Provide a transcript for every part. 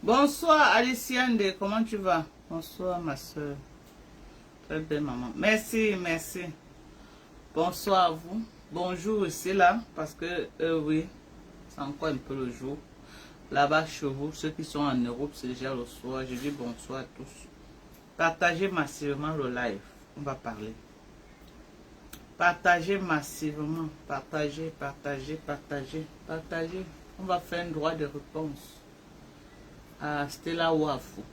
Bonsoir Aliciande, comment tu vas? Bonsoir ma soeur. Très belle maman. Merci, merci. Bonsoir à vous. Bonjour ici là, parce que oui, c'est encore un peu le jour. Là-bas chez vous, ceux qui sont en Europe, c'est déjà le soir. Je dis bonsoir à tous. Partagez massivement le live. On va parler. Partagez massivement. Partagez, partagez, partagez, partagez. On va faire un droit de réponse à Stella Wafou.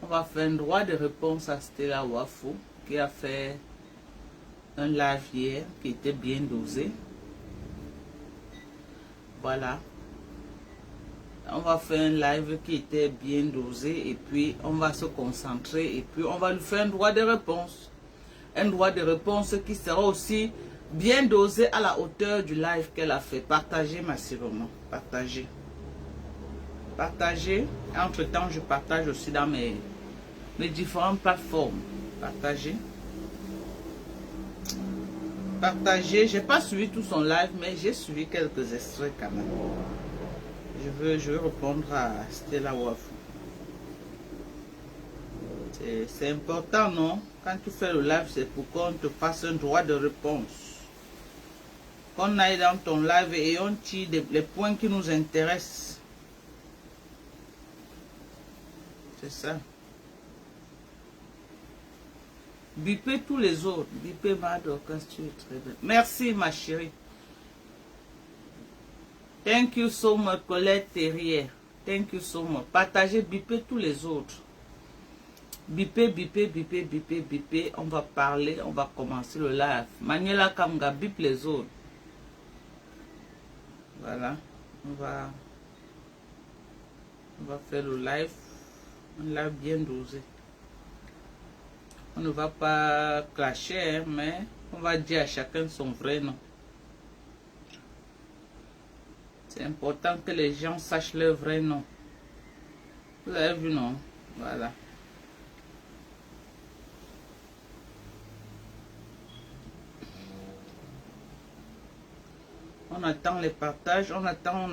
On va faire un droit de réponse à Stella Wafou qui a fait un live hier qui était bien dosé. Voilà. On va faire un live qui était bien dosé et puis on va se concentrer et puis on va lui faire un droit de réponse. Un droit de réponse qui sera aussi bien dosé à la hauteur du live qu'elle a fait. Partagez massivement. Partagez. Partagez. Entre-temps, je partage aussi dans mes différentes plateformes. Partagez. Partagez. Je n'ai pas suivi tout son live, mais j'ai suivi quelques extraits quand même. Je veux répondre à Stella Wafou. C'est important, non? Quand tu fais le live, c'est pour qu'on te fasse un droit de réponse. Qu'on aille dans ton live et on tire les points qui nous intéressent. C'est ça. Bipez tous les autres. Bipez Mado, quand tu es très bien. Merci ma chérie. Thank you so much, Colette Terrier. Thank you so much. Partagez, bipez tous les autres. Bipez, bipez, bipez, bipez, bipez. On va parler, on va commencer le live. Maniela Kamga, bip les autres. Voilà. On va faire le live. Un live bien dosé. On ne va pas clasher, hein, mais on va dire à chacun son vrai nom. C'est important que les gens sachent leur vrai nom. Vous avez vu, non? Voilà. On attend les partages, on attend.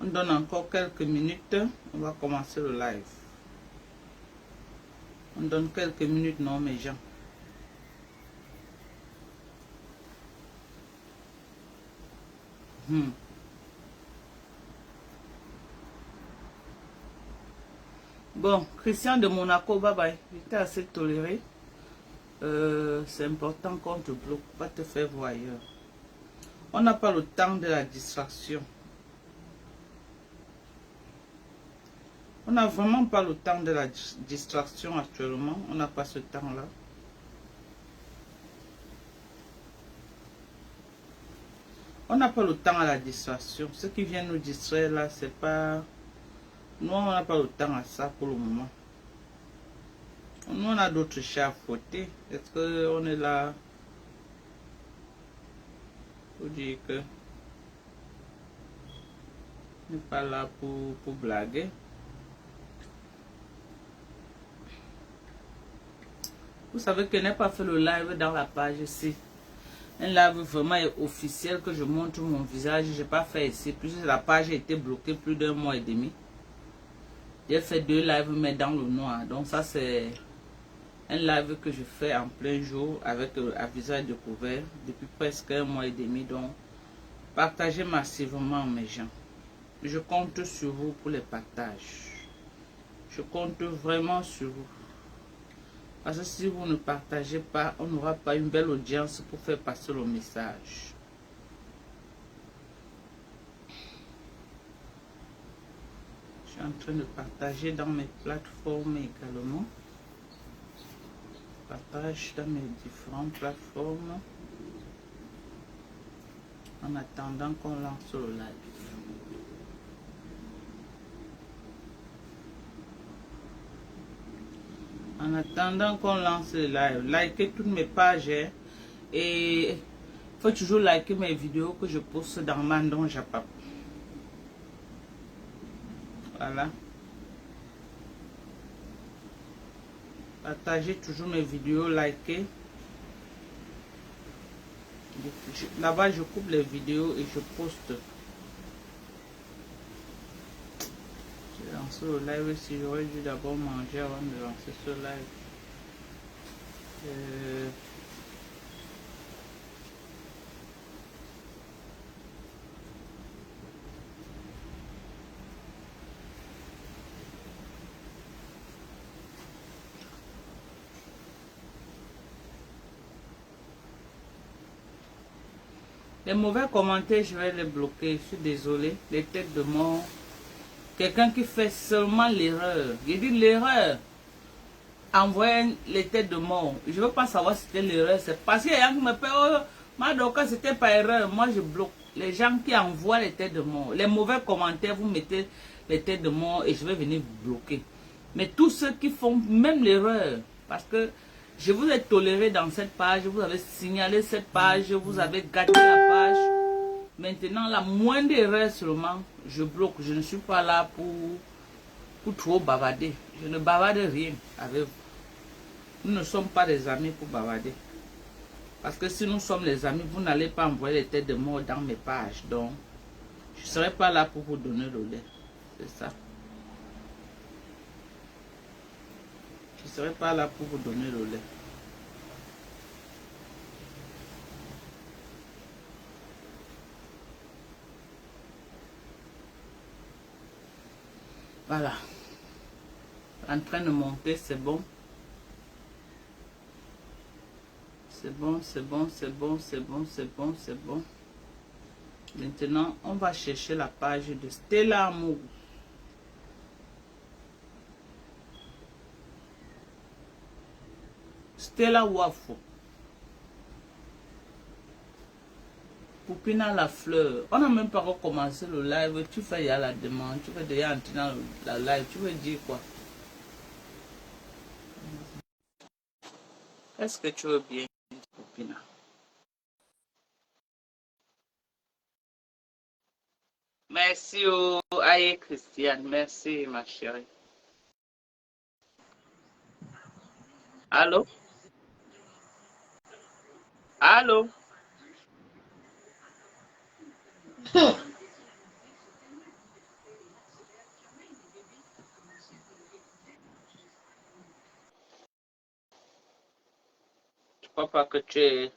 On donne encore quelques minutes, on va commencer le live. On donne quelques minutes, non mes gens. Bon, Christian de Monaco, bye bye. J'étais assez toléré. C'est important qu'on te bloque, pas te faire voir ailleurs. On n'a pas le temps de la distraction. On n'a vraiment pas le temps de la distraction actuellement. On n'a pas ce temps-là. On n'a pas le temps à la distraction. Ce qui vient nous distraire là, c'est pas... Nous, on n'a pas le temps à ça pour le moment. Nous, on a d'autres chats à fouetter. Est-ce qu'on est là pour dire que... On n'est pas là pour blaguer. Vous savez que je n'ai pas fait le live dans la page ici. Un live vraiment officiel que je montre mon visage. Je n'ai pas fait ici. Puisque la page a été bloquée plus d'1 mois et demi. J'ai fait 2 lives mais dans le noir. Donc ça c'est un live que je fais en plein jour avec un visage découvert depuis presque 1 mois et demi. Donc partagez massivement mes gens. Je compte sur vous pour les partages. Je compte vraiment sur vous. Parce que si vous ne partagez pas, on n'aura pas une belle audience pour faire passer le message. Je suis en train de partager dans mes plateformes également. Je partage dans mes différentes plateformes. En attendant qu'on lance le live. En attendant qu'on lance le live, likez toutes mes pages hein, et il faut toujours liker mes vidéos que je poste dans Mandon Japap. Voilà. Partagez toujours mes vidéos, likez. Là-bas, je coupe les vidéos et je poste. lancer le live si j'aurais dû d'abord manger avant de lancer ce live. Les mauvais commentaires, je vais les bloquer. Je suis désolé. Les têtes de mort. Quelqu'un qui fait seulement l'erreur. J'ai dit l'erreur. Envoyer les têtes de mort. Je ne veux pas savoir si c'était l'erreur. C'est parce qu'il y a un qui me fait, oh, Madoka, c'était pas erreur. Moi, je bloque. Les gens qui envoient les têtes de mort. Les mauvais commentaires, vous mettez les têtes de mort et je vais venir vous bloquer. Mais tous ceux qui font même l'erreur, parce que je vous ai toléré dans cette page, vous avez signalé cette page, vous avez gâté la page. Maintenant, la moindre erreur seulement, je bloque. Je ne suis pas là pour trop bavarder. Je ne bavarde rien avec vous. Nous ne sommes pas des amis pour bavarder. Parce que si nous sommes les amis, vous n'allez pas envoyer les têtes de mort dans mes pages. Donc, je ne serai pas là pour vous donner le lait. C'est ça. Je ne serai pas là pour vous donner le lait. Voilà. En train de monter, c'est bon. C'est bon, c'est bon, c'est bon, c'est bon, c'est bon, c'est bon. Maintenant, on va chercher la page de Stella Amour. Stella Wafo. Poupina la fleur. On n'a même pas recommencé le live. Tu fais déjà la demande. Tu fais déjà entrer dans la live. Tu veux dire quoi? Est-ce que tu veux bien, Poupina? Merci, oh, aïe, Christiane. Merci, ma chérie. Allô? Allô? Je crois pas que tu es...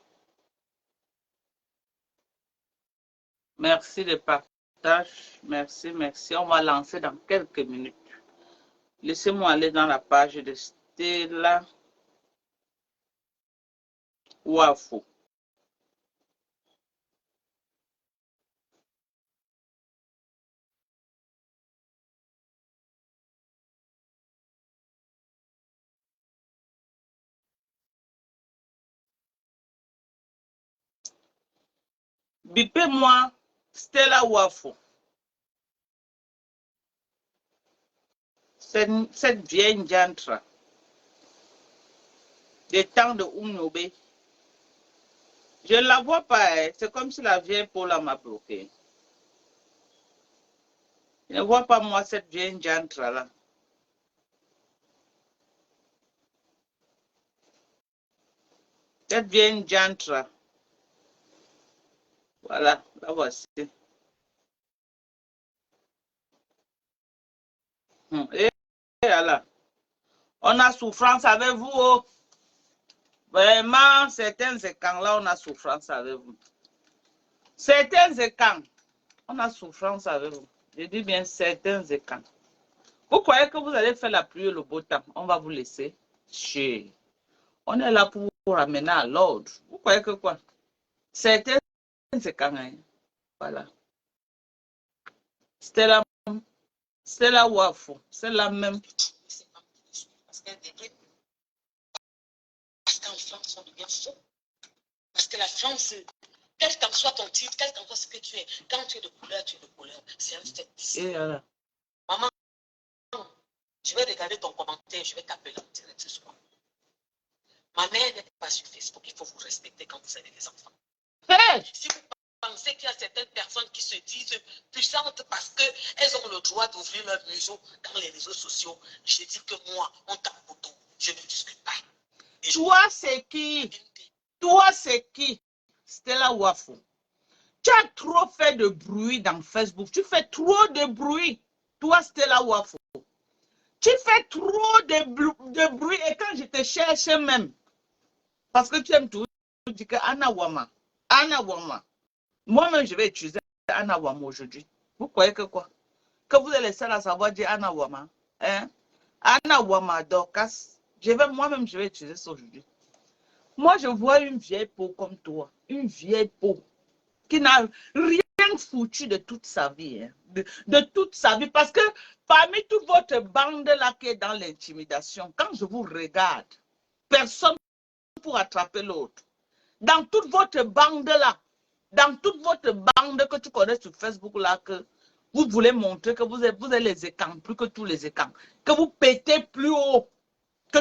Merci de partage. Merci, merci. On va lancer dans quelques minutes. Laissez-moi aller dans la page de Stella Wafo. Bipez-moi Stella Wafo. Cette vieille diantre des temps de Oumnobe. Je ne la vois pas. Hein. C'est comme si la vieille Paula m'a bloqué. Je ne vois pas moi cette vieille diantre là. Cette vieille diantre. Voilà, la voici. Et voilà. On a souffrance avec vous. Oh. Vraiment, certains écrans là, on a souffrance avec vous. Certains écrans, on a souffrance avec vous. Je dis bien certains écrans. Vous croyez que vous allez faire la pluie et le beau temps? On va vous laisser. Chez. On est là pour vous ramener à l'ordre. Vous croyez que quoi? Certains écrans, hein. Voilà. C'est la Wafo. C'est la même. Parce qu'en France, on devient faux. Parce que la France, quel qu'en soit ton titre, quel qu'en soit ce que tu es, quand tu es de couleur, tu es de couleur. C'est un fait. Et voilà. Maman, je vais regarder ton commentaire, je vais t'appeler en direct ce soir. Ma mère n'est pas sur Facebook, il faut vous respecter quand vous avez des enfants. Hey! Si vous pensez qu'il y a certaines personnes qui se disent puissantes parce qu'elles ont le droit d'ouvrir leur museau dans les réseaux sociaux, je dis que moi, on tape bouton, je ne discute pas. Et toi, c'est qui? Toi, c'est qui? Stella Wafo. Tu as trop fait de bruit dans Facebook. Tu fais trop de bruit. Toi, Stella Wafo. Tu fais trop de bruit et quand je te cherche même, parce que tu aimes tout, tu dis que Anna Wama. Moi-même, je vais utiliser Anna Wama aujourd'hui. Vous croyez que quoi? Que vous êtes les seuls à savoir dire Anna Wama. Hein? Anna Wama Dorcas. Moi-même, je vais utiliser ça aujourd'hui. Moi, je vois une vieille peau comme toi. Une vieille peau qui n'a rien foutu de toute sa vie. Hein, de toute sa vie. Parce que parmi toute votre bande là qui est dans l'intimidation, quand je vous regarde, personne pour attraper l'autre. Dans toute votre bande là, dans toute votre bande que tu connais sur Facebook là, que vous voulez montrer que vous êtes les écans, plus que tous les écans, que vous pétez plus haut que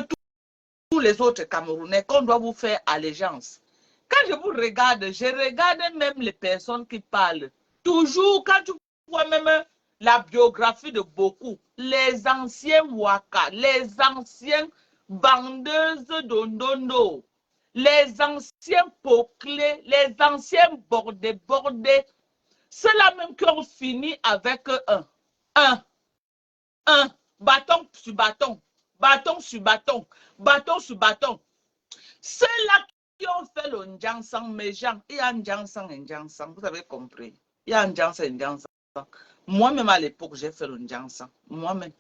tous les autres Camerounais, qu'on doit vous faire allégeance. Quand je vous regarde, je regarde même les personnes qui parlent. Toujours, quand tu vois même la biographie de beaucoup, les anciens Waka, les anciens bandeuses d'Ondondo, les anciens Poclés, les anciens bordés, ceux-là même qui ont fini avec un bâton sur bâton, bâton sur bâton, bâton sur bâton. Ceux-là qui ont fait le Ndjansang, mes gens, il y a Ndjansang, vous avez compris. Il y a Ndjansang. Moi-même à l'époque, j'ai fait le Ndjansang. Moi-même,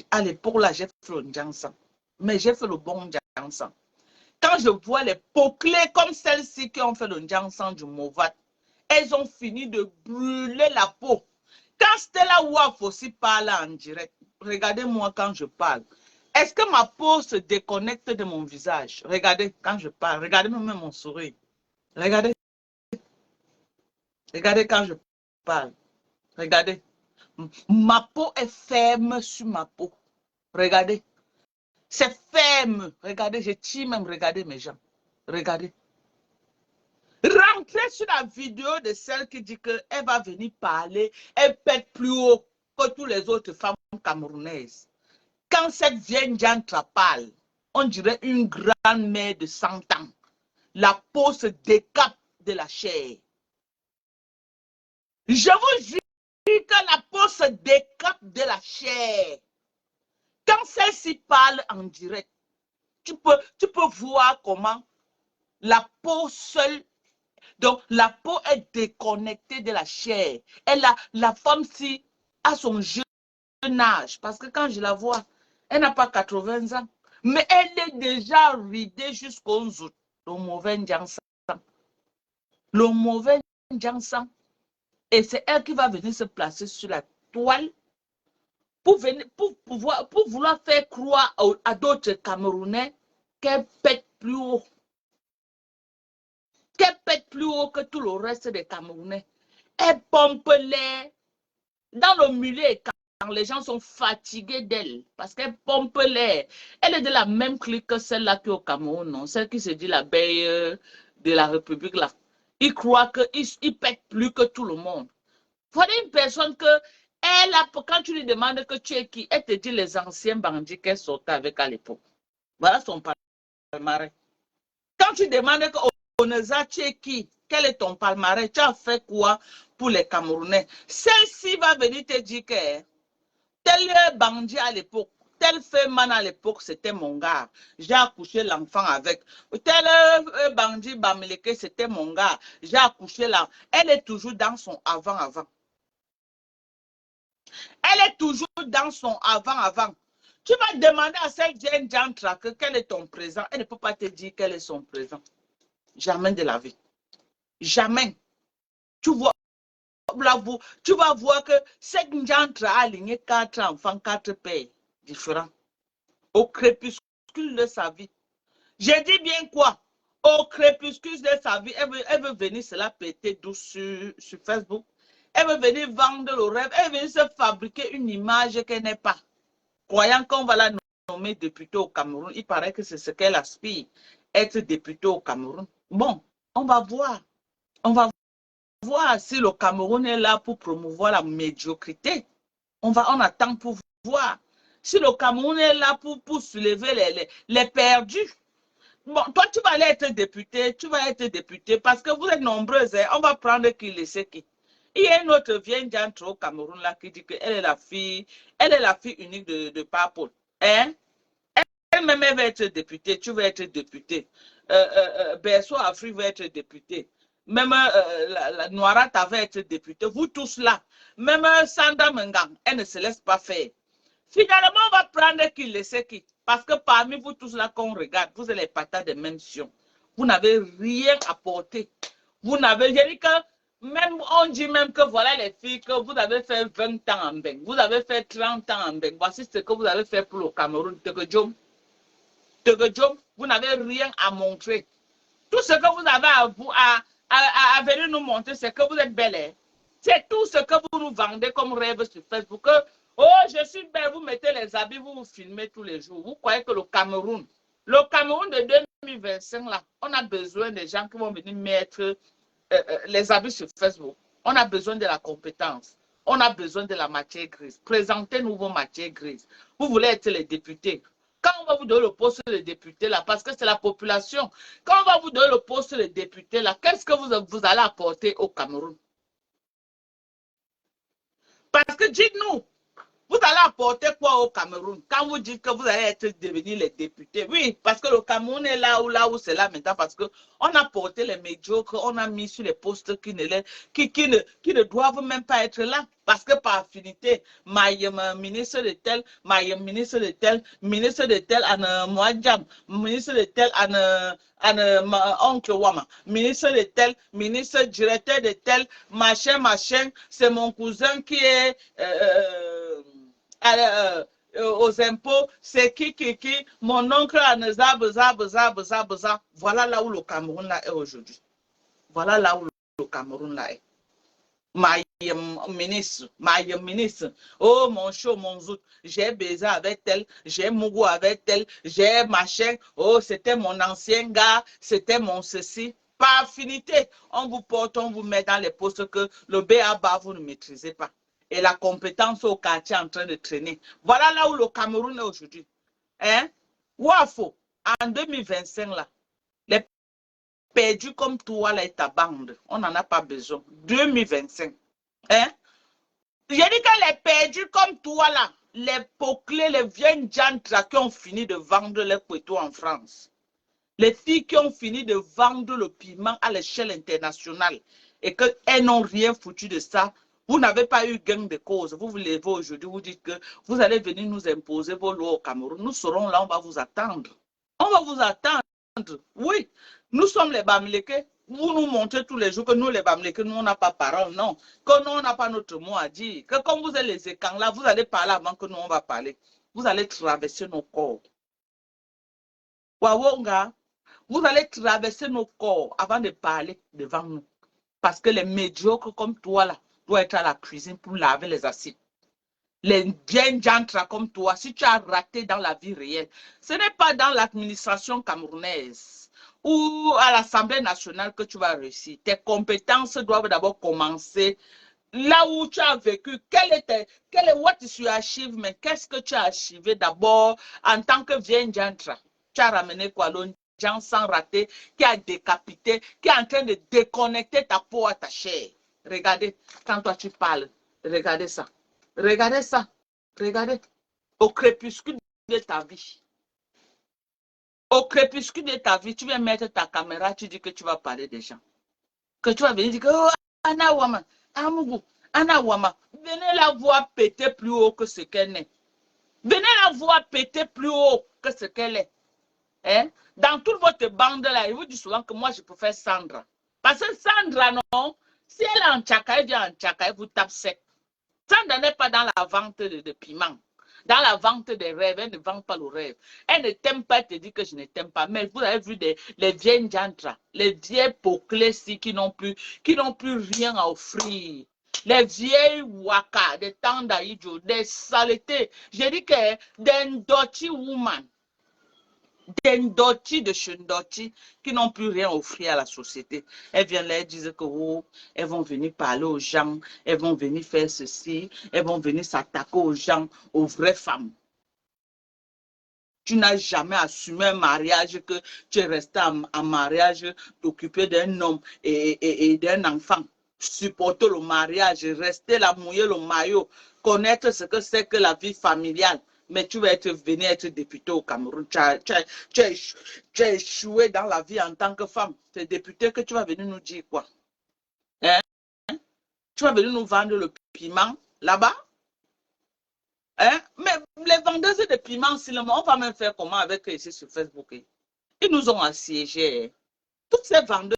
à l'époque là, j'ai fait le Ndjansang. Mais j'ai fait le bon Ndjansang. Quand je vois les peaux-clés comme celles-ci qui ont fait le Ndjansang du Movat, elles ont fini de brûler la peau. Quand Stella Waf aussi parle en direct, regardez-moi quand je parle. Est-ce que ma peau se déconnecte de mon visage? Regardez quand je parle. Regardez même mon sourire. Regardez. Regardez quand je parle. Regardez. Ma peau est ferme sur ma peau. Regardez. C'est ferme. Regardez, je tire même. Regardez mes gens. Regardez. Rentrez sur la vidéo de celle qui dit qu'elle va venir parler. Elle pète plus haut que toutes les autres femmes camerounaises. Quand cette vieille Ndiantra parle, on dirait une grand-mère de 100 ans. La peau se décape de la chair. Je vous jure que la peau se décape de la chair. Quand celle-ci parle en direct, tu peux voir comment la peau seule, donc la peau est déconnectée de la chair. La femme-ci a son jeune âge, parce que quand je la vois, elle n'a pas 80 ans, mais elle est déjà ridée jusqu'aux os. Le mauvais Ndjansang. Le mauvais Ndjansang. Et c'est elle qui va venir se placer sur la toile pour vouloir faire croire à d'autres Camerounais qu'elle pète plus haut. Qu'elle pète plus haut que tout le reste des Camerounais. Elle pompe l'air dans le milieu quand les gens sont fatigués d'elle, parce qu'elle pompe l'air. Elle est de la même clique que celle-là qui est au Cameroun, non? Celle qui se dit la belle de la République là. Il croit qu'il pète plus que tout le monde. Voilà une personne que quand tu lui demandes que tu es qui, elle te dit les anciens bandits qu'elle sortait avec à l'époque. Voilà son palmarès. Quand tu demandes que Oneza, tu es qui, quel est ton palmarès, tu as fait quoi pour les Camerounais? Celle-ci va venir te dire que tel bandit à l'époque, tel femme à l'époque, c'était mon gars. J'ai accouché l'enfant avec. Tel bandit Bamileke, c'était mon gars. J'ai accouché là. Elle est toujours dans son avant-avant. Elle est toujours dans son avant-avant. Tu vas demander à cette Jane Jantra quel est ton présent. Elle ne peut pas te dire quel est son présent. Jamais de la vie. Jamais. Tu vas voir que cette Jantra a aligné 4 enfants, 4 pères différents. Au crépuscule de sa vie. Je dis bien quoi? Au crépuscule de sa vie, elle veut venir se la péter douce sur Facebook. Elle veut venir vendre le rêve. Elle veut venir se fabriquer une image qu'elle n'est pas. Croyant qu'on va la nommer députée au Cameroun. Il paraît que c'est ce qu'elle aspire, être députée au Cameroun. Bon, on va voir. On va voir si le Cameroun est là pour promouvoir la médiocrité. On attend pour voir. Si le Cameroun est là pour soulever les perdus. Bon, toi, tu vas aller être député. Tu vas être député parce que vous êtes nombreuses. Hein, on va prendre qui le sait qui. Il y a une autre vieille Ndiantra au Cameroun là qui dit qu'elle est la fille unique de Papol. Hein? Elle-même elle va être députée, tu vas être député. Berceau Afrique va être député. Même la Noirata va être députée. Vous tous là. Même Sanda Mengang, elle ne se laisse pas faire. Finalement, on va prendre qui le sait qui. Parce que parmi vous tous là qu'on regarde, vous êtes les patates de même sion. Vous n'avez rien apporté. Vous n'avez, j'ai dit que même, on dit même que voilà les filles, que vous avez fait 20 ans en Beng, vous avez fait 30 ans en Beng. Voici ce que vous avez fait pour le Cameroun. Vous n'avez rien à montrer. Tout ce que vous avez à venir nous montrer, c'est que vous êtes belle. Hein? C'est tout ce que vous nous vendez comme rêve sur Facebook. Que, oh, je suis belle, vous mettez les habits, vous vous filmez tous les jours. Vous croyez que le Cameroun de 2025, là, on a besoin des gens qui vont venir mettre les habits sur Facebook. On a besoin de la compétence. On a besoin de la matière grise. Présentez-nous vos matières grises. Vous voulez être les députés. Quand on va vous donner le poste de député, là, parce que c'est la population, quand on va vous donner le poste de député, là, qu'est-ce que vous allez apporter au Cameroun? Parce que dites-nous, vous allez apporter quoi au Cameroun quand vous dites que vous allez devenir les députés? Oui, parce que le Cameroun est là où c'est là maintenant, parce qu'on a porté les médiocres, on a mis sur les postes qui ne doivent même pas être là. Parce que par affinité, ministre de tel, ministre de tel, ministre de tel, Mouadjam, ministre de tel, oncle Wama, ministre de tel, ministre directeur de tel, machin, c'est mon cousin qui est aux impôts, c'est qui, mon oncle Aneza, Beza. Voilà là où le Cameroun là est aujourd'hui. Voilà là où le Cameroun là est. Ministre, oh mon chaud, mon zout, j'ai baisé avec elle, j'ai mougou avec elle, j'ai machin, oh c'était mon ancien gars, c'était mon ceci. Par affinité, on vous porte, on vous met dans les postes que le BABA vous ne maîtrisez pas. Et la compétence au quartier en train de traîner. Voilà là où le Cameroun est aujourd'hui. Hein? Wafo, en 2025 là, les perdus comme toi là et ta bande, on n'en a pas besoin. 2025. Hein? J'ai dit que les perdus comme toi là, les poclés, les vieux jantres qui ont fini de vendre les poteaux en France. Les filles qui ont fini de vendre le piment à l'échelle internationale et qu'elles n'ont rien foutu de ça. Vous n'avez pas eu gain de cause. Vous vous levez aujourd'hui, vous dites que vous allez venir nous imposer vos lois au Cameroun. Nous serons là, on va vous attendre. On va vous attendre. Oui, nous sommes les Bamileke. Vous nous montrez tous les jours que nous, les Bamileke, nous, on n'a pas parole. Non, que nous, on n'a pas notre mot à dire. Que comme vous êtes les écans là, vous allez parler avant que nous, on va parler. Vous allez traverser nos corps. Wawonga, vous allez traverser nos corps avant de parler devant nous. Parce que les médiocres comme toi, là, doivent être à la cuisine pour laver les assiettes. Les bien jantres comme toi, si tu as raté dans la vie réelle, ce n'est pas dans l'administration camerounaise ou à l'Assemblée nationale que tu vas réussir. Tes compétences doivent d'abord commencer là où tu as vécu. What is your achievement? Qu'est-ce que tu as achivé d'abord en tant que vieille jantre? Tu as ramené quoi? Gens sans rater, qui a décapité, qui est en train de déconnecter ta peau à ta chair. Regardez, quand toi tu parles, regardez ça. Regardez ça. Regardez. Au crépuscule de ta vie. Au crépuscule de ta vie, tu viens mettre ta caméra, tu dis que tu vas parler des gens. Que tu vas venir dire que, oh, Anna Wama, Amougou, Anna Wama, venez la voir péter plus haut que ce qu'elle est. Venez la voir péter plus haut que ce qu'elle est. Hein? Dans toute votre bande là, il vous dit souvent que moi je préfère Sandra. Parce que Sandra, non, si elle est en tchaka, elle vient en tchaka, elle vous tape sec. Sandra n'est pas dans la vente de piment. Dans la vente des rêves, elle ne vend pas le rêve. Elle ne t'aime pas, elle te dit que je ne t'aime pas. Mais vous avez vu les vieilles jantras, les vieilles poclés qui n'ont plus rien à offrir. Les vieilles waka, des temps d'Aïdjo, des saletés. J'ai dit que des dirty woman. Des ndoti de chendoti qui n'ont plus rien à offrir à la société. Elles viennent là, elles disent que oh, elles vont venir parler aux gens, elles vont venir faire ceci, elles vont venir s'attaquer aux gens, aux vraies femmes. Tu n'as jamais assumé un mariage, que tu es resté en mariage, t'occuper d'un homme et d'un enfant. Supporter le mariage, rester là, mouiller le maillot, connaître ce que c'est que la vie familiale. Mais tu vas venir être député au Cameroun. Tu as échoué dans la vie en tant que femme. C'est député que tu vas venir nous dire quoi? Hein? Tu vas venir nous vendre le piment là-bas? Hein? Mais les vendeuses de piment, on va même faire comment avec eux ici sur Facebook? Ils nous ont assiégés. Toutes ces vendeuses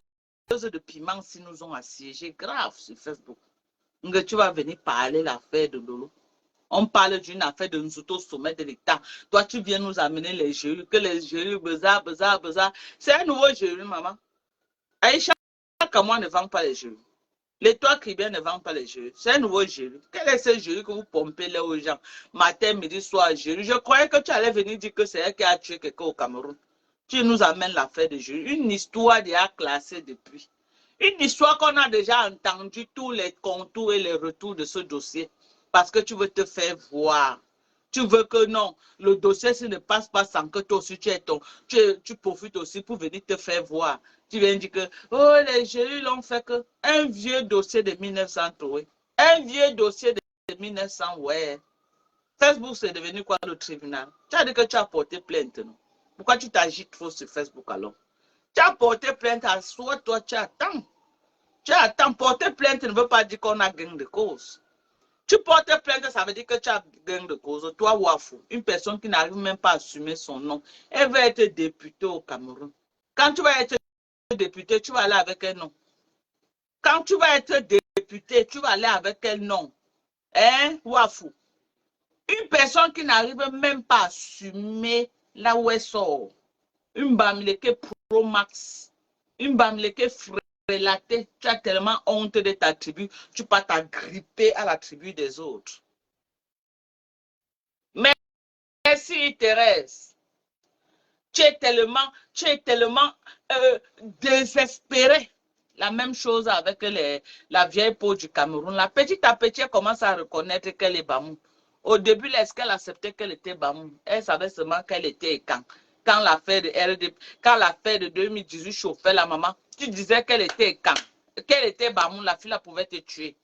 de piment, si nous ont assiégés, grave sur Facebook. Donc, tu vas venir parler l'affaire de Lolo. On parle d'une affaire de nous au sommet de l'État. Toi, tu viens nous amener les jeux, que les jeux, bezar. C'est un nouveau jeu, maman. Aïcha, comment ne vend pas les jeux? Les toits cribiens ne vendent pas les jeux. C'est un nouveau jeu. Quel est ce jeu que vous pompez là aux gens? Matin, midi, soir, jeu. Je croyais que tu allais venir dire que c'est elle qui a tué quelqu'un au Cameroun. Tu nous amènes l'affaire de jeu. Une histoire déjà classée depuis. Une histoire qu'on a déjà entendu tous les contours et les retours de ce dossier. Parce que tu veux te faire voir. Tu veux que non, le dossier ne passe pas sans que toi aussi tu profites aussi pour venir te faire voir. Tu viens dire que oh, les jurys l'ont fait que un vieux dossier de 1903. Un vieux dossier de 1900, ouais. Facebook, c'est devenu quoi le tribunal? Tu as dit que tu as porté plainte, non? Pourquoi tu t'agites trop sur Facebook alors? Tu as porté plainte à soi, toi, tu attends. Tu attends. Porter plainte ne veut pas dire qu'on a gain de cause. Tu portes plainte, ça veut dire que tu as gain de cause. Toi, Wafou, une personne qui n'arrive même pas à assumer son nom, elle va être députée au Cameroun. Quand tu vas être député, tu vas aller avec quel nom? Quand tu vas être député, tu vas aller avec quel nom? Hein, Wafou? Une personne qui n'arrive même pas à assumer là où elle sort. Une bamileke Pro Max. Une bamileke relaté, tu as tellement honte de ta tribu, tu peux t'agripper à la tribu des autres. Merci Thérèse. Tu es tellement désespéré. La même chose avec la vieille peau du Cameroun. La petite à petit, elle commence à reconnaître qu'elle est Bamou. Au début, est-ce qu'elle acceptait qu'elle était Bamou? Elle savait seulement qu'elle était quand. Quand l'affaire de 2018 chauffait la maman, tu disais qu'elle était quand. Qu'elle était Bamou, la fille la pouvait te tuer.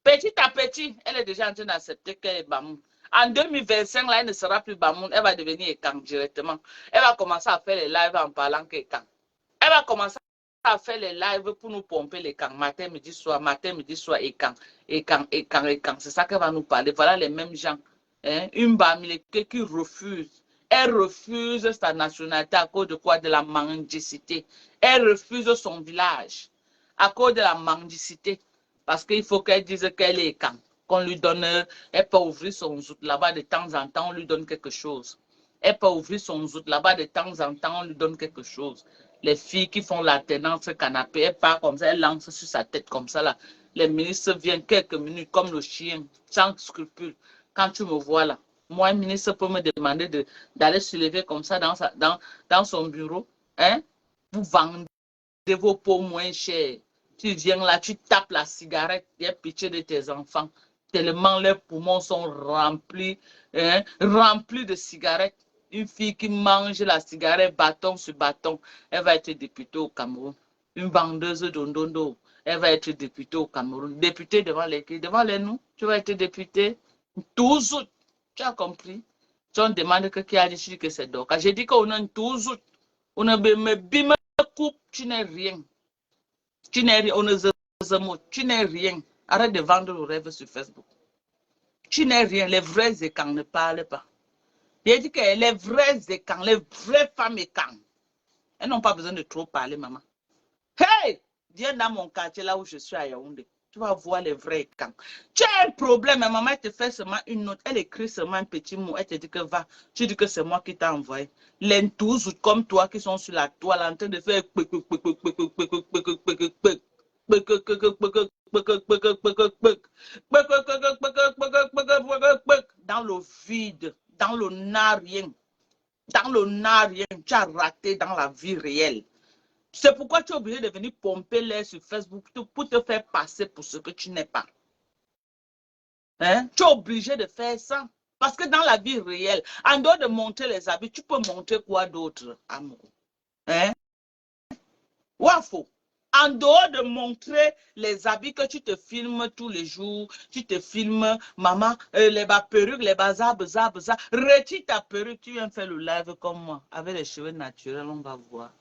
Petit à petit, elle est déjà en train d'accepter qu'elle est Bamou. En 2025, là, elle ne sera plus Bamou, elle va devenir Ekang directement. Elle va commencer à faire les lives en parlant qu'Ekang. Elle va commencer à faire les lives pour nous pomper les Ekang. Matin, midi, soir, Ekang. C'est ça qu'elle va nous parler. Voilà les mêmes gens. Hein? Une Bamileke qui refuse. Elle refuse sa nationalité à cause de quoi? De la mendicité. Elle refuse son village à cause de la mendicité. Parce qu'il faut qu'elle dise qu'elle est quand. Qu'on lui donne, elle peut ouvrir son zout là-bas de temps en temps, on lui donne quelque chose. Elle peut ouvrir son zout là-bas de temps en temps, on lui donne quelque chose. Les filles qui font l'alternance canapé, elle part comme ça, elle lance sur sa tête comme ça là. Les ministres viennent quelques minutes comme le chien, sans scrupule. Quand tu me vois là, moi, un ministre peut me demander d'aller se lever comme ça dans son bureau. Hein? Vous vendez vos peaux moins chères. Tu viens là, tu tapes la cigarette, il y a pitié de tes enfants. Tellement leurs poumons sont remplis, hein, remplis de cigarettes. Une fille qui mange la cigarette bâton sur bâton, elle va être députée au Cameroun. Une vendeuse d'ondondo, elle va être députée au Cameroun. Députée devant les nous, tu vas être députée. 12 août, tu as compris? Tu on demande qui a dit que c'est donc. J'ai dit qu'on a 12 août, on a me bime coupe, tu n'es rien. Tu n'es rien, tu n'es rien. Arrête de vendre le rêve sur Facebook. Tu n'es rien. Les vrais écans ne parlent pas. J'ai dit que les vrais écans, les vraies femmes écans, elles n'ont pas besoin de trop parler, maman. Hey! Viens dans mon quartier là où je suis à Yaoundé. Tu vas voir les vrais écans. Tu as un problème, maman, elle te fait seulement une note. Elle écrit seulement un petit mot. Elle te dit que va. Tu dis que c'est moi qui t'ai envoyé. Les tous comme toi qui sont sur la toile en train de faire dans le vide, dans le n'a-rien. Dans le n'a-rien, tu as raté dans la vie réelle. C'est pourquoi tu es obligé de venir pomper l'air sur Facebook pour te faire passer pour ce que tu n'es pas. Hein? Tu es obligé de faire ça. Parce que dans la vie réelle, en dehors de montrer les habits, tu peux montrer quoi d'autre, amour? Hein? Wafo. En dehors de montrer les habits que tu te filmes tous les jours, tu te filmes, maman, les perruques, les bazar, retire ta perruque, tu viens faire le live comme moi, avec les cheveux naturels, on va voir.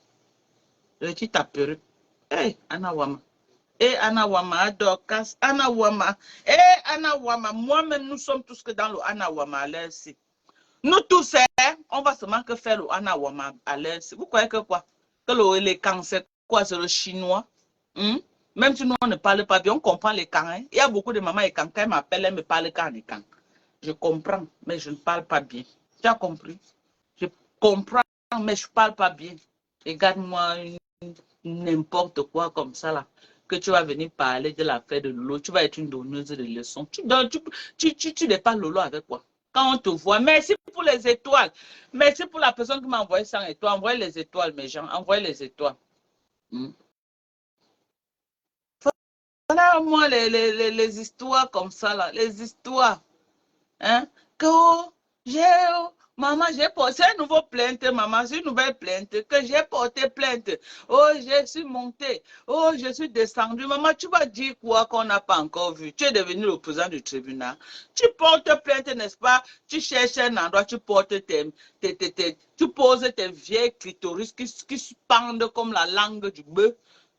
Retire ta perruque. Hey, Anna Wama. Eh, Anna Wama, Dorcas, Anna Wama. Eh, Anna Wama, moi-même, nous sommes tous que dans le Anna Wama à l'air ici. Nous tous, on va seulement que faire le Anna Wama à l'air ici. Vous croyez que quoi? Que les camps, c'est quoi? C'est le chinois? Hmm? Même si nous, on ne parle pas bien, on comprend les camps. Hein? Il y a beaucoup de mamans et quand elles m'appellent, elles me parlent quand les camps. Je comprends, mais je ne parle pas bien. Tu as compris? Je comprends, mais je ne parle pas bien. Regarde-moi n'importe quoi comme ça là. Que tu vas venir parler de l'affaire de Lolo, tu vas être une donneuse de leçons. Tu n'es pas Lolo avec quoi? Quand on te voit, merci pour les étoiles. Merci pour la personne qui m'a envoyé 100 étoiles. Envoyez les étoiles, mes gens. Envoyez les étoiles. Hmm. Voilà, moi, les histoires comme ça, là. Les histoires. Hein? Que maman, j'ai porté une nouvelle plainte, maman, c'est une nouvelle plainte, que j'ai porté plainte. Oh, je suis montée. Oh, je suis descendue. Maman, tu vas dire quoi qu'on n'a pas encore vu? Tu es devenu le président du tribunal. Tu portes plainte, n'est-ce pas? Tu cherches un endroit, tu portes tu poses tes vieilles clitoris qui se pendent comme la langue du bœuf.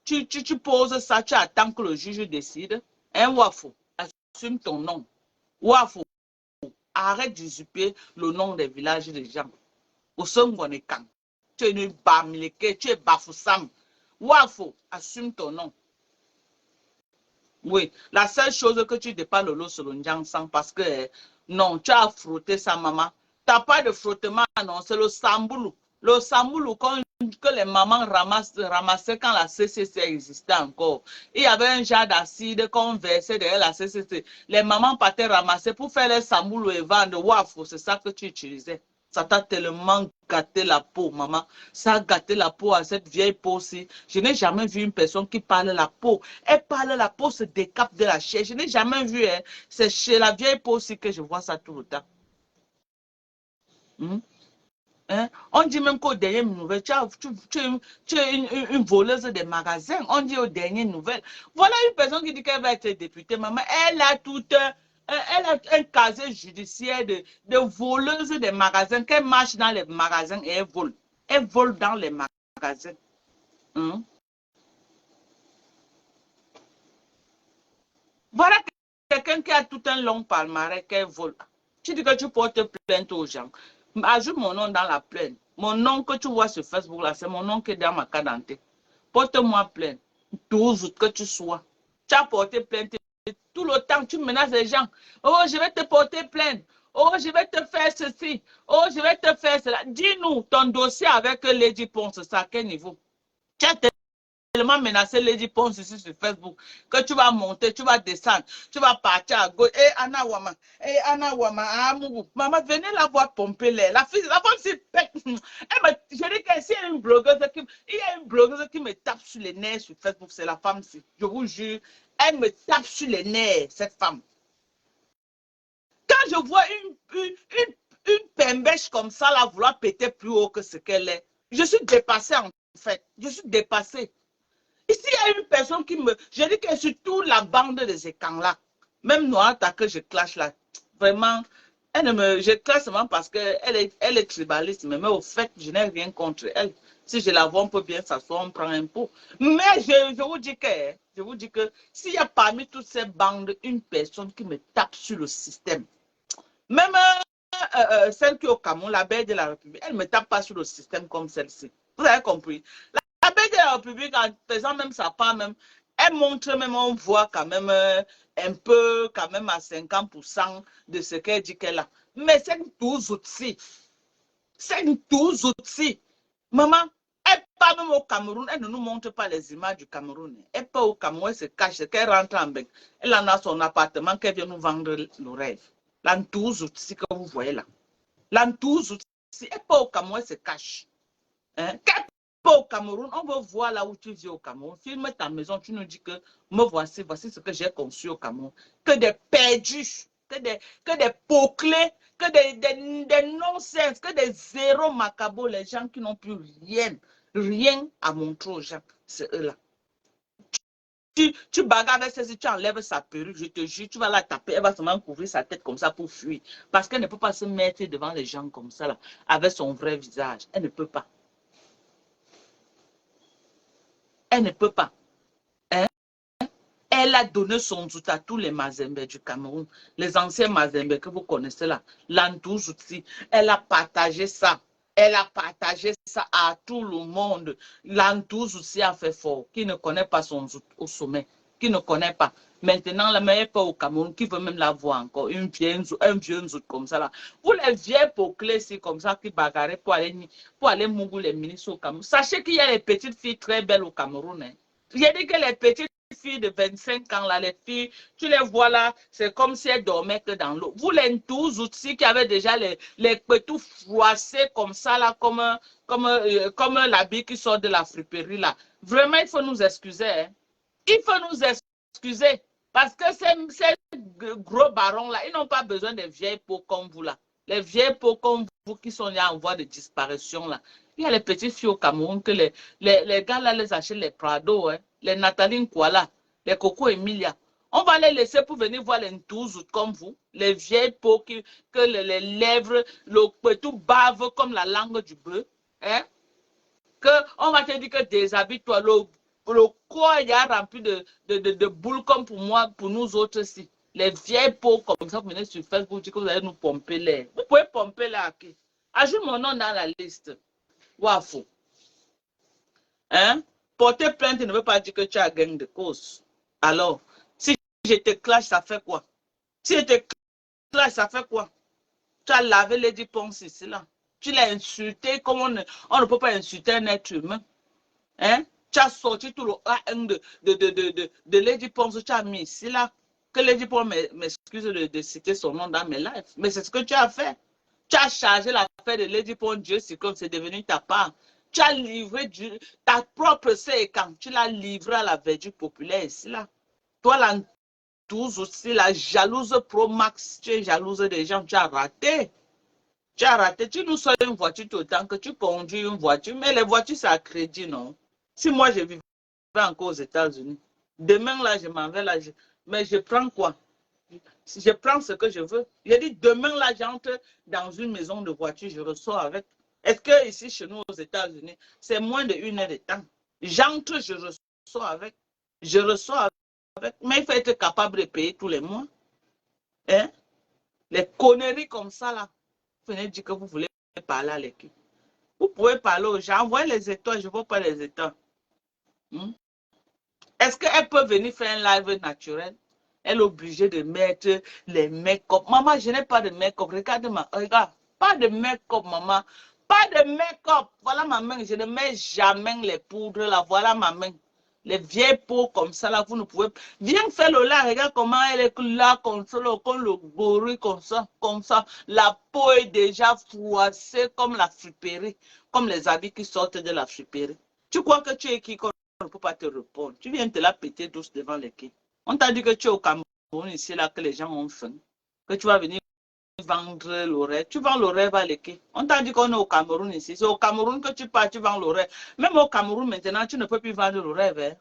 Tu poses ça, tu attends que le juge décide. Hein, Wafou, assume ton nom. Wafou. Arrête d'usurper le nom des villages des gens. Au Songonekan, tu es une Bamileke, tu es Bafoussam. Wafo, assume ton nom. Oui, la seule chose que tu dépasses le lot sur le Njangsang parce que non, tu as frotté sa maman. Tu n'as pas de frottement, non, c'est le samboulou. Le samboulou que les mamans ramassaient quand la CCC existait encore. Il y avait un genre d'acide qu'on versait derrière la CCC. Les mamans partaient ramasser pour faire les samboulou et vendre. Wafo, c'est ça que tu utilisais. Ça t'a tellement gâté la peau, maman. Ça a gâté la peau à cette vieille peau-ci. Je n'ai jamais vu une personne qui parle la peau. Elle parle la peau, se décape de la chair. Je n'ai jamais vu. Hein. C'est chez la vieille peau-ci que je vois ça tout le temps. Hmm? Hein? On dit même qu'aux dernières nouvelles, tu es une voleuse des magasins. On dit aux dernières nouvelles. Voilà une personne qui dit qu'elle va être députée, maman. Elle a elle a un casier judiciaire de voleuse des magasins, qu'elle marche dans les magasins et elle vole. Elle vole dans les magasins. Hein? Voilà quelqu'un qui a tout un long palmarès qu'elle vole. Tu dis que tu portes plainte aux gens. Ajoute mon nom dans la plainte. Mon nom que tu vois sur Facebook, là, c'est mon nom qui est dans ma carte d'identité. Porte-moi plainte. 12 que tu sois. Tu as porté plainte. Tout le temps, tu menaces les gens. Oh, je vais te porter plainte. Oh, je vais te faire ceci. Oh, je vais te faire cela. Dis-nous ton dossier avec Lady Ponce, c'est à quel niveau? Tu as tellement menacé Lady Ponce ici sur Facebook que tu vas monter, tu vas descendre, tu vas partir à gauche. Eh, Anna Wama, Amougou. Maman, venez la voir pomper l'air. La femme s'est pète. Je dis qu'il y a une blogueuse qui me tape sur les nerfs sur Facebook, c'est la femme-ci. Je vous jure, elle me tape sur les nerfs, cette femme. Quand je vois une pembèche comme ça, là, vouloir péter plus haut que ce qu'elle est, je suis dépassée en fait. Je suis dépassée. Ici, il y a une personne qui me... Je dis que sur toute la bande de ces camps-là, même Noata que je clash là, vraiment, je clash seulement parce qu'elle est tribaliste, mais au fait, je n'ai rien contre elle. Si je la vois, on peut bien s'asseoir, on prend un pot. Mais je vous dis que s'il y a parmi toutes ces bandes une personne qui me tape sur le système, même celle qui est au Cameroun, la belle de la République, elle ne me tape pas sur le système comme celle-ci. Vous avez compris? La belle de la République, en faisant même sa part, même, elle montre même, on voit quand même un peu, quand même à 50% de ce qu'elle dit qu'elle a. Mais c'est tous outils. C'est tous outils. Maman, elle parle même au Cameroun, elle ne nous montre pas les images du Cameroun. Elle part au Cameroun, elle se cache, qu'elle rentre en bec. Elle en a son appartement, qu'elle vient nous vendre le rêve. L'entouse outils que vous voyez là. L'entouse outils, elle part au Cameroun, elle se cache. Hein? Au Cameroun, on veut voir là où tu vis au Cameroun. Filme ta maison, tu nous dis que me voici ce que j'ai conçu au Cameroun. Que des perdus, que des pots-clés, que des non-sens, que des zéros macabres, les gens qui n'ont plus rien à montrer aux gens. C'est eux là. tu bagarres avec celle-ci, tu enlèves sa perruque, je te jure, tu vas la taper, elle va seulement couvrir sa tête comme ça pour fuir. Parce qu'elle ne peut pas se mettre devant les gens comme ça, là, avec son vrai visage. Elle ne peut pas. Elle ne peut pas. Hein? Elle a donné son zout à tous les Mazembe du Cameroun, les anciens Mazembe que vous connaissez là, l'Antouzouti. Elle a partagé ça. Elle a partagé ça à tout le monde. L'Antouzouti a fait fort. Qui ne connaît pas son zout au sommet? Qui ne connaît pas? Maintenant, la meilleure pas au Cameroun, qui veut même la voir encore? Un vieux zout comme ça là. Vous les vieilles bouclés, c'est comme ça qui bagarrent pour aller mourir les ministres au Cameroun. Sachez qu'il y a des petites filles très belles au Cameroun. Hein. J'ai dit que les petites filles de 25 ans, là, les filles, tu les vois là, c'est comme si elles dormaient que dans l'eau. Vous, les tous outils qui avaient déjà les petits froissés comme ça, là, comme l'habit qui sort de la friperie, là. Vraiment, il faut nous excuser. Hein. Il faut nous excuser. Parce que ces gros barons-là, ils n'ont pas besoin des vieilles peaux comme vous, là. Les vieilles peaux comme vous qui sont là en voie de disparition, là. Il y a les petites filles au Cameroun que les gars là les achètent les Prado, hein, les Nathalie Kuala, les Coco Emilia. On va les laisser pour venir voir les Ntouzou comme vous, les vieilles peaux que les lèvres, le tout bave comme la langue du bœuf. Hein? On va te dire que déshabille-toi. Le corps il y a rempli de boules comme pour moi, pour nous autres aussi. Les vieilles peaux comme ça, vous venez sur Facebook, dire que vous allez nous pomper l'air. Vous pouvez pomper l'air. Ajoute mon nom dans la liste. Wafou. Hein? Porter plainte ne veut pas dire que tu as gain de cause. Alors, si je te clash, ça fait quoi? Si je te clash, ça fait quoi? Tu as lavé Lady Ponce ici, là. Tu l'as insulté comme on ne peut pas insulter un être humain. Hein? Tu as sorti tout le A1 de Lady Ponce, tu as mis ici, là. Que Lady Ponce m'excuse de citer son nom dans mes lives. Mais c'est ce que tu as fait. Tu as chargé l'affaire de Lady Ponce, Dieu, c'est comme c'est devenu ta part. Tu as livré ta propre séquence, tu l'as livré à la verdure populaire ici, là. Toi, là, tous aussi, la jalouse Pro Max, tu es jalouse des gens, tu as raté. Tu as raté, tu nous sors une voiture tout le temps que tu conduis une voiture, mais les voitures, c'est à crédit, non? Si moi, je vivais encore aux États-Unis, demain, là, je m'en vais, là, mais je prends quoi? Je prends ce que je veux. J'ai dit, demain, là, j'entre dans une maison de voiture, je ressors avec. Est-ce que ici, chez nous, aux États-Unis, c'est moins d'1 heure de temps? J'entre, je ressors avec. Je ressors avec. Mais il faut être capable de payer tous les mois. Hein? Les conneries comme ça, là. Vous venez dire que vous voulez parler à l'équipe. Vous pouvez parler aux gens. Envoyez les étoiles, je ne veux pas les étoiles. Hmm? Est-ce qu'elle peut venir faire un live naturel? Elle est obligée de mettre les make-up. Maman, je n'ai pas de make-up. Regarde-moi. Regarde. Pas de make-up, maman. Pas de make-up. Voilà ma main. Je ne mets jamais les poudres là. Voilà ma main. Les vieilles peaux comme ça là, vous ne pouvez pas. Viens faire le là. Regarde comment elle est là, comme ça, comme le gorille, comme ça, comme ça. La peau est déjà froissée comme la friperie. Comme les habits qui sortent de la friperie. Tu crois que tu es qui qu'on ne peut pas te répondre? Tu viens te la péter douce devant les quais. On t'a dit que tu es au Cameroun ici, là, que les gens ont faim. Que tu vas venir vendre l'oreille. Tu vends l'oreille vers les quais. On t'a dit qu'on est au Cameroun ici. C'est au Cameroun que tu pars, tu vends l'oreille. Même au Cameroun maintenant, tu ne peux plus vendre l'oreille vers.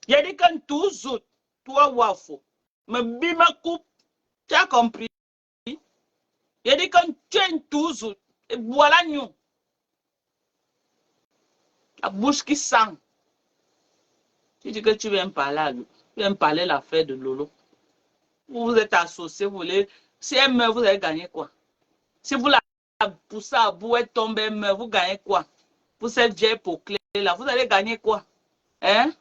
Il y a dit que tous autres, toi, Wafo, me bima coupe. Tu as compris? Il y a dit que tu es tous autres. Et voilà nous. La bouche qui sent. Tu dis que tu viens parler à lui. Tu viens parler l'affaire de Lolo. Vous êtes associés, vous voulez. Si elle meurt, vous allez gagner quoi? Si vous la poussez à bout, elle tombe, elle meurt, vous gagnez quoi? Pour cette vieille peau clé là, vous allez gagner quoi? Hein?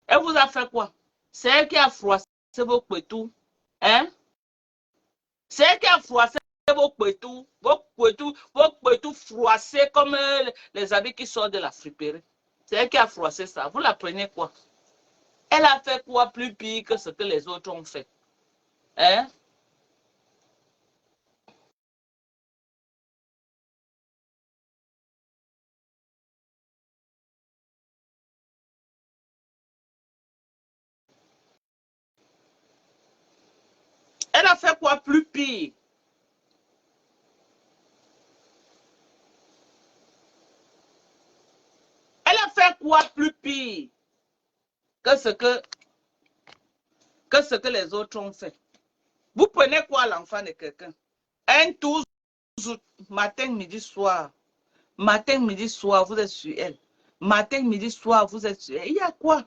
Elle vous a fait quoi? C'est elle qui a froissé vos pétous. Hein? C'est elle qui a froissé vos pétous froissés comme les habits qui sortent de la friperie. C'est elle qui a froissé ça. Vous la prenez quoi? Elle a fait quoi plus pire que ce que les autres ont fait? Hein? Elle a fait quoi plus pire? Elle a fait quoi plus pire? que ce que les autres ont fait. Vous prenez quoi l'enfant de quelqu'un? Un tous matin, midi, soir. Matin, midi, soir, vous êtes sur elle. Matin, midi, soir, vous êtes sur elle. Il y a quoi?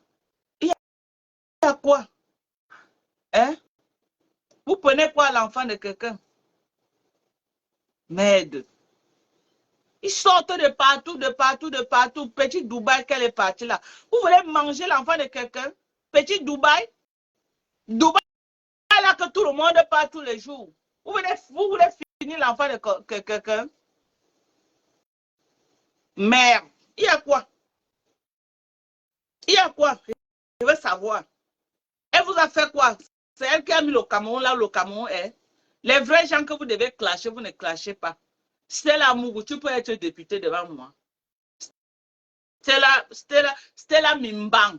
Il y a quoi? Hein? Vous prenez quoi l'enfant de quelqu'un? Merde. Ils sortent de partout, de partout, de partout. Petit Dubaï, qu'elle est partie là. Vous voulez manger l'enfant de quelqu'un? Petit Dubaï? Dubaï, là que tout le monde part tous les jours. Vous voulez finir l'enfant de quelqu'un? Merde. Il y a quoi? Il y a quoi? Je veux savoir. Elle vous a fait quoi? C'est elle qui a mis le Cameroun là où le Cameroun est. Les vrais gens que vous devez clasher, vous ne clashez pas. Stella Mougou, tu peux être député devant moi. Stella Mimbang.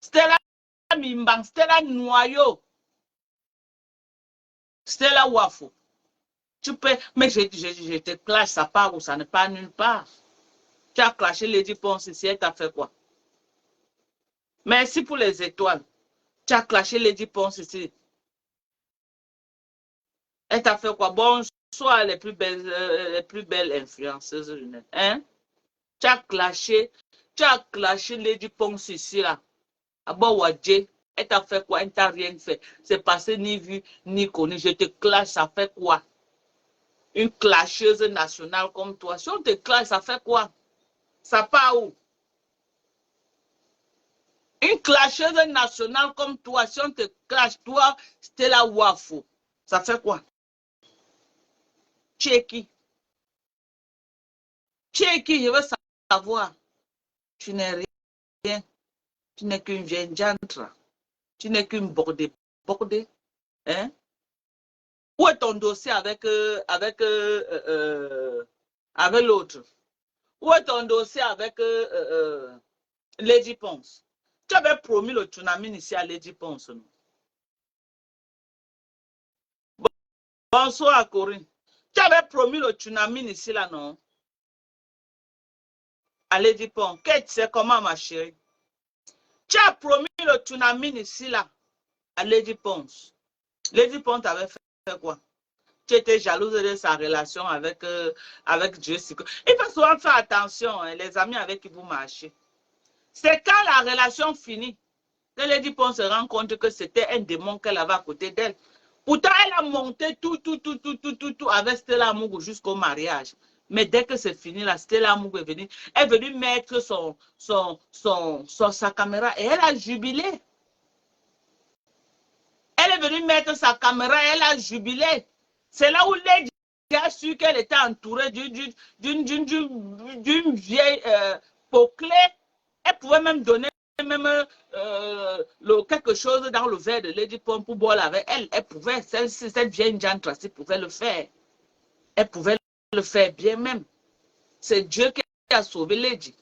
Stella Mimbang. Stella Noyau. Stella Wafo. Tu peux, mais je te clash, ça part ou ça ne part nulle part. Tu as clashé Lady Ponce ici, elle t'a fait quoi? Merci pour les étoiles. Tu as clashé Lady Ponce ici. Elle t'a fait quoi? Bonsoir les plus belles influenceuses. Hein? Tu as clashé Lady Ponce ici là. À Bowadje, elle t'a fait quoi? Elle t'a rien fait. C'est passé ni vu ni connu. Je te clash, ça fait quoi? Une clasheuse nationale comme toi. Si on te clash, ça fait quoi? Ça part où? Une clasheuse nationale comme toi, si on te clash, toi, Stella Wafo, ça fait quoi? Tu es qui? Tu es qui? Je veux savoir. Tu n'es rien. Tu n'es qu'une vieille jantre. Tu n'es qu'une bordée. Hein? Où est ton dossier avec l'autre? Où est ton dossier avec Lady Ponce? Tu avais promis le tsunami ici à Lady Ponce. Non? Bonsoir, Corinne. Tu avais promis le tsunami ici, là, non? À Lady Ponce. Kate, c'est comment, ma chérie? Tu as promis le tsunami ici, là, à Lady Ponce. Lady Ponce avait fait quoi? Tu étais jalouse de sa relation avec Jessica. Il faut souvent faire attention, hein, les amis avec qui vous marchez. C'est quand la relation finit que Lady Ponce se rend compte que c'était un démon qu'elle avait à côté d'elle. Pourtant, elle a monté tout avec Stella Mougou jusqu'au mariage. Mais dès que c'est fini, la Stella Mougou est venue mettre sa caméra et elle a jubilé. Elle est venue mettre sa caméra et elle a jubilé. C'est là où Lady a su qu'elle était entourée d'une vieille poclée. Elle pouvait même donner quelque chose dans le verre de Lady Ponce pour boire avec elle. Elle pouvait, cette vieille Jeanne Tracy pouvait le faire. Elle pouvait le faire bien même. C'est Dieu qui a sauvé Lady.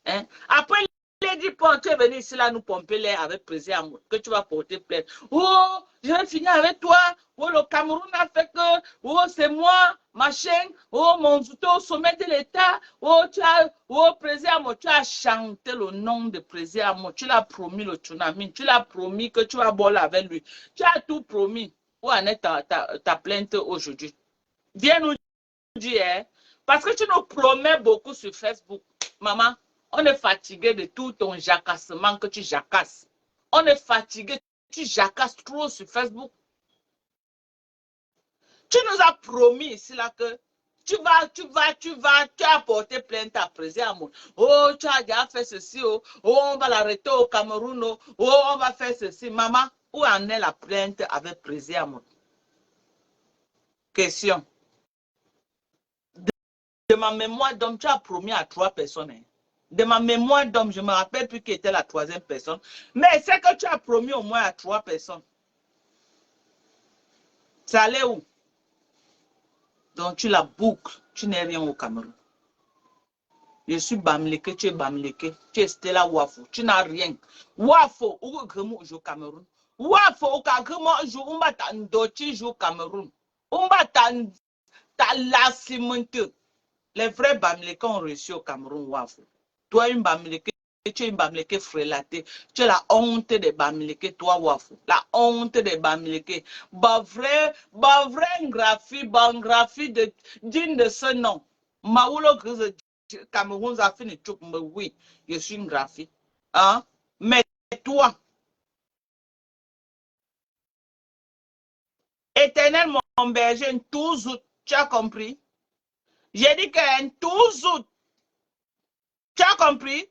Hein? Après, Lady Ponce, tu es venu ici là nous pomper l'air avec plaisir que tu vas porter plainte. Oh, je vais finir avec toi. Oh, le Cameroun a fait que. Oh, c'est moi, machin. Oh, mon zouto au sommet de l'État. Oh, président, tu as chanté le nom de président. Tu l'as promis le tsunami. Tu l'as promis que tu vas boire avec lui. Tu as tout promis. Où en est ta plainte aujourd'hui? Viens nous dire, hein? Parce que tu nous promets beaucoup sur Facebook. Maman, on est fatigué de tout ton jacassement que tu jacasses. On est fatigué, tu jacasses trop sur Facebook. Tu nous as promis ici là que tu as porté plainte à président. Oh, tu as déjà fait ceci. Oh, on va l'arrêter au Cameroun. Oh, on va faire ceci. Maman, où en est la plainte avec président? Question. De ma mémoire d'homme, tu as promis à 3 personnes. Hein. De ma mémoire d'homme, je ne me rappelle plus qui était la 3e personne. Mais c'est que tu as promis au moins à 3 personnes. Ça allait où? Donc tu la boucles. Tu n'es rien au Cameroun. Je suis Bamileke, tu es Bamileke. Tu es Stella Wafo. Tu n'as rien. Wafo, où est au Cameroun? Wafo, au Cameroun, on va t'endocher au Cameroun. On va t'enlassimenter. Les vrais Bamileke ont réussi au Cameroun, Wafo. Toi, une Bamileke tu es une Bamileke frélatée. Tu es la honte des Bamileke, toi, Wafou. La honte des Bamileke. Bah vrai graphie de digne de ce nom. Maoulo Grise Cameroun a fini tout. Oui, je suis une graphie. Hein? Mais toi, Éternel, mon berger, toujours, tu as compris? J'ai dit qu'un toujours, tu as compris?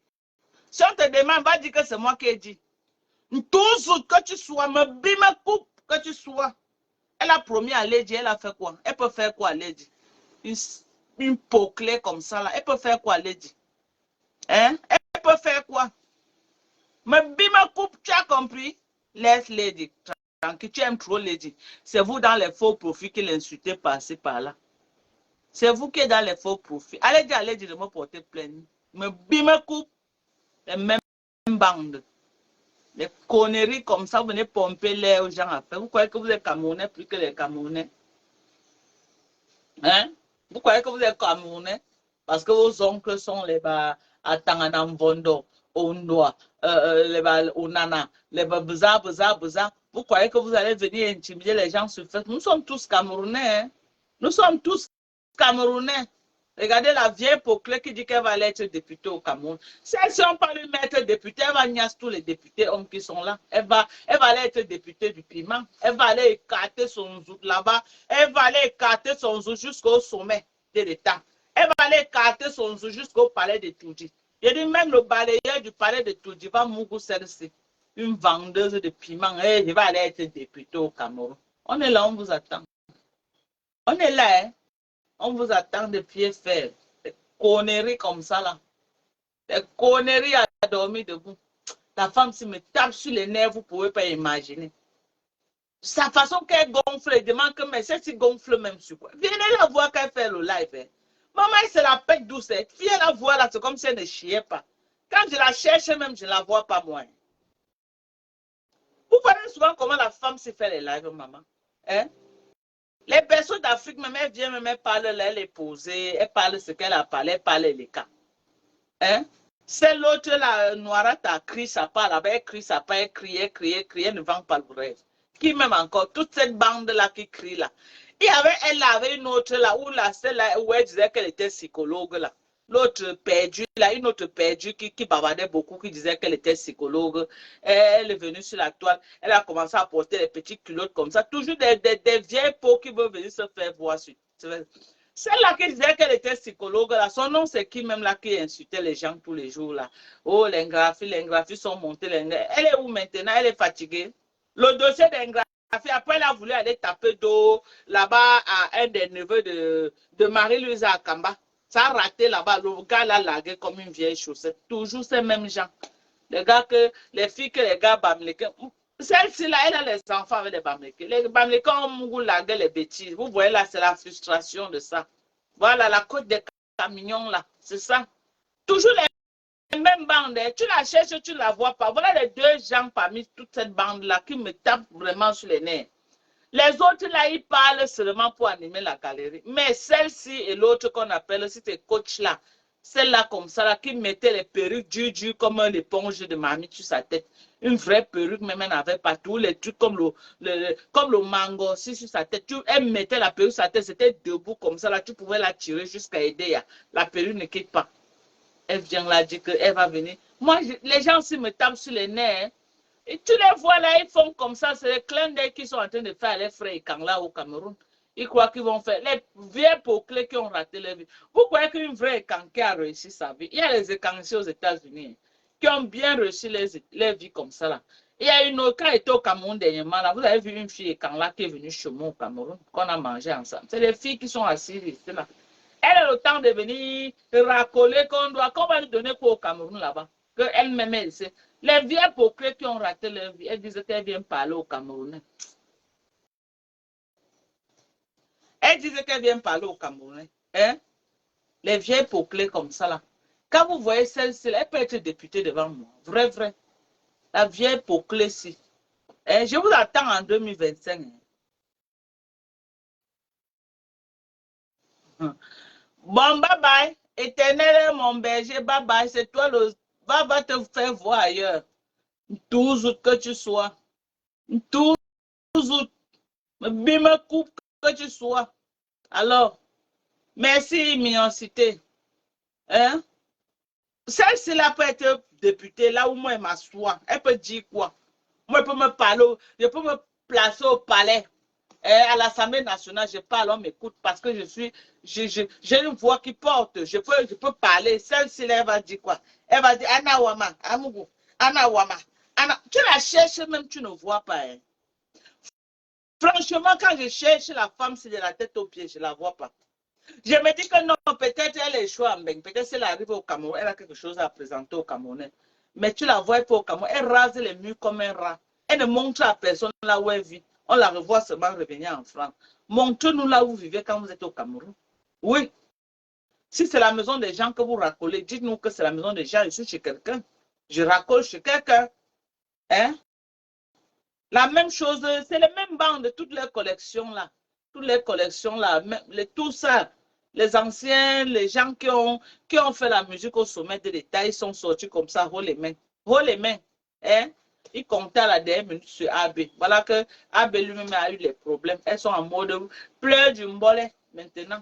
Si on te demande, va dire que c'est moi qui ai dit. Toujours que tu sois, me bime coupe que tu sois. Elle a promis à Lady, elle a fait quoi? Elle peut faire quoi, Lady? Une peau clé comme ça, là. Elle peut faire quoi, Lady? Hein? Elle peut faire quoi? Me bime coupe, tu as compris? Laisse Lady tranquille, tu aimes trop Lady. C'est vous dans les faux profits qui l'insultez par-ci, par-là. C'est vous qui êtes dans les faux profits. Allez dire à Lady de me porter plainte. Me bime coupe, les mêmes bandes. Les conneries comme ça, vous venez pomper l'air aux gens à faire. Vous croyez que vous êtes Camerounais plus que les Camerounais? Hein? Vous croyez que vous êtes Camerounais? Parce que vos oncles sont les à Tanganamvondo, au Ndoa, les au Nana, les Beza. Vous croyez que vous allez venir intimider les gens sur Facebook? Nous sommes tous Camerounais. Hein? Nous sommes tous Camerounais. Regardez la vieille Poclé qui dit qu'elle va aller être députée au Cameroun. Si on parle de mettre députée, elle va niasse tous les députés hommes qui sont là. Elle va aller être députée du piment. Elle va aller écarter son zout là-bas. Elle va aller écarter son zout jusqu'au sommet de l'État. Elle va aller écarter son zout jusqu'au palais de Toudji. Je dis même le balayeur du palais de Toudji va mourir celle-ci. Une vendeuse de piment. Elle va aller être députée au Cameroun. On est là, on vous attend. On est là, hein. On vous attend de pied ferme. Des conneries comme ça, là. Des conneries à dormir debout. La femme, si me tape sur les nerfs, vous ne pouvez pas imaginer. Sa façon qu'elle gonfle, elle demande que, mais celle-ci gonfle même sur quoi. Venez la voir qu'elle fait le live. Hein. Maman, c'est la pète douce. Hein. Viens la voir là, c'est comme si elle ne chiait pas. Quand je la cherche même, je ne la vois pas moi. Vous voyez souvent comment la femme s'est fait les lives, maman. Hein? Les personnes d'Afrique, même, elles viennent, même, elles parlent, là, elle est posée, elle parle ce qu'elle a parlé, elle parle les cas. Hein? C'est l'autre, la Noirate a crié sa part, là-bas, elle crie sa part, elle crie, elle ne vend pas le rêve. Qui même encore, toute cette bande-là qui crie là. Elle avait une autre là, celle-là, où elle disait qu'elle était psychologue là. L'autre perdue, là, une autre perdue qui bavardait beaucoup, qui disait qu'elle était psychologue. Elle est venue sur la toile, elle a commencé à porter des petites culottes comme ça. Toujours des vieilles peaux qui veulent venir se faire voir sur. Celle-là qui disait qu'elle était psychologue, là, son nom c'est qui même là qui insultait les gens tous les jours là. Oh, les graphies sont montées. Elle est où maintenant? Elle est fatiguée. Le dossier d'Ingraphie, après elle a voulu aller taper d'eau là-bas à un des neveux de Marie-Louise Akamba. Ça a raté là-bas. Le gars l'a largué comme une vieille chaussette. Toujours ces mêmes gens. Les filles que les gars Bamileke. Celle-ci là, elle a les enfants avec les Bamileke. Les Bamileke ont largué les bêtises. Vous voyez là, c'est la frustration de ça. Voilà, la côte des camions là. C'est ça. Toujours les mêmes bandes. Tu la cherches, tu ne la vois pas. Voilà les deux gens parmi toute cette bande-là qui me tapent vraiment sur les nerfs. Les autres, là, ils parlent seulement pour animer la galerie. Mais celle-ci et l'autre qu'on appelle, c'était coach là. Celle-là, comme ça, là, qui mettait les perruques dures comme une éponge de mamie sur sa tête. Une vraie perruque, même elle n'avait pas tous les trucs comme le mango aussi sur sa tête. Elle mettait la perruque sur sa tête, c'était debout comme ça, là, tu pouvais la tirer jusqu'à aider. La perruque ne quitte pas. Elle vient là dire qu'elle va venir. Moi, les gens aussi me tapent sur les nerfs. Hein. Et tu les vois là, ils font comme ça. C'est les clins d'œil qu'ils sont en train de faire les frères et là au Cameroun. Ils croient qu'ils vont faire les vieux Poclés qui ont raté leur vie. Vous croyez qu'une vraie Écan qui a réussi sa vie? Il y a les Écanciers aux États-Unis qui ont bien réussi leur vie comme ça là. Il y a une autre, quand elle était au Cameroun dernièrement, là, vous avez vu une fille Écan là qui est venue chez moi au Cameroun, qu'on a mangé ensemble. C'est les filles qui sont assises ici là. Elle a le temps de venir racoler qu'on va lui donner quoi au Cameroun là-bas. Qu'elle-même, elle sait. Les vieux Poclés qui ont raté leur vie, elles disaient qu'elles viennent parler au Camerounais. Elles disaient qu'elles viennent parler au Camerounais. Hein? Les vieilles Poclés comme ça là. Quand vous voyez celle-ci, elle peut être députée devant moi. Vrai. La vieille Poclé-ci. Hein? Je vous attends en 2025. Hein? Bon, bye bye. Éternel, mon berger, bye bye. C'est toi va te faire voir ailleurs. 12 août que tu sois. 12 août. Bime coupe que tu sois. Alors, merci, mignonité. Hein? Celle-ci là peut être députée, là où moi elle m'assoit. Elle peut dire quoi? Moi, je peux me parler, je peux me placer au palais. À l'Assemblée nationale, je parle, on m'écoute parce que j'ai une voix qui porte. Je peux parler. Celle-ci, elle va dire quoi? Elle va dire Anna Wama, Amougou, Anna Wama. Anna. Tu la cherches même, tu ne vois pas. Hein. Franchement, quand je cherche la femme, c'est de la tête aux pieds, je ne la vois pas. Je me dis que non, peut-être elle est choix, peut-être si elle arrive au Cameroun, elle a quelque chose à présenter au Camerounais. Mais tu la vois pas au Cameroun, elle rase les murs comme un rat. Elle ne montre à personne là où elle vit. On la revoit seulement revenir en France. Montrez-nous là où vous vivez quand vous êtes au Cameroun. Oui. Si c'est la maison des gens que vous racolez, dites-nous que c'est la maison des gens. Je suis chez quelqu'un. Je racole chez quelqu'un. Hein? La même chose, c'est les mêmes bandes de toutes les collections là. Toutes les collections là, tout ça. Les anciens, les gens qui ont fait la musique au sommet de l'État, ils sont sortis comme ça, haut les mains. Haut les mains. Hein? Ils comptaient à la dernière minute sur AB. Voilà que AB lui-même a eu les problèmes. Elles sont en mode pleurs du mbolet maintenant.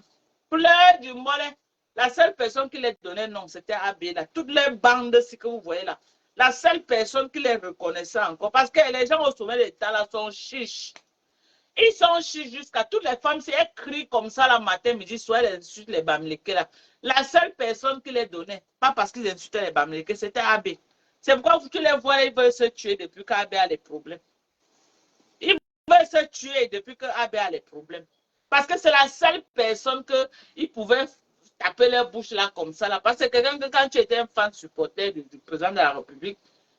Pleurs du mbolet. La seule personne qui les donnait non, c'était AB là. Toutes les bandes ce que vous voyez là. La seule personne qui les reconnaissait encore. Parce que les gens au sommet de l'État là sont chiches. Ils sont chiches jusqu'à toutes les femmes. Si elles crient comme ça le matin, midi, soir, elles insultent les Bamileke là. La seule personne qui les donnait, pas parce qu'ils insultaient les Bamileke, c'était AB. C'est pourquoi tu les vois, ils veulent se tuer depuis qu'AB a les problèmes. Ils veulent se tuer depuis qu'AB a les problèmes. Parce que c'est la seule personne qu'ils pouvaient taper leur bouche là comme ça. Là. Parce que quelqu'un que quand tu étais un fan supporter du président de la République,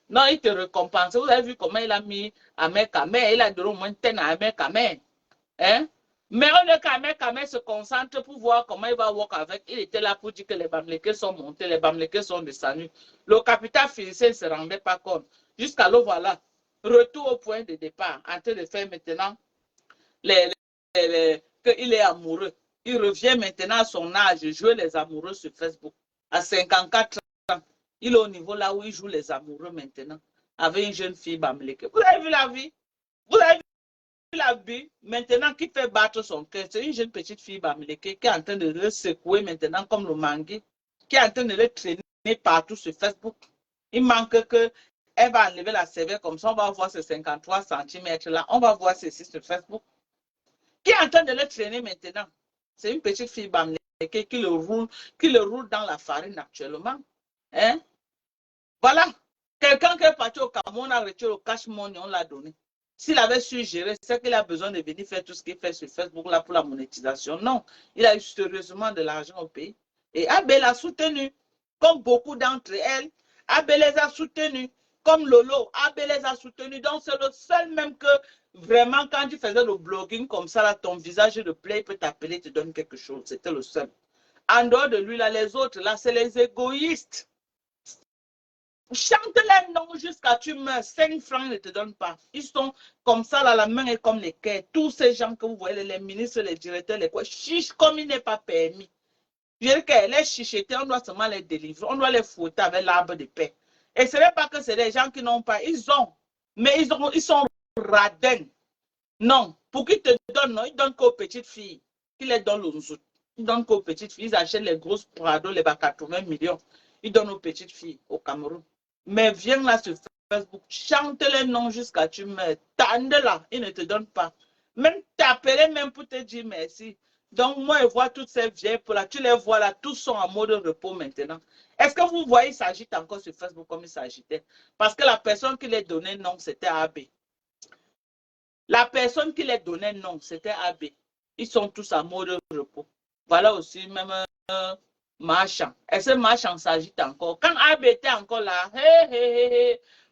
non, il te récompense. Vous avez vu comment il a mis Ahmed Kamer, il a donné au moins 10 à Ahmed Kamer. Hein? Mais on est qu'Ahmed Kamer se concentre pour voir comment il va work avec. Il était là pour dire que les Bamileke sont montés, les Bamileke sont descendus. Le capital financier ne se rendait pas compte. Jusqu'à là, voilà. Retour au point de départ, en train de faire maintenant qu'il est amoureux. Il revient maintenant à son âge, jouer les amoureux sur Facebook. À 54 ans, il est au niveau là où il joue les amoureux maintenant, avec une jeune fille Bamileke. Vous avez vu la vie? Vous avez vu la vie maintenant qui fait battre son cœur? C'est une jeune petite fille Bamileke qui est en train de le secouer maintenant comme le mangui, qui est en train de le traîner partout sur Facebook. Il manque que elle va enlever la cervelle comme ça, on va voir ces 53 cm là, on va voir ceci sur Facebook. Qui est en train de le traîner maintenant? C'est une petite fille Bamileke qui le roule dans la farine actuellement. Hein? Voilà. Quelqu'un qui est parti au Cameroun a retiré le cash money, on l'a donné. S'il avait su gérer, c'est qu'il a besoin de venir faire tout ce qu'il fait sur Facebook là pour la monétisation. Non, il a eu sérieusement de l'argent au pays. Et Abel l'a soutenu, comme beaucoup d'entre elles. Abel les a soutenus, comme Lolo. Abel les a soutenus. Donc c'est le seul même que vraiment quand tu faisais le blogging comme ça, là, ton visage de play peut t'appeler, te donne quelque chose. C'était le seul. En dehors de lui, là, les autres, là, c'est les égoïstes. Chante les noms jusqu'à tu meurs. 5 francs ne te donnent pas. Ils sont comme ça, là, la main est comme les quais. Tous ces gens que vous voyez, les ministres, les directeurs, les quoi, chichent comme il n'est pas permis. Je veux dire que les chichetés, on doit seulement les délivrer. On doit les fouetter avec l'arbre de paix. Et ce n'est pas que c'est des gens qui n'ont pas. Ils ont. Mais ils sont radins. Non. Pour qu'ils te donnent, non, ils donnent qu'aux petites filles. Ils les donnent aux autres. Ils donnent qu'aux petites filles. Ils achètent les grosses Prado, les 80 millions. Ils donnent aux petites filles au Cameroun. Mais viens là sur Facebook, chante les noms jusqu'à tu meurs. Tande là, ils ne te donnent pas. Même t'appeler même pour te dire merci. Donc moi, je vois toutes ces vieilles pour là, tu les vois là, tous sont en mode repos maintenant. Est-ce que vous voyez, ils s'agitent encore sur Facebook comme ils s'agitaient? Parce que la personne qui les donnait non, c'était AB. La personne qui les donnait non, c'était AB. Ils sont tous en mode repos. Voilà aussi même Marchand. Et ce Marchand s'agite encore. Quand AB était encore là,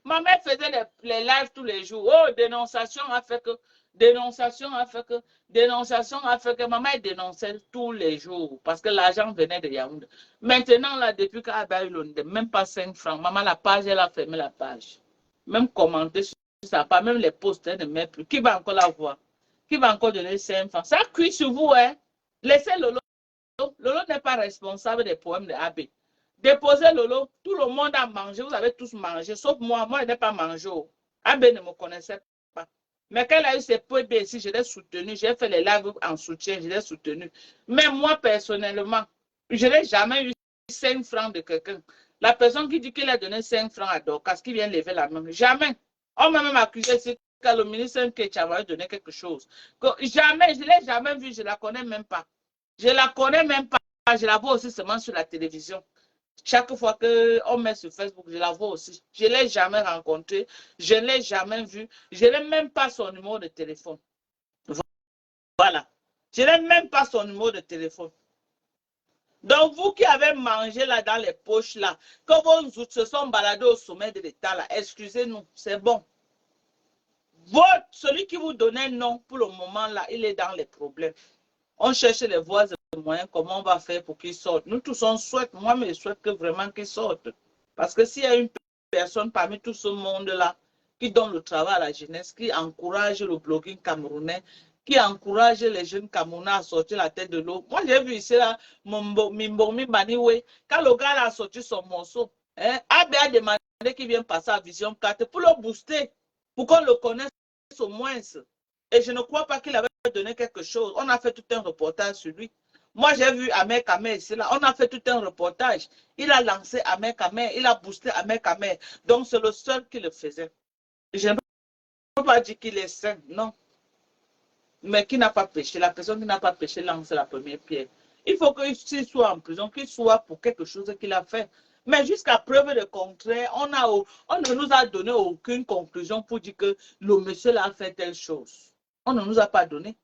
ma mère faisait les lives tous les jours. Oh, dénonciation a fait que, dénonciation a fait que, dénonciation a fait que. Maman dénonçait tous les jours parce que l'argent venait de Yaoundé. Maintenant, là, depuis qu'AB a eu l'onde, même pas 5 francs. Maman, la page, elle a fermé la page. Même commenter sur ça, pas même les posts, elle ne met plus. Qui va encore la voir? Qui va encore donner 5 francs? Ça cuit sur vous, hein? Laissez Lolo. Lolo n'est pas responsable des problèmes de AB. Déposez Lolo, tout le monde a mangé, vous avez tous mangé, sauf moi. Moi, je n'ai pas mangé. Abbé ne me connaissait pas. Mais quand elle a eu ses PB ici, je l'ai soutenu. J'ai fait les lives en soutien, je l'ai soutenu. Mais moi, personnellement, je n'ai jamais eu 5 francs de quelqu'un. La personne qui dit qu'il a donné 5 francs à Dorcas, qui vient lever la main, jamais. On m'a même accusé ici que le ministre Nkecha va donner quelque chose. Jamais, je ne l'ai jamais vu, je ne la connais même pas. Je ne la connais même pas. Je la vois aussi seulement sur la télévision. Chaque fois qu'on met sur Facebook, je la vois aussi. Je ne l'ai jamais rencontrée. Je ne l'ai jamais vue. Je n'ai même pas son numéro de téléphone. Voilà. Je n'ai même pas son numéro de téléphone. Donc, vous qui avez mangé là dans les poches là, que vos autres se sont baladés au sommet de l'État là, excusez-nous, c'est bon. Celui qui vous donnait non pour le moment là, il est dans les problèmes. On cherche les voies et moyens, comment on va faire pour qu'il sorte. Nous tous on souhaite, moi je souhaite que vraiment qu'il sorte. Parce que s'il y a une personne parmi tout ce monde-là qui donne le travail à la jeunesse, qui encourage le blogging camerounais, qui encourage les jeunes Camerounais à sortir la tête de l'eau. Moi j'ai vu ici là, Mimbomi Baniwe, quand le gars a sorti son morceau, Abbé a demandé qu'il vienne passer à Vision 4 pour le booster, pour qu'on le connaisse au moins. Et je ne crois pas qu'il avait donné quelque chose. On a fait tout un reportage sur lui. Moi, j'ai vu Ahmed Kamer ici, là. On a fait tout un reportage. Il a lancé Ahmed Kamer, il a boosté Ahmed Kamer. Donc, c'est le seul qui le faisait. Je ne peux pas dire qu'il est saint, non. Mais qui n'a pas péché? La personne qui n'a pas péché lance la première pierre. Il faut qu'il soit en prison, qu'il soit pour quelque chose qu'il a fait. Mais jusqu'à preuve de contraire, on ne nous a donné aucune conclusion pour dire que le monsieur là a fait telle chose. On ne nous a pas donné.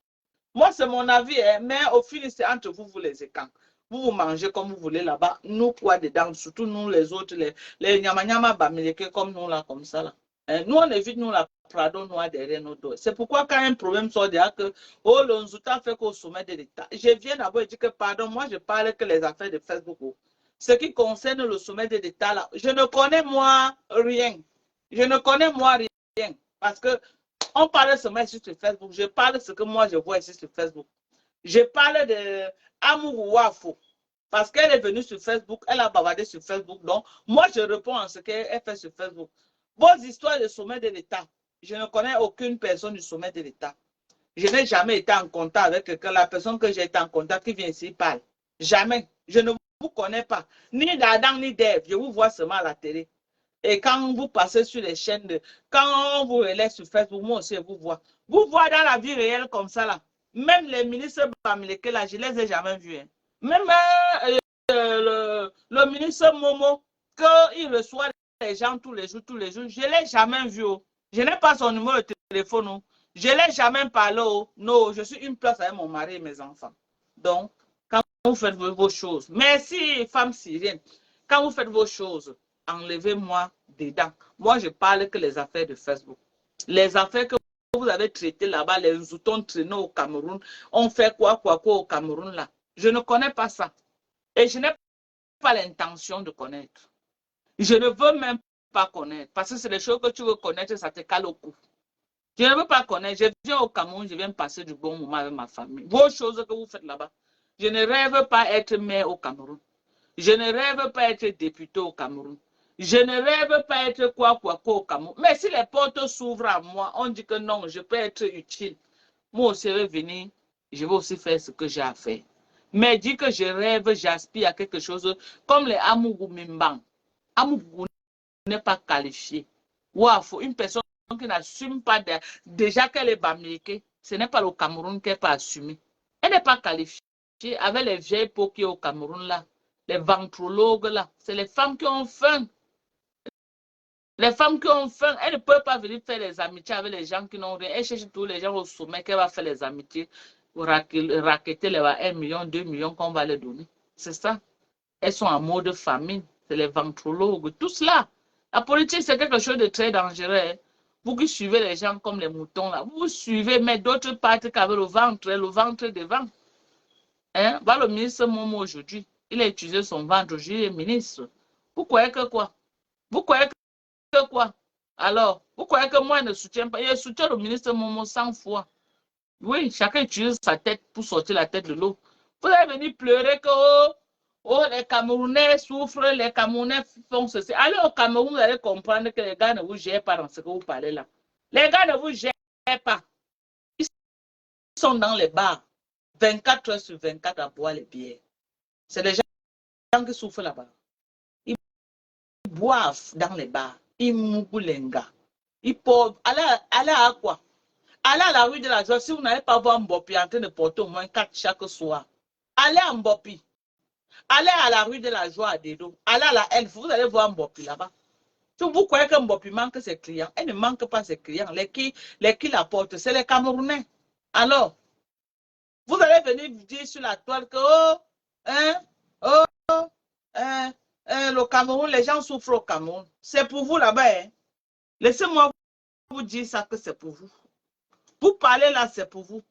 Moi, c'est mon avis, hein, mais au final, c'est entre vous, vous les écans. Vous mangez comme vous voulez là-bas. Nous, quoi dedans, surtout nous, les autres, les nyama bamileke comme nous, là, comme ça, là. Hein, nous, on évite, nous, la Prado noir derrière nos dos. C'est pourquoi, quand un problème sort derrière que, oh, le Nzouta fait qu'au sommet de l'État. Je viens d'abord dire que, pardon, moi, je parle que les affaires de Facebook. Ce qui concerne le sommet de l'État, là, je ne connais, moi, rien. Je ne connais, moi, rien. Parce que, on parle seulement ici sur Facebook. Je parle de ce que moi je vois ici sur Facebook. Je parle de Amour Wafo. Parce qu'elle est venue sur Facebook, elle a bavardé sur Facebook. Donc, moi je réponds à ce qu'elle fait sur Facebook. Vos histoires de sommet de l'État, je ne connais aucune personne du sommet de l'État. Je n'ai jamais été en contact avec quelqu'un. La personne que j'ai été en contact qui vient ici parle. Jamais. Je ne vous connais pas. Ni d'Adam ni d'Ève. Je vous vois seulement à la télé. Et quand vous passez sur les chaînes, quand on vous relaie sur Facebook, moi aussi, je vous vois. Vous voyez dans la vie réelle comme ça, là. Même les ministres Bamileke, là, je ne les ai jamais vus. Hein. Même le ministre Momo, qu'il reçoit les gens tous les jours, je ne l'ai jamais vu. Oh. Je n'ai pas son numéro de téléphone. Oh. Je ne l'ai jamais parlé. Oh. Non, je suis une place avec mon mari et mes enfants. Donc, quand vous faites vos choses, merci, femme syrienne, quand vous faites vos choses, enlevez-moi dedans. Moi, je parle que les affaires de Facebook. Les affaires que vous avez traitées là-bas, les outils traînés au Cameroun, on fait quoi au Cameroun là. Je ne connais pas ça. Et je n'ai pas l'intention de connaître. Je ne veux même pas connaître. Parce que c'est des choses que tu veux connaître, ça te cale au cou. Je ne veux pas connaître. Je viens au Cameroun, je viens passer du bon moment avec ma famille. Vos choses que vous faites là-bas. Je ne rêve pas être maire au Cameroun. Je ne rêve pas être député au Cameroun. Je ne rêve pas être quoi au Cameroun. Mais si les portes s'ouvrent à moi, on dit que non, je peux être utile. Moi aussi, je vais venir, je vais aussi faire ce que j'ai à faire. Mais dis que je rêve, j'aspire à quelque chose comme les Amougou Mimbang. Amougou n'est pas qualifié. Wafo, une personne qui n'assume pas déjà qu'elle est bamileke, ce n'est pas le Cameroun qu'elle peut assumer. Elle n'est pas qualifiée avec les vieilles peaux qui sont au Cameroun là. Les ventrologues là, c'est les femmes qui ont faim. Les femmes qui ont faim, elles ne peuvent pas venir faire les amitiés avec les gens qui n'ont rien. Elles cherchent tous les gens au sommet qu'elles vont faire les amitiés pour raqueter les 1 million, 2 millions qu'on va les donner. C'est ça. Elles sont en mode famine. C'est les ventrologues. Tout cela. La politique, c'est quelque chose de très dangereux. Vous qui suivez les gens comme les moutons là, vous suivez, mais d'autres partent qu'avec le ventre devant. Hein? Va le ministre Momo aujourd'hui. Il a utilisé son ventre, aujourd'hui il est ministre. Vous croyez que quoi? Vous croyez que quoi? Alors, vous croyez que moi je ne soutiens pas? Je soutiens le ministre Momo 100 fois. Oui, chacun utilise sa tête pour sortir la tête de l'eau. Vous allez venir pleurer que oh, Oh, les Camerounais souffrent, les Camerounais font ceci. Allez au Cameroun, vous allez comprendre que les gars ne vous gèrent pas dans ce que vous parlez là. Les gars ne vous gèrent pas. Ils sont dans les bars, 24 heures sur 24 à boire les bières. C'est les gens qui souffrent là-bas. Ils boivent dans les bars. Ils mourent les gars. Ils portent. Allez à quoi? Allez à la rue de la Joie. Si vous n'allez pas voir Mbopi en train de porter au moins 4 chaque soir, allez à Mbopi. Allez à la rue de la Joie à Dedo. Allez à la Elf. Vous allez voir Mbopi là-bas. Si vous croyez que Mbopi manque ses clients, elle ne manque pas ses clients. Les qui la portent, c'est les Camerounais. Alors, vous allez venir dire sur la toile que oh, le Cameroun, les gens souffrent au Cameroun. C'est pour vous là-bas. Hein. Laissez-moi vous dire ça que c'est pour vous. Vous parlez là, c'est pour vous.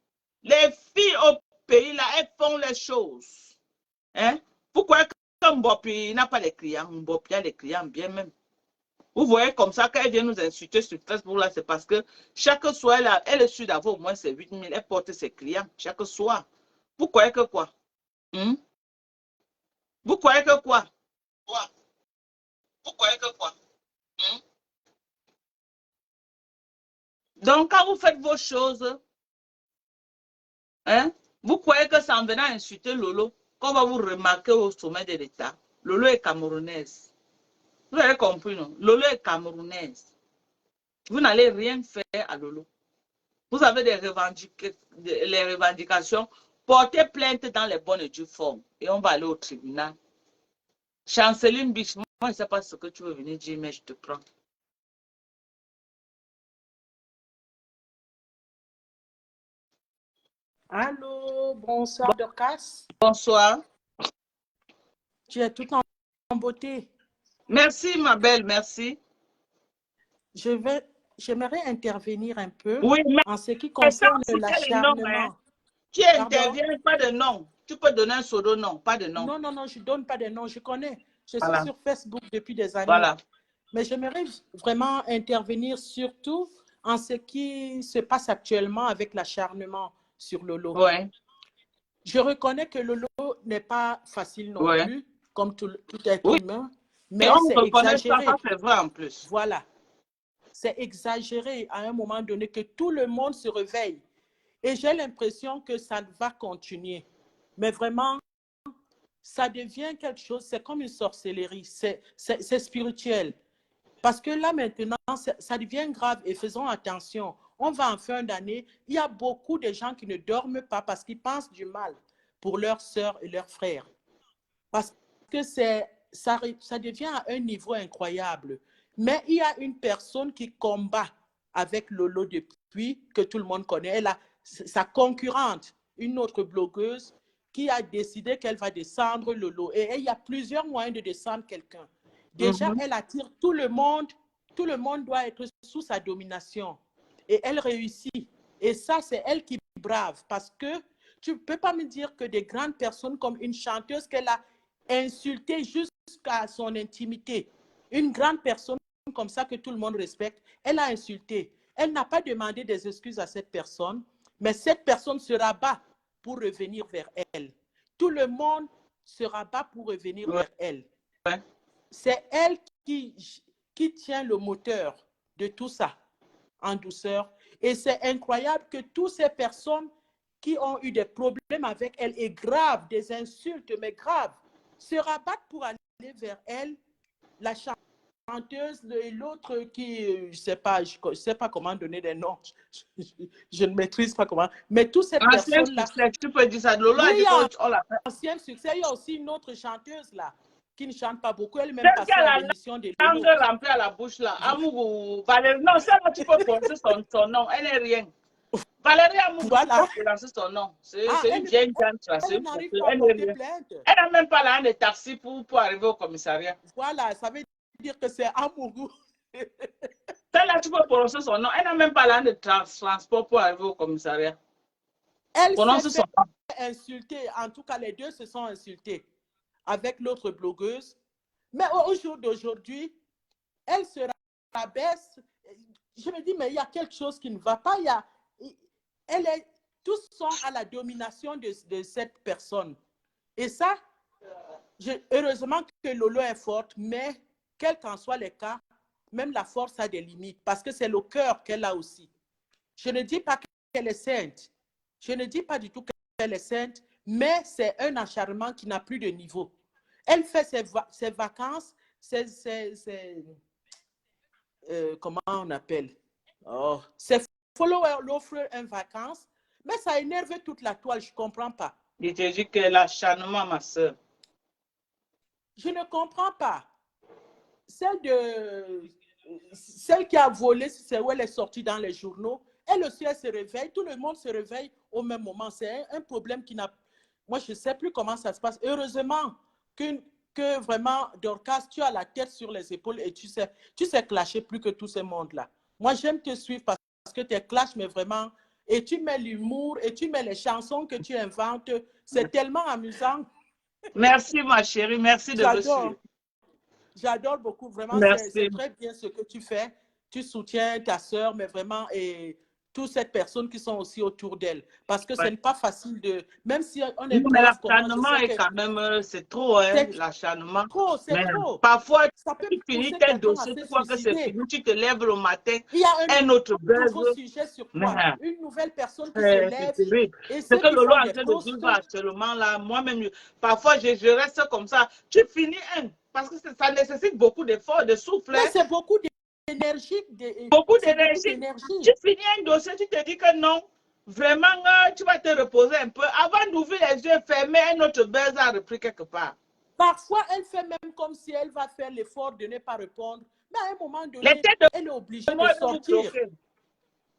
Les filles au pays là, elles font les choses. Hein? Vous croyez que Mbopi n'a pas les clients? Mbopi a les clients bien même. Vous voyez comme ça, quand elle vient nous insulter sur Facebook, là, c'est parce que chaque soir, elle est sûre d'avoir au moins ses 8 000. Elle porte ses clients chaque soir. Vous croyez que quoi? Vous croyez que quoi? Vous croyez que quoi? Donc, quand vous faites vos choses, hein, vous croyez que c'est en venant insulter Lolo qu'on va vous remarquer au sommet de l'État. Lolo est camerounaise. Vous avez compris, non? Lolo est camerounaise. Vous n'allez rien faire à Lolo. Vous avez les revendications. Portez plainte dans les bonnes et dues formes. Et on va aller au tribunal. Chanceline Biche, moi, je ne sais pas ce que tu veux venir dire, mais je te prends. Allô, bonsoir Dorcas. Bonsoir. Tu es tout en beauté. Merci, ma belle, merci. J'aimerais intervenir un peu Oui, mais en ce qui sans concerne citer les noms, hein. l'acharnement. Tu interviens, pas de nom. Tu peux donner un pseudo, non, pas de nom. Non, je ne donne pas de nom, je connais. Je suis Voilà. sur Facebook depuis des années. Voilà. Mais j'aimerais vraiment intervenir surtout en ce qui se passe actuellement avec l'acharnement sur Lolo. Ouais. Je reconnais que Lolo n'est pas facile non plus, comme tout être humain, mais c'est exagéré. C'est vrai en plus. Voilà. C'est exagéré à un moment donné que tout le monde se réveille. Et j'ai l'impression que ça va continuer. Mais vraiment, ça devient quelque chose, c'est comme une sorcellerie, c'est spirituel. Parce que là maintenant, ça devient grave et faisons attention. On va en fin d'année, il y a beaucoup de gens qui ne dorment pas parce qu'ils pensent du mal pour leurs sœurs et leurs frères. Parce que ça devient à un niveau incroyable. Mais il y a une personne qui combat avec Lolo depuis que tout le monde connaît. Elle a sa concurrente, une autre blogueuse, qui a décidé qu'elle va descendre Lolo. Et il y a plusieurs moyens de descendre quelqu'un. Déjà, elle attire tout le monde. Tout le monde doit être sous sa domination. Et elle réussit. Et ça, c'est elle qui brave. Parce que tu ne peux pas me dire que des grandes personnes comme une chanteuse qu'elle a insultée jusqu'à son intimité, une grande personne comme ça que tout le monde respecte, elle a insulté. Elle n'a pas demandé des excuses à cette personne, mais cette personne se rabat pour revenir vers elle. Tout le monde se rabat pour revenir vers elle. C'est elle qui tient le moteur de tout ça en douceur. Et c'est incroyable que toutes ces personnes qui ont eu des problèmes avec elle et graves, des insultes, mais graves, se rabattent pour aller vers elle, la chanteuse et l'autre qui, je ne sais pas comment donner des noms, je ne maîtrise pas comment, mais toutes ces personnes-là. Tu peux dire ça, Lolo oui, il y a ancien succès, il y a aussi une autre chanteuse là, qui ne chante pas beaucoup, elle même passée à l'émission de Lolo. Elle remplie à la bouche là, Amourou, Valérie, non, ça tu peux prononcer son nom, elle n'est rien. Valérie Amourou, voilà. tu peux prononcer son nom, c'est une vieille dame, elle n'arrive pas à porter plainte. Elle n'a même pas là de taxi pour arriver au commissariat. Voilà, ça veut dire que c'est Amourou. Celle-là, tu peux prononcer son nom, elle n'a même pas là de transport pour arriver au commissariat. Elle s'est fait insulter, en tout cas les deux se sont insultés avec l'autre blogueuse. Mais au jour d'aujourd'hui, elle se rabaisse. Je me dis, mais il y a quelque chose qui ne va pas. Tous sont à la domination de cette personne. Et ça, Heureusement que Lolo est forte, mais quels qu'en soient les cas, même la force a des limites parce que c'est le cœur qu'elle a aussi. Je ne dis pas qu'elle est sainte. Je ne dis pas du tout qu'elle est sainte, mais c'est un acharnement qui n'a plus de niveau. Elle fait ses vacances, comment on appelle? Oh, ses followers l'offrent une vacance, mais ça énerve toute la toile, je ne comprends pas. Je te dis que l'acharnement, ma soeur. Je ne comprends pas. Celle qui a volé, c'est où elle est sortie dans les journaux. Elle aussi, elle se réveille. Tout le monde se réveille au même moment. C'est un problème qui n'a... Moi, je ne sais plus comment ça se passe. Heureusement que vraiment, Dorcas, tu as la tête sur les épaules et tu sais clasher plus que tout ce monde-là. Moi, j'aime te suivre parce que tu clashes, mais vraiment... Et tu mets l'humour et tu mets les chansons que tu inventes. C'est tellement amusant. Merci, ma chérie. Merci de me suivre. J'adore beaucoup, vraiment, c'est très bien ce que tu fais. Tu soutiens ta sœur, mais vraiment, et toutes ces personnes qui sont aussi autour d'elle. Parce que ce n'est pas facile de... Même si on est... Mais l'acharnement est quand même... C'est trop, hein, l'acharnement. C'est trop. Parfois, ça peut tu finis tes dossiers, tu crois que c'est fini, tu te lèves le matin, un autre nouveau sujet sur toi. Une nouvelle personne qui se lève. C'est que Lolo est en train de vivre actuellement, là, moi-même, parfois, je reste comme ça. Tu finis parce que ça nécessite beaucoup d'efforts, de souffle. C'est beaucoup d'énergie. Beaucoup d'énergie. Tu finis un dossier, tu te dis que non, vraiment, tu vas te reposer un peu. Avant d'ouvrir les yeux fermés, un autre buzz a repris quelque part. Parfois, elle fait même comme si elle va faire l'effort de ne pas répondre. Mais à un moment donné, elle est obligée de sortir.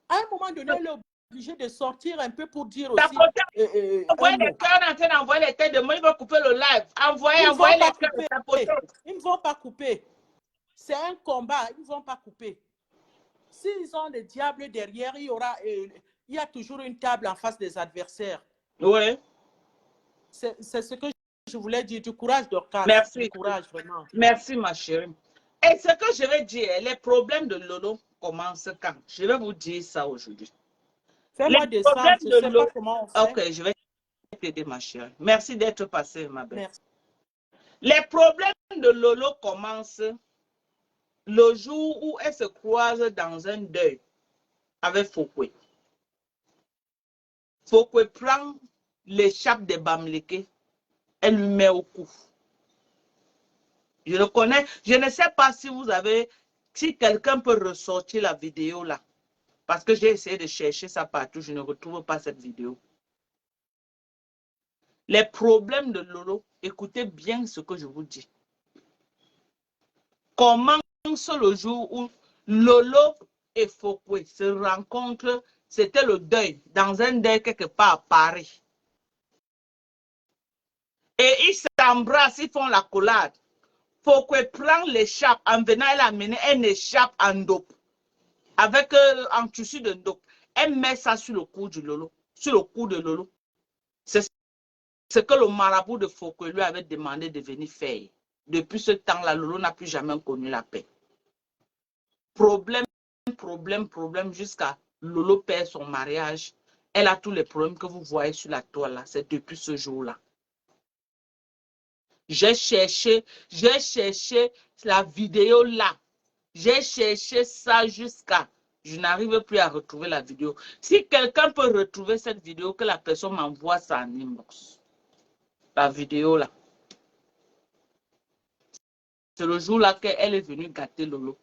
À un moment donné, elle est obligée de sortir un peu pour dire aussi... Envoyez les cœurs en train d'envoyer les têtes de moi, ils vont couper le live. Envoyez les cœurs. Ils ne vont pas couper. C'est un combat, ils ne vont pas couper. S'ils ont des diables derrière, il y a toujours une table en face des adversaires. Oui. C'est ce que je voulais dire. Du courage, Dorcas. Merci. Du courage, vraiment. Merci, ma chérie. Et ce que je vais dire, les problèmes de Lolo commencent quand? Je vais vous dire ça aujourd'hui. Fais-moi descendre, je ne sais pas comment on fait. Ok, je vais t'aider, ma chérie. Merci d'être passée, ma belle. Merci. Les problèmes de Lolo commencent le jour où elle se croise dans un deuil avec Fokwe. Fokwe prend l'échappe de Bamileke, elle lui met au cou. Je le connais. Je ne sais pas si quelqu'un peut ressortir la vidéo là. Parce que j'ai essayé de chercher ça partout, je ne retrouve pas cette vidéo. Les problèmes de Lolo, écoutez bien ce que je vous dis. Commence le jour où Lolo et Fokwe se rencontrent, c'était le deuil, dans un deuil quelque part à Paris. Et ils s'embrassent, ils font la collade. Fokwe prend l'échappe, en venant, elle a amené une échappe en dope, avec un tissu de dope. Elle met ça sur le cou de Lolo. Sur le cou de Lolo. C'est ce que le marabout de Fokwe lui avait demandé de venir faire. Depuis ce temps-là, Lolo n'a plus jamais connu la paix. Problème, jusqu'à Lolo perd son mariage. Elle a tous les problèmes que vous voyez sur la toile là. C'est depuis ce jour-là. J'ai cherché la vidéo là. J'ai cherché ça jusqu'à... Je n'arrive plus à retrouver la vidéo. Si quelqu'un peut retrouver cette vidéo, que la personne m'envoie ça en inbox. La vidéo là. C'est le jour là qu'elle est venue gâter Lolo.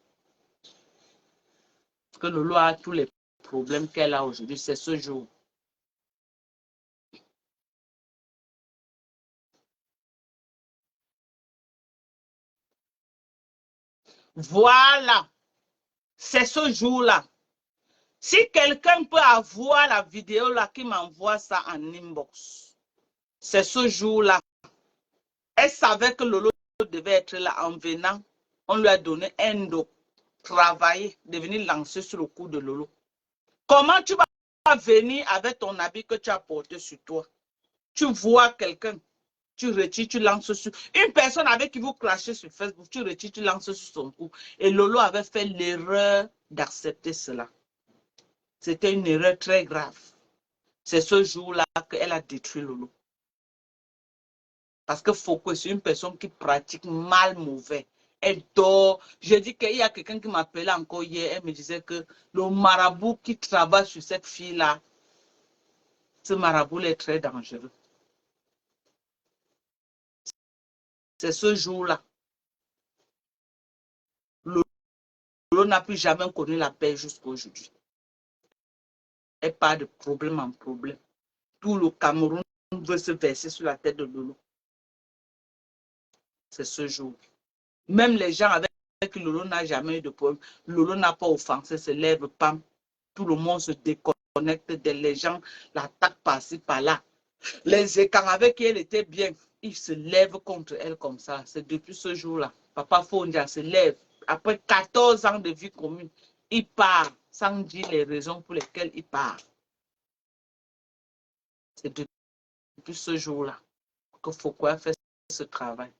Parce que Lolo a tous les problèmes qu'elle a aujourd'hui. C'est ce jour. Voilà. C'est ce jour-là. Si quelqu'un peut avoir la vidéo là, qui m'envoie ça en inbox. C'est ce jour-là. Elle savait que Lolo devait être là en venant. On lui a donné un dos. Travailler, de venir lancer sur le cou de Lolo. Comment tu vas venir avec ton habit que tu as porté sur toi? Tu vois quelqu'un, tu retires, tu lances sur... Une personne avec qui vous clashez sur Facebook, tu retires, tu lances sur son cou. Et Lolo avait fait l'erreur d'accepter cela. C'était une erreur très grave. C'est ce jour-là qu'elle a détruit Lolo. Parce que Foucault, c'est une personne qui pratique mal mauvais. Elle dort. Je dis qu'il y a quelqu'un qui m'appelait encore hier. Elle me disait que le marabout qui travaille sur cette fille-là, ce marabout est très dangereux. C'est ce jour-là. Lolo n'a plus jamais connu la paix jusqu'à aujourd'hui. Elle part de problème en problème. Tout le Cameroun veut se verser sur la tête de Lolo. C'est ce jour. Même les gens avec qui Lolo n'a jamais eu de problème, Lolo n'a pas offensé, se lève, pam. Tout le monde se déconnecte les gens, l'attaquent par-ci, par-là. Les écarts avec qui elle était bien, ils se lèvent contre elle comme ça. C'est depuis ce jour-là. Papa Fondia se lève. Après 14 ans de vie commune, il part sans dire les raisons pour lesquelles il part. C'est depuis ce jour-là que Foucault a fait ce travail.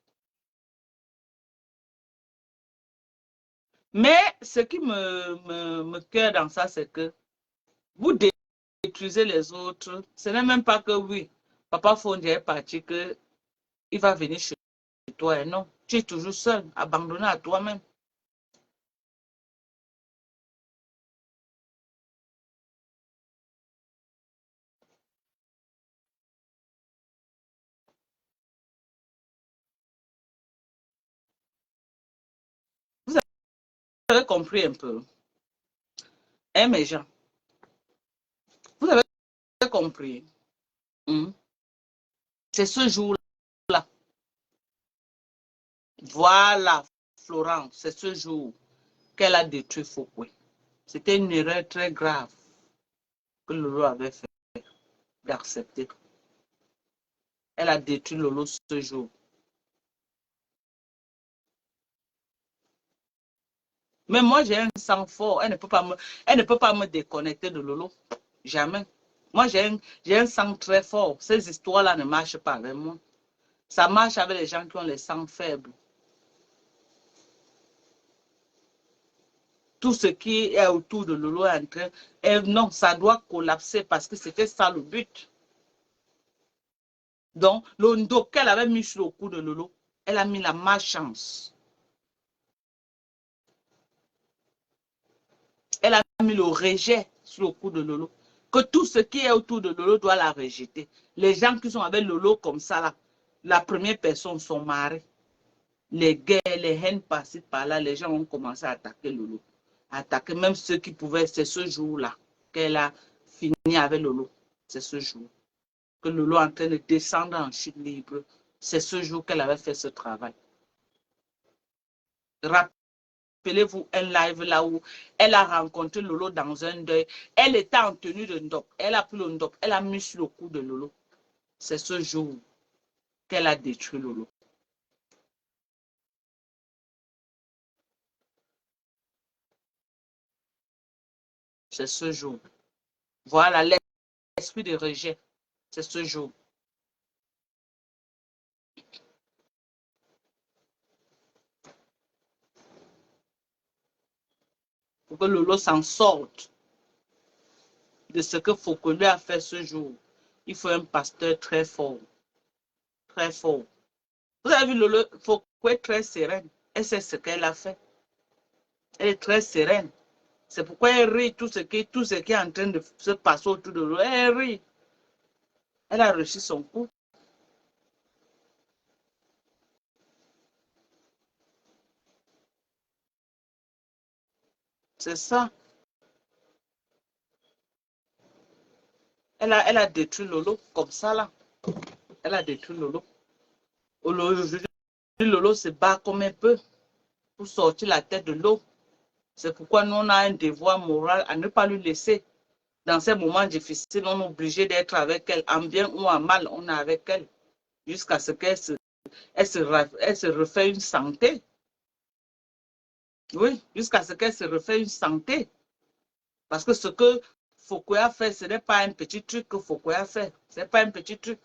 Mais ce qui me cœur dans ça, c'est que vous détruisez les autres. Ce n'est même pas que oui, Papa Fondia est parti, qu'il va venir chez toi. Et non, tu es toujours seul, abandonné à toi-même. Vous avez compris un peu. Hein, mes gens? Vous avez compris. C'est ce jour-là. Voilà, Florence, c'est ce jour qu'elle a détruit Foucault. C'était une erreur très grave que Lolo avait fait d'accepter. Elle a détruit Lolo ce jour. Mais moi, j'ai un sang fort. Elle ne peut pas me déconnecter de Lolo. Jamais. Moi, j'ai un sang très fort. Ces histoires-là ne marchent pas avec moi. Ça marche avec les gens qui ont les sangs faibles. Tout ce qui est autour de Lolo est en train... non, ça doit collapser parce que c'était ça le but. Donc, le dos qu'elle avait mis sur le cou de Lolo, elle a mis la malchance. Elle a mis le rejet sur le cou de Lolo. Que tout ce qui est autour de Lolo doit la rejeter. Les gens qui sont avec Lolo comme ça, là, la première personne, son mari. Les guerres, les haines par-ci, par-là, les gens ont commencé à attaquer Lolo. Attaquer même ceux qui pouvaient. C'est ce jour-là qu'elle a fini avec Lolo. C'est ce jour. Que Lolo est en train de descendre en chute libre. C'est ce jour qu'elle avait fait ce travail. Rappelez-vous un live là où elle a rencontré Lolo dans un deuil. Elle était en tenue de ndop. Elle a pris le ndop. Elle a mis sur le cou de Lolo. C'est ce jour qu'elle a détruit Lolo. C'est ce jour. Voilà l'esprit de rejet. C'est ce jour. Pour que Lolo s'en sorte de ce que Foucault lui a fait ce jour. Il faut un pasteur très fort. Très fort. Vous avez vu, Lolo, Foucault est très sereine. Elle sait ce qu'elle a fait. Elle est très sereine. C'est pourquoi elle rit tout ce qui est en train de se passer autour de Lolo. Elle rit. Elle a reçu son coup. C'est ça. Elle a détruit Lolo comme ça là. Elle a détruit Lolo. Aujourd'hui, Lolo se bat comme un peu pour sortir la tête de l'eau. C'est pourquoi nous on a un devoir moral à ne pas lui laisser. Dans ces moments difficiles, on est obligé d'être avec elle. En bien ou en mal, on est avec elle. Jusqu'à ce qu'elle se refait une santé. Oui, jusqu'à ce qu'elle se refait une santé. Parce que ce que Foucault a fait, ce n'est pas un petit truc que Foucault a fait. Ce n'est pas un petit truc.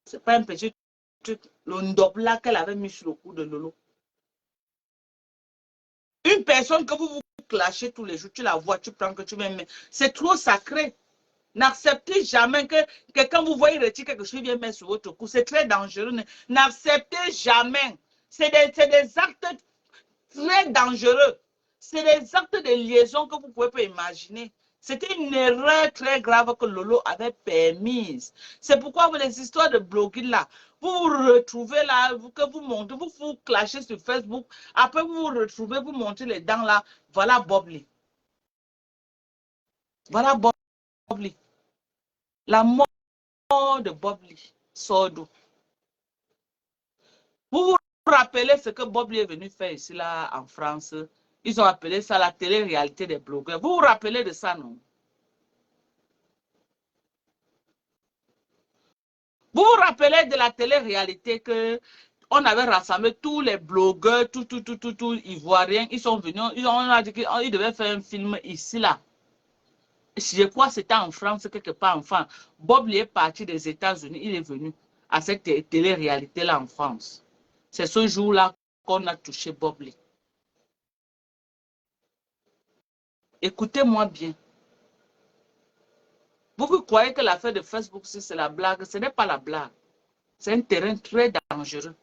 Ce n'est pas un petit truc. Le ndop là qu'elle avait mis sur le cou de Lolo. Une personne que vous clashez tous les jours, tu la vois, tu prends que tu mets. C'est trop sacré. N'acceptez jamais que quelqu'un vous voit retirer quelque chose, vient mettre sur votre cou. C'est très dangereux. N'acceptez jamais. C'est des actes très dangereux. C'est des actes de liaison que vous ne pouvez pas imaginer. C'était une erreur très grave que Lolo avait permise. C'est pourquoi les histoires de blogging là, vous vous retrouvez là, que vous montez, vous clashez sur Facebook, après vous vous retrouvez, vous montez les dents là, voilà Bob Lee. Voilà Bob Lee. La mort de Bob Lee sort d'où? Vous vous rappelez ce que Bob Lee est venu faire ici là en France? Ils ont appelé ça la télé-réalité des blogueurs. Vous vous rappelez de ça, non? Vous vous rappelez de la télé-réalité que on avait rassemblé tous les blogueurs, tout ivoiriens. Ils sont venus, on a dit qu'ils devaient faire un film ici, là. Je crois que c'était en France, quelque part en France. Bob Lee est parti des États-Unis, il est venu à cette télé-réalité-là en France. C'est ce jour-là qu'on a touché Bob Lee. Écoutez-moi bien. Vous croyez que l'affaire de Facebook, c'est la blague? Ce n'est pas la blague. C'est un terrain très dangereux.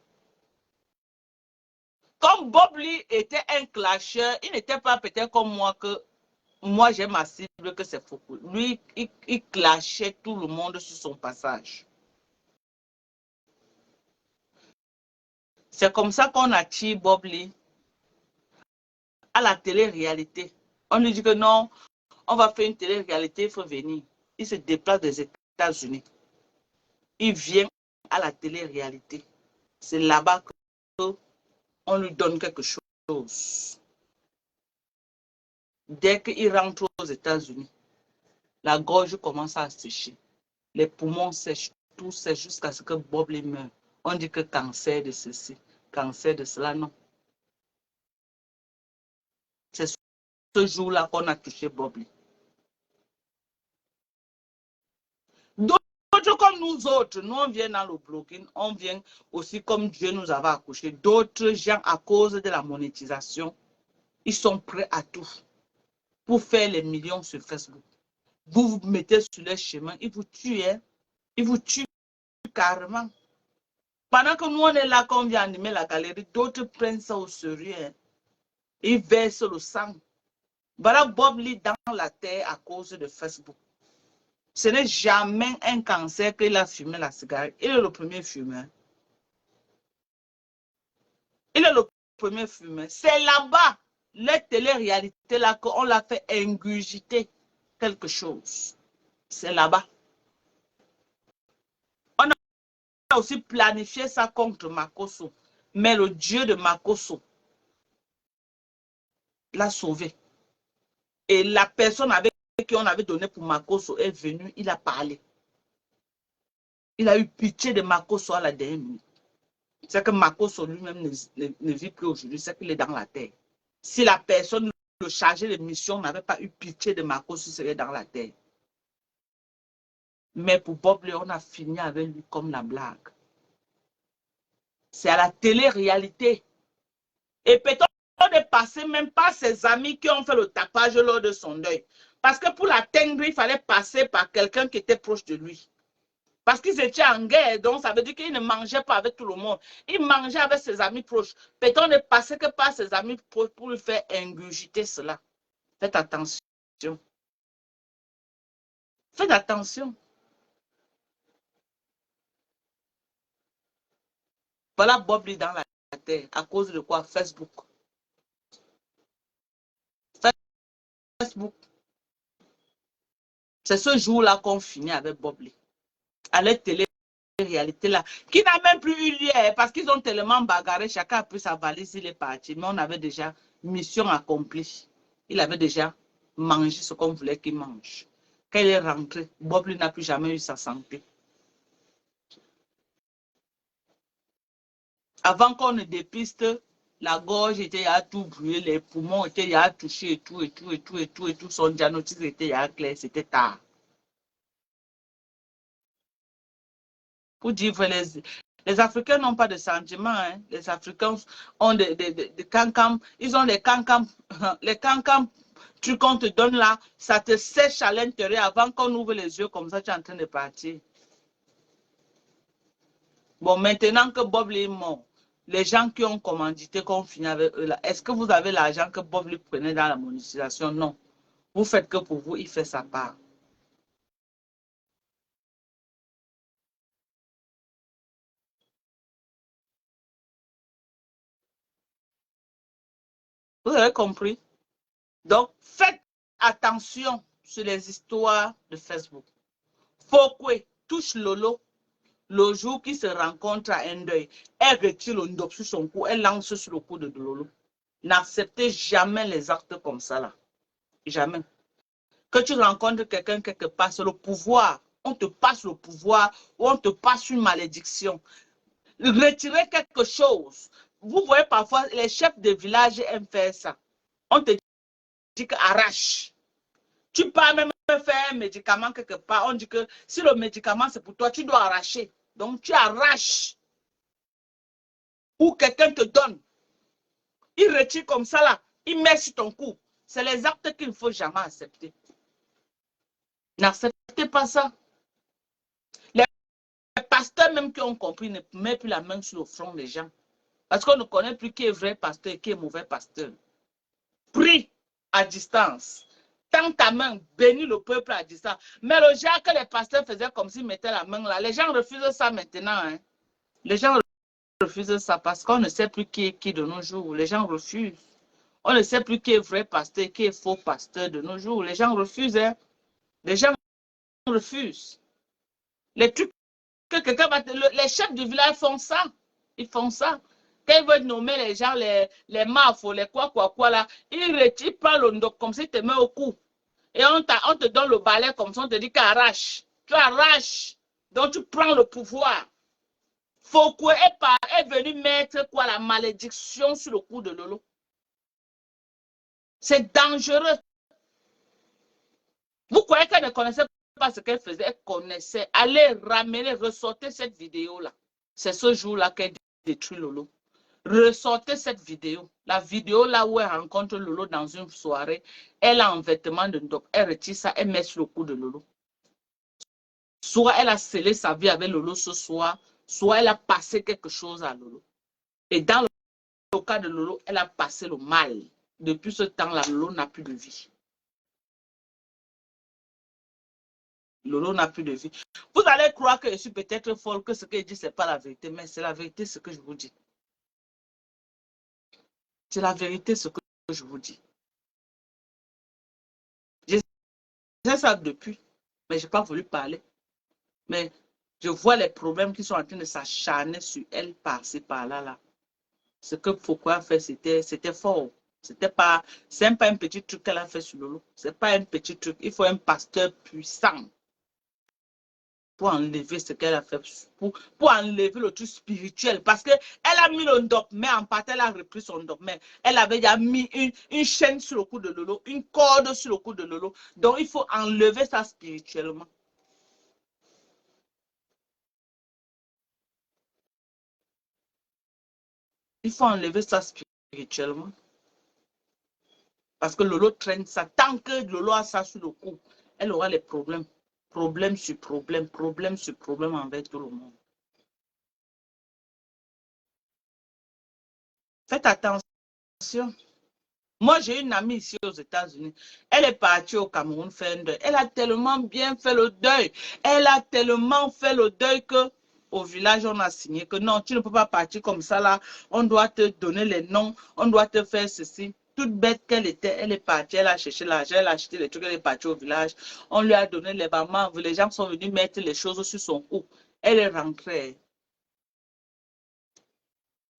Comme Bob Lee était un clasheur, il n'était pas peut-être comme moi que moi j'ai ma cible que c'est faux. Lui, il clashait tout le monde sur son passage. C'est comme ça qu'on attire Bob Lee à la télé-réalité. On lui dit que non, on va faire une télé-réalité, il faut venir. Il se déplace des États-Unis. Il vient à la télé-réalité. C'est là-bas qu'on lui donne quelque chose. Dès qu'il rentre aux États-Unis, la gorge commence à sécher. Les poumons sèchent, tout sèche jusqu'à ce que Bob Lee meure. On dit que cancer de ceci, cancer de cela, non. C'est ce jour-là qu'on a touché Bob Lee. D'autres comme nous autres, nous on vient dans le blogging, on vient aussi comme Dieu nous avait accouché. D'autres gens, à cause de la monétisation, ils sont prêts à tout pour faire les millions sur Facebook. Vous vous mettez sur leur chemin, ils vous tuent, hein? Ils vous tuent carrément. Pendant que nous on est là, qu'on vient animer la galerie, d'autres prennent ça au sérieux. Hein? Ils versent le sang. Voilà Bob Lee dans la terre à cause de Facebook. Ce n'est jamais un cancer qu'il a fumé la cigarette. Il est le premier fumeur. Il est le premier fumeur. C'est là-bas, les télé-réalités là, qu'on l'a fait ingurgiter quelque chose. C'est là-bas. On a aussi planifié ça contre Makosso. Mais le Dieu de Makosso l'a sauvé. Et la personne avec qui on avait donné pour Makosso est venu, il a parlé. Il a eu pitié de Makosso à la dernière minute. C'est que Makosso lui-même ne vit plus aujourd'hui, c'est qu'il est dans la terre. Si la personne, le chargé de mission, n'avait pas eu pitié de Makosso, il serait dans la terre. Mais pour Bob Lee, on a fini avec lui comme la blague. C'est à la télé-réalité. Et peut-être de passer même par ses amis qui ont fait le tapage lors de son deuil. Parce que pour l'atteindre, il fallait passer par quelqu'un qui était proche de lui. Parce qu'ils étaient en guerre, donc ça veut dire qu'il ne mangeait pas avec tout le monde. Il mangeait avec ses amis proches. Peut-être ne passait que par ses amis proches pour lui faire ingurgiter cela. Faites attention. Faites attention. Voilà Bob Lee dans la terre. À cause de quoi? Facebook. Facebook. C'est ce jour-là qu'on finit avec Bob Lee. À la télé-réalité là, qui n'a même plus eu lieu parce qu'ils ont tellement bagarré, chacun a pris sa valise, il est parti. Mais on avait déjà mission accomplie. Il avait déjà mangé ce qu'on voulait qu'il mange. Quand il est rentré, Bob Lee n'a plus jamais eu sa santé. Avant qu'on ne dépiste, la gorge était à tout brûlé, les poumons étaient à toucher et tout. Son diagnostic était à clair, c'était tard. Pour dire vrai, les Africains n'ont pas de sentiments. Hein. Les Africains ont des cancans. Ils ont les cancans truc qu'on te donne là, ça te sèche à l'intérieur avant qu'on ouvre les yeux comme ça, tu es en train de partir. Bon, maintenant que Bob est mort, les gens qui ont commandité, qu'on finit avec eux là, est-ce que vous avez l'argent que Bob lui prenait dans la monétisation? Non. Vous faites que pour vous, il fait sa part. Vous avez compris? Donc, faites attention sur les histoires de Facebook. Fokwe touche Lolo le jour qui se rencontre à un deuil. Elle retire le ndop sur son cou, elle lance sur le cou de Lolo. N'acceptez jamais les actes comme ça là. Jamais. Que tu rencontres quelqu'un quelque part, c'est le pouvoir. On te passe le pouvoir ou on te passe une malédiction. Retirez quelque chose. Vous voyez parfois, les chefs de village aiment faire ça. On te dit qu'arrache. Tu peux même faire un médicament quelque part. On dit que si le médicament c'est pour toi, tu dois arracher. Donc tu arraches. Ou quelqu'un te donne. Il retire comme ça là. Il met sur ton cou. C'est les actes qu'il ne faut jamais accepter. N'acceptez pas ça. Les pasteurs même qui ont compris ne mettent plus la main sur le front des gens. Parce qu'on ne connaît plus qui est vrai pasteur et qui est mauvais pasteur. Prie à distance. Tends ta main, bénis le peuple à distance. Mais le genre que les pasteurs faisaient comme s'ils mettaient la main là, les gens refusent ça maintenant. Hein. Les gens refusent ça parce qu'on ne sait plus qui est qui de nos jours. Les gens refusent. On ne sait plus qui est vrai pasteur et qui est faux pasteur de nos jours. Les gens refusent. Hein. Les gens refusent. Les trucs que quelqu'un va... Les chefs du village font ça. Ils font ça. Quand ils veulent nommer les gens, les mafos, les quoi là, ils retirent pas le dos comme si tu te mets au cou. Et on te donne le balai comme ça, on te dit qu'arrache. Tu arraches. Donc tu prends le pouvoir. Fokwe est venu mettre quoi, la malédiction sur le cou de Lolo. C'est dangereux. Vous croyez qu'elle ne connaissait pas ce qu'elle faisait? Elle connaissait. Allez ramener, ressortez cette vidéo-là. C'est ce jour-là qu'elle détruit Lolo. Ressortez cette vidéo. La vidéo là où elle rencontre Lolo dans une soirée. Elle a un vêtement de ndop. Elle retire ça, elle met sur le cou de Lolo. Soit elle a scellé sa vie avec Lolo ce soir, soit elle a passé quelque chose à Lolo. Et dans le cas de Lolo, elle a passé le mal. Depuis ce temps-là, Lolo n'a plus de vie. Lolo n'a plus de vie. Vous allez croire que je suis peut-être folle, que ce que je dis, ce n'est pas la vérité, mais c'est la vérité ce que je vous dis. C'est la vérité ce que je vous dis. Je sais ça depuis, mais je n'ai pas voulu parler. Mais je vois les problèmes qui sont en train de s'acharner sur elle, par-ci, par-là. Là. Ce que Fokwe a fait, c'était fort. C'est pas un petit truc qu'elle a fait sur Lolo. Ce n'est pas un petit truc. Il faut un pasteur puissant pour enlever ce qu'elle a fait, pour enlever le truc spirituel. Parce qu'elle a mis le ndop, mais en partie, elle a repris son ndop. Mais elle avait déjà mis une chaîne sur le cou de Lolo, une corde sur le cou de Lolo. Donc, il faut enlever ça spirituellement. Il faut enlever ça spirituellement. Parce que Lolo traîne ça. Tant que Lolo a ça sur le cou, elle aura les problèmes. Problème sur problème, problème sur problème avec tout le monde. Faites attention. Moi, j'ai une amie ici aux États-Unis. Elle est partie au Cameroun faire un deuil. Elle a tellement bien fait le deuil. Elle a tellement fait le deuil que au village, on a signé que non, tu ne peux pas partir comme ça là. On doit te donner les noms. On doit te faire ceci. Toute bête qu'elle était, elle est partie, elle a cherché l'argent, elle a acheté les trucs, elle est partie au village. On lui a donné les mamans, les gens sont venus mettre les choses sur son cou. Elle est rentrée.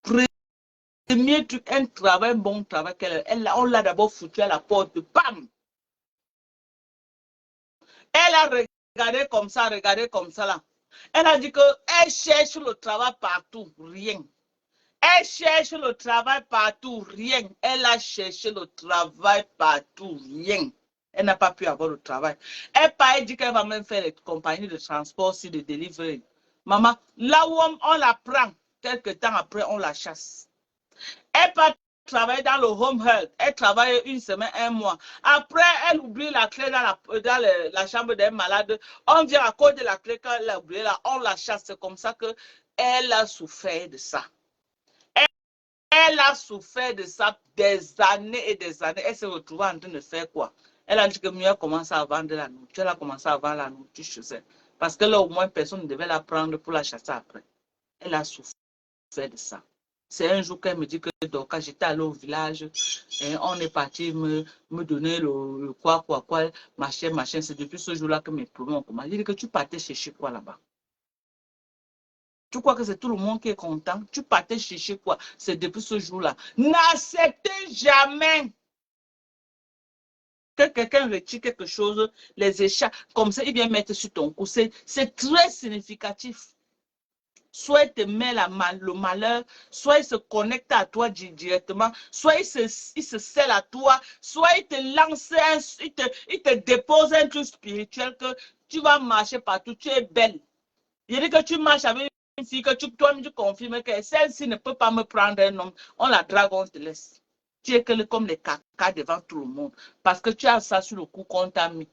Premier truc, un travail, un bon travail, on l'a d'abord foutu à la porte, bam! Elle a regardé comme ça là. Elle a dit qu'elle cherche le travail partout, rien. Elle cherche le travail partout, rien. Elle a cherché le travail partout, rien. Elle n'a pas pu avoir le travail. Elle dit qu'elle va même faire les compagnies de transport, aussi de delivery. Maman, là où on la prend, quelques temps après, on la chasse. Elle part travaillait dans le home health. Elle travaillait une semaine, un mois. Après, elle oublie la clé dans la chambre des malades. On vient à cause de la clé quand elle a oublié là, on la chasse. C'est comme ça qu'elle a souffert de ça. Elle a souffert de ça des années et des années. Elle s'est retrouvée en train de faire quoi? Elle a dit que mieux elle commence à vendre la nourriture. Elle a commencé à vendre la nourriture chez elle. Parce que là, au moins, personne ne devait la prendre pour la chasser après. Elle a souffert de ça. C'est un jour qu'elle me dit que donc, quand j'étais allée au village, on est parti me donner le quoi, machin. C'est depuis ce jour-là que mes problèmes ont commencé. Il dit que tu partais chercher quoi là-bas? Tu crois que c'est tout le monde qui est content? Tu partais chercher quoi? C'est depuis ce jour-là. N'acceptez jamais que quelqu'un retire quelque chose, les écharpes, comme ça, il vient mettre sur ton cou. C'est très significatif. Soit il te met le malheur, soit il se connecte à toi directement, soit il se scelle à toi, soit il te lance, il te dépose un truc spirituel que tu vas marcher partout, tu es belle. Il dit que tu marches avec une fille que toi-même tu confirmes que celle-ci ne peut pas me prendre un homme, on la drague, on te laisse. Tu es comme les caca devant tout le monde parce que tu as ça sur le cou qu'on t'a mis.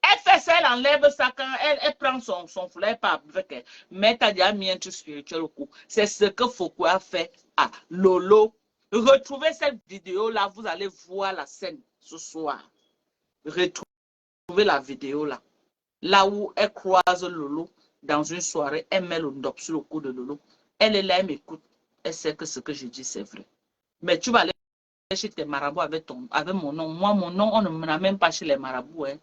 Elle fait ça, elle enlève ça quand elle prend son foulard par avec elle. Mais tu as déjà mis un truc spirituel au cou. C'est ce que Foucault a fait à Lolo. Retrouvez cette vidéo-là, vous allez voir la scène ce soir. Retrouvez la vidéo là. Là où elle croise Lolo dans une soirée, elle met le ndop sur le cou de Lolo. Elle est là, elle m'écoute. Elle sait que ce que je dis, c'est vrai. Mais tu vas aller chez tes marabouts avec mon nom. Moi, mon nom, on ne me ramène pas chez les marabouts. Hein.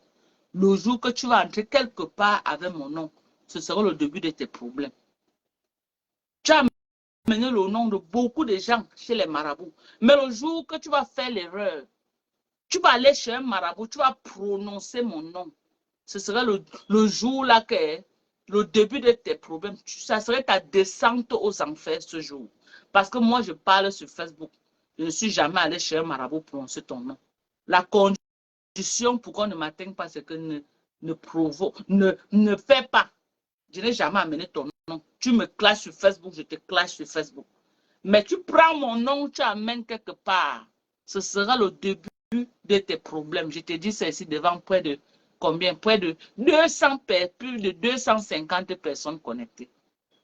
Le jour que tu vas entrer quelque part avec mon nom, ce sera le début de tes problèmes. Tu as amené le nom de beaucoup de gens chez les marabouts. Mais le jour que tu vas faire l'erreur, tu vas aller chez un marabout, tu vas prononcer mon nom. Ce sera le jour là que le début de tes problèmes. Ça serait ta descente aux enfers ce jour. Parce que moi, je parle sur Facebook. Je ne suis jamais allé chez un marabout prononcer ton nom. La condition pour qu'on ne m'atteigne pas, c'est que ne fais pas. Je n'ai jamais amené ton nom. Tu me clashes sur Facebook, je te clash sur Facebook. Mais tu prends mon nom, tu amènes quelque part. Ce sera le début de tes problèmes. Je te dis ça ici devant près de combien? Près de 200, plus de 250 personnes connectées.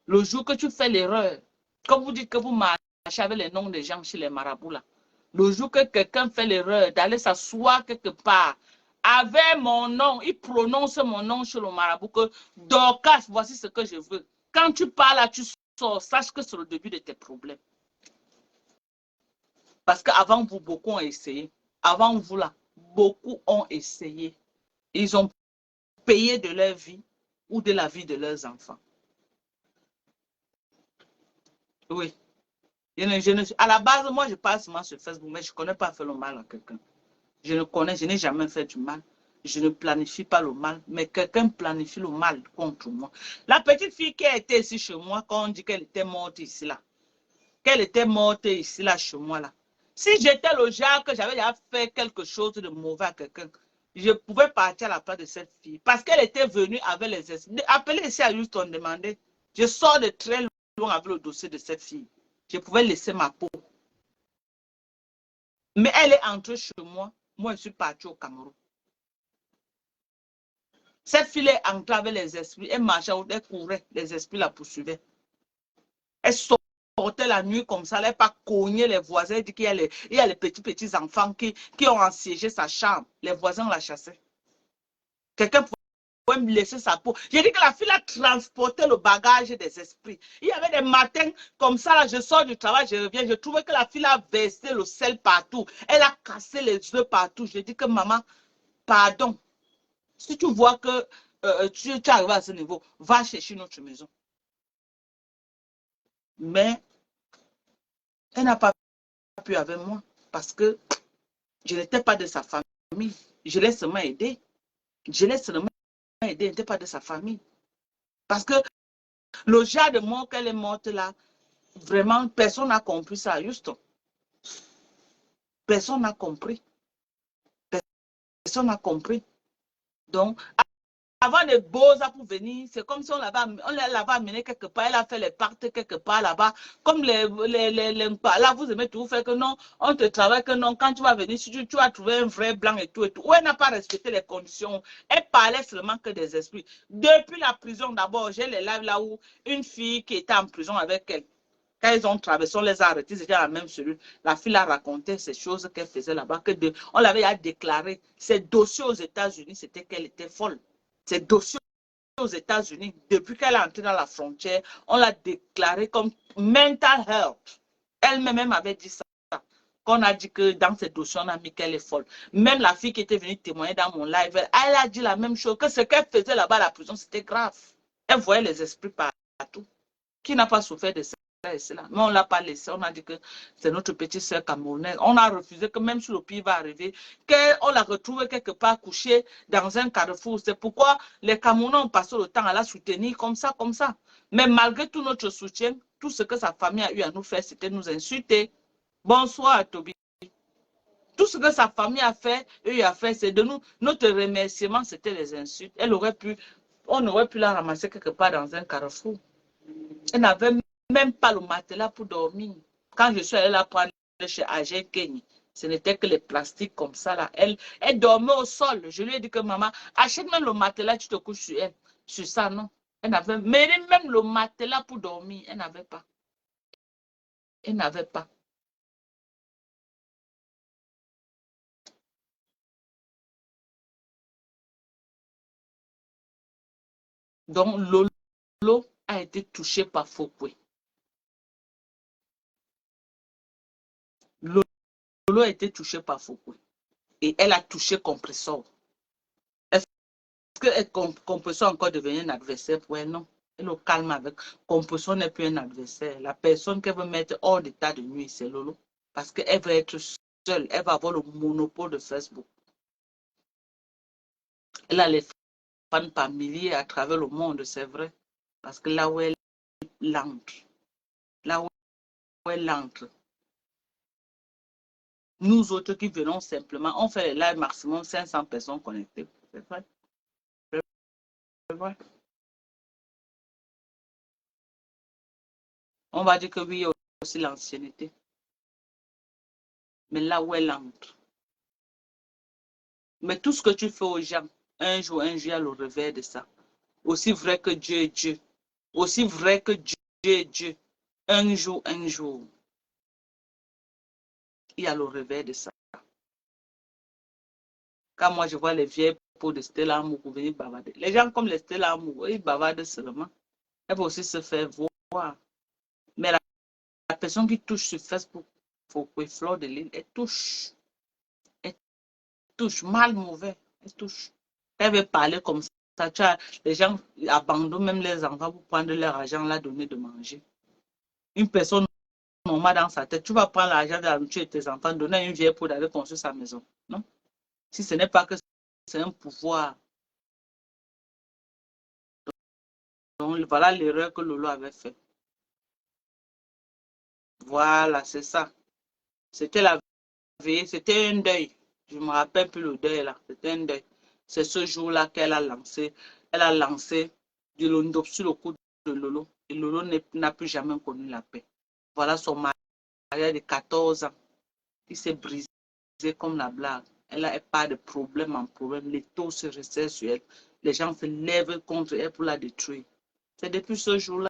Le jour que tu fais l'erreur, comme vous dites que vous marchez avec les noms des gens chez les marabouts là, le jour que quelqu'un fait l'erreur d'aller s'asseoir quelque part avec mon nom, il prononce mon nom chez le marabout que Dorcas, voici ce que je veux. Quand tu parles là, tu sors, sache que c'est le début de tes problèmes. Parce qu'avant vous, beaucoup ont essayé. Avant vous là, beaucoup ont essayé. Ils ont payé de leur vie ou de la vie de leurs enfants. Oui. À la base, moi, je parle seulement sur Facebook, mais je ne connais pas faire le mal à quelqu'un. Je n'ai jamais fait du mal. Je ne planifie pas le mal, mais quelqu'un planifie le mal contre moi. La petite fille qui a été ici chez moi, quand on dit qu'elle était morte ici, là, qu'elle était morte ici, là, chez moi, là. Si j'étais le genre que j'avais déjà fait quelque chose de mauvais à quelqu'un, je pouvais partir à la place de cette fille. Parce qu'elle était venue avec les esprits. Appelez ici à Houston, demandez. Je sors de très loin avec le dossier de cette fille. Je pouvais laisser ma peau. Mais elle est entrée chez moi. Moi, je suis partie au Cameroun. Cette fille est entrée avec les esprits. Elle marchait, elle courait. Les esprits la poursuivaient. Elle sortait la nuit comme ça. Elle n'a pas cogné les voisins. Elle dit qu'il y a les petits enfants qui ont assiégé sa chambre. Les voisins la chassaient. Quelqu'un pouvait me laisser sa peau. J'ai dit que la fille a transporté le bagage des esprits. Il y avait des matins comme ça, là, je sors du travail, je reviens, je trouvais que la fille a versé le sel partout. Elle a cassé les œufs partout. Je dis que maman, pardon. Si tu vois que tu arrives à ce niveau, va chercher notre maison. Mais elle n'a pas pu avec moi parce que je n'étais pas de sa famille. Je l'ai seulement aidé. Je l'ai seulement aidé, elle n'était pas de sa famille. Parce que le genre de mort qu'elle est morte là, vraiment, personne n'a compris ça à Houston. Personne n'a compris. Personne n'a compris. Donc, avant de Boza pour venir, c'est comme si on l'avait amené quelque part, elle a fait les parties quelque part là-bas. Comme là, vous aimez tout faire que non, on te travaille que non, quand tu vas venir, si tu vas trouver un vrai blanc et tout. Où elle n'a pas respecté les conditions. Elle parlait seulement que des esprits. Depuis la prison, d'abord, j'ai les lives là où une fille qui était en prison avec elle. Quand ils ont traversé, on les a arrêtés, c'était la même cellule. La fille a raconté ces choses qu'elle faisait là-bas. On l'avait déclaré. Ses dossiers aux États-Unis, c'était qu'elle était folle. Ses dossiers aux États-Unis, depuis qu'elle est entrée dans la frontière, on l'a déclaré comme mental health. Elle-même avait dit ça. Qu'on a dit que dans ces dossiers, on a mis qu'elle est folle. Même la fille qui était venue témoigner dans mon live, elle a dit la même chose, que ce qu'elle faisait là-bas à la prison, c'était grave. Elle voyait les esprits partout. Qui n'a pas souffert de ça? Mais on ne l'a pas laissé. On a dit que c'est notre petite soeur camerounaise. On a refusé que même si le pays va arriver, qu'on la retrouve quelque part couchée dans un carrefour. C'est pourquoi les Camerounais ont passé le temps à la soutenir comme ça, comme ça. Mais malgré tout notre soutien, tout ce que sa famille a eu à nous faire, c'était nous insulter. Bonsoir, Toby. Tout ce que sa famille a fait, c'est de nous. Notre remerciement, c'était les insultes. On aurait pu la ramasser quelque part dans un carrefour. Elle n'avait même pas le matelas pour dormir. Quand je suis allée la prendre chez Agé Kenny, ce n'était que les plastiques comme ça là. Elle dormait au sol. Je lui ai dit que maman, achète même le matelas, tu te couches sur elle. Sur ça, non. Elle n'avait même le matelas pour dormir. Elle n'avait pas. Elle n'avait pas. Donc, Lolo a été touché par Foucault. Lolo a été touché par Foucault. Et elle a touché Compressor. Est-ce que Compressor encore devenu un adversaire pour elle? Non. Elle le calme avec. Compressor n'est plus un adversaire. La personne qu'elle veut mettre hors d'état de nuit, c'est Lolo. Parce qu'elle veut être seule. Elle va avoir le monopole de Facebook. Elle a les fans par milliers à travers le monde, c'est vrai. Parce que là où elle entre, là où elle entre, nous autres qui venons simplement, on fait les lives maximum 500 personnes connectées. C'est vrai. C'est vrai. On va dire que oui, il y a aussi l'ancienneté. Mais là où elle entre. Mais tout ce que tu fais aux gens, un jour, il y a le revers de ça. Aussi vrai que Dieu est Dieu. Aussi vrai que Dieu est Dieu. Un jour, il y a le revers de ça. Quand moi je vois les vieilles peaux de Stella Amour pour venir bavarder. Les gens comme les Stella Amour, ils bavardent seulement. Elles vont aussi se faire voir. Mais la personne qui touche sur Facebook, Fleur de Lille, elle touche. Elle touche, mal, mauvais. Elle touche. Elle veut parler comme ça. Tu as, les gens abandonnent même les enfants pour prendre leur argent, la donner de manger. Une personne normale dans sa tête, tu vas prendre l'argent de la nourriture de tes enfants, donner à une vieille pour aller construire sa maison. Non? Si ce n'est pas que c'est un pouvoir. Donc, voilà l'erreur que Lolo avait fait. Voilà, c'est ça. C'était la veille, c'était un deuil. Je ne me rappelle plus le deuil là. C'était un deuil. C'est ce jour-là qu'elle a lancé. Elle a lancé du Londop sur le coup de Lolo. Et Lolo n'a plus jamais connu la paix. Voilà son mariage de 14 ans. Il s'est brisé comme la blague. Elle n'a pas de problème en problème. Les taux se resserrent sur elle. Les gens se lèvent contre elle pour la détruire. C'est depuis ce jour-là.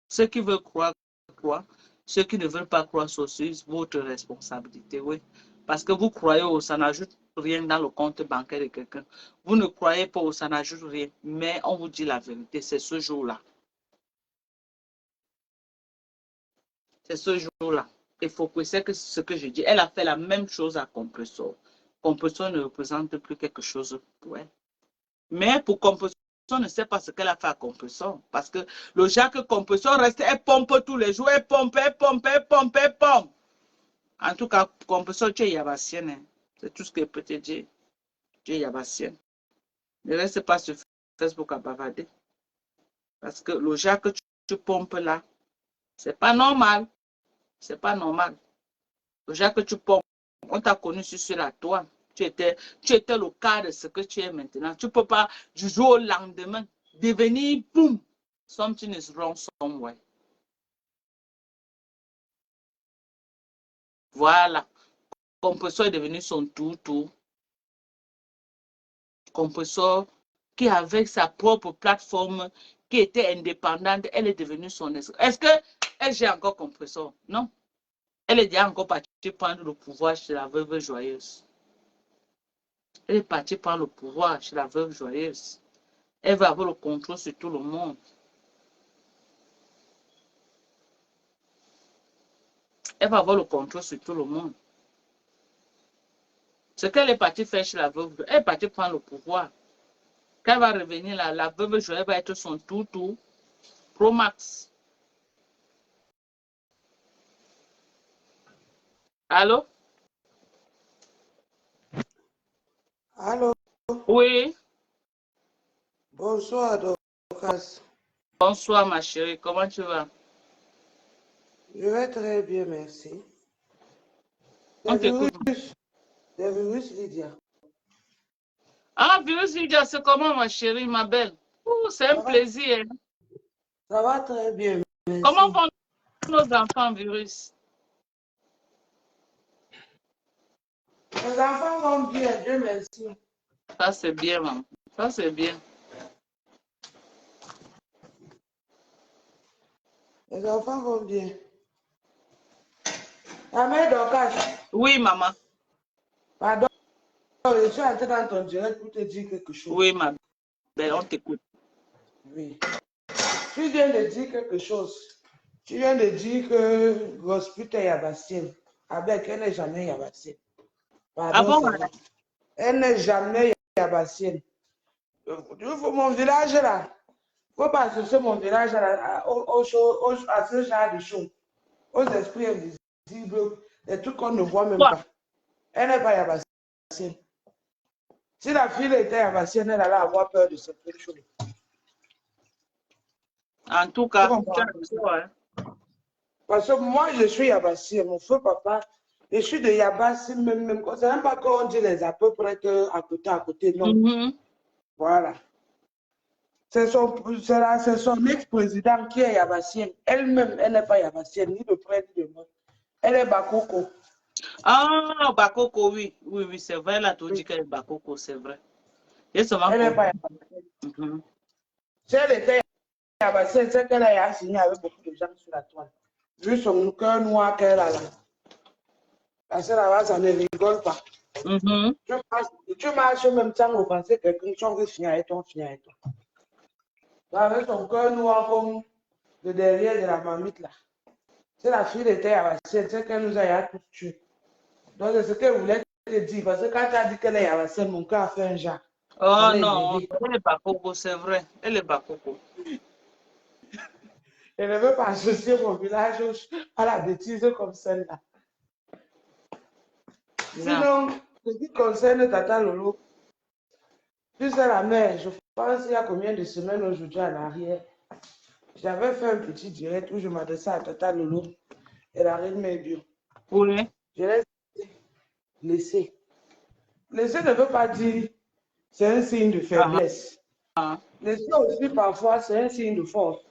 Ceux qui veulent croire, croient. Ceux qui ne veulent pas croire, c'est votre responsabilité, oui. Parce que vous croyez, ça n'ajoute rien dans le compte bancaire de quelqu'un. Vous ne croyez pas, ça n'ajoute rien. Mais on vous dit la vérité, c'est ce jour-là. C'est ce jour-là. Il faut que c'est ce que je dis. Elle a fait la même chose à Compressor. Compressor ne représente plus quelque chose pour elle. Mais pour Compressor, on ne sait pas ce qu'elle a fait à Compressor. Parce que le Jacques Compressor reste, elle pompe tous les jours. Elle pompe, elle pompe, elle pompe, elle pompe. En tout cas, Compressor, tu es yabassienne. Hein. C'est tout ce que je peux te dire. Tu es yabassienne. Ne reste pas sur Facebook à bavarder. Parce que le Jacques que tu pompes là, c'est pas normal. C'est pas normal. Le Jacques que tu pompes, on t'a connu sur la toile. Tu étais le cas de ce que tu es maintenant. Tu ne peux pas, du jour au lendemain, devenir, boum, something is wrong somewhere. Voilà. Compressor est devenu son tout. Compressor qui avec sa propre plateforme, qui était indépendante, elle est devenue son esprit. Est-ce qu'elle gère encore Compressor? Non. Elle est déjà encore partie prendre le pouvoir chez la veuve joyeuse. Elle est partie prendre le pouvoir chez la veuve joyeuse. Elle va avoir le contrôle sur tout le monde. Elle va avoir le contrôle sur tout le monde. Ce qu'elle est partie faire chez la veuve, elle est partie prendre le pouvoir. Quand elle va revenir là, la veuve joyeuse va être son tout Pro Max. Allô? Allô, Oui. bonsoir, Dorcas. Bonsoir ma chérie, comment tu vas? Je vais très bien, merci. On t'écoute. Des virus, Lydia. Ah, virus Lydia, c'est comment ma chérie, ma belle? C'est un plaisir. Ça va très bien, merci. Comment vont nos enfants, virus? Les enfants vont bien, Dieu merci. Ça, c'est bien, maman. Ça, c'est bien. Les enfants vont bien. La mère Dorcas. Oui, maman. Pardon, je suis entrée dans ton direct pour te dire quelque chose. Oui, ma belle, on t'écoute. Oui. Tu viens de dire quelque chose. Tu viens de dire que Gospute est Yabassienne. Avec elle n'est jamais Yabassienne. Pardon, Ah bon? c'est vrai. Elle n'est jamais Yabassienne. Mon village là, il ne faut pas associer mon village à ce genre de choses, aux esprits invisibles, des trucs qu'on ne voit même pas. Elle n'est pas Yabassienne. Si la fille était Yabassienne, elle allait avoir peur de certaines choses. En tout cas, tu as raison, hein. Parce que moi, je suis Yabassienne, mon feu papa, je suis de Yabassi, même. C'est même pas qu'on dit les à peu près à côté, non. Voilà. C'est son ex-président qui est Yabassienne. Elle-même, elle n'est pas Yabassienne, ni de près ni de loin. Elle est Bakoko. Ah, Bakoko, oui. Oui, c'est vrai. Là, tu dis qu'elle est Bakoko, c'est vrai. Elle n'est pas Yabassienne. Si elle était Yabassienne, c'est qu'elle a signé avec beaucoup de gens sur la toile. Vu son cœur noir qu'elle a là. Parce que là-bas, ça ne rigole pas. Tu marches même sans repenser quelqu'un, tu veux finir avec toi, finir avec toi. Avec son cœur noir comme le derrière de la mamite là. Si la fille était Yabassienne, c'est qu'elle nous a tous tués. Donc, c'est ce qu'elle voulait te dire. Parce que quand tu as dit qu'elle est Yabassienne, mon cœur a fait un genre. Oh non, elle est Bakoko, c'est vrai. Elle est Bakoko. Elle ne veut pas associer mon village à la bêtise comme celle-là. Sinon, ce qui concerne Tata Lolo, tu sais la mère, je pense il y a combien de semaines aujourd'hui en arrière, j'avais fait un petit direct où je m'adressais à Tata Lolo et la reine mère bio. Oui. Je l'ai laissé. Laisser ne veut pas dire c'est un signe de faiblesse. Laisser aussi parfois c'est un signe de force.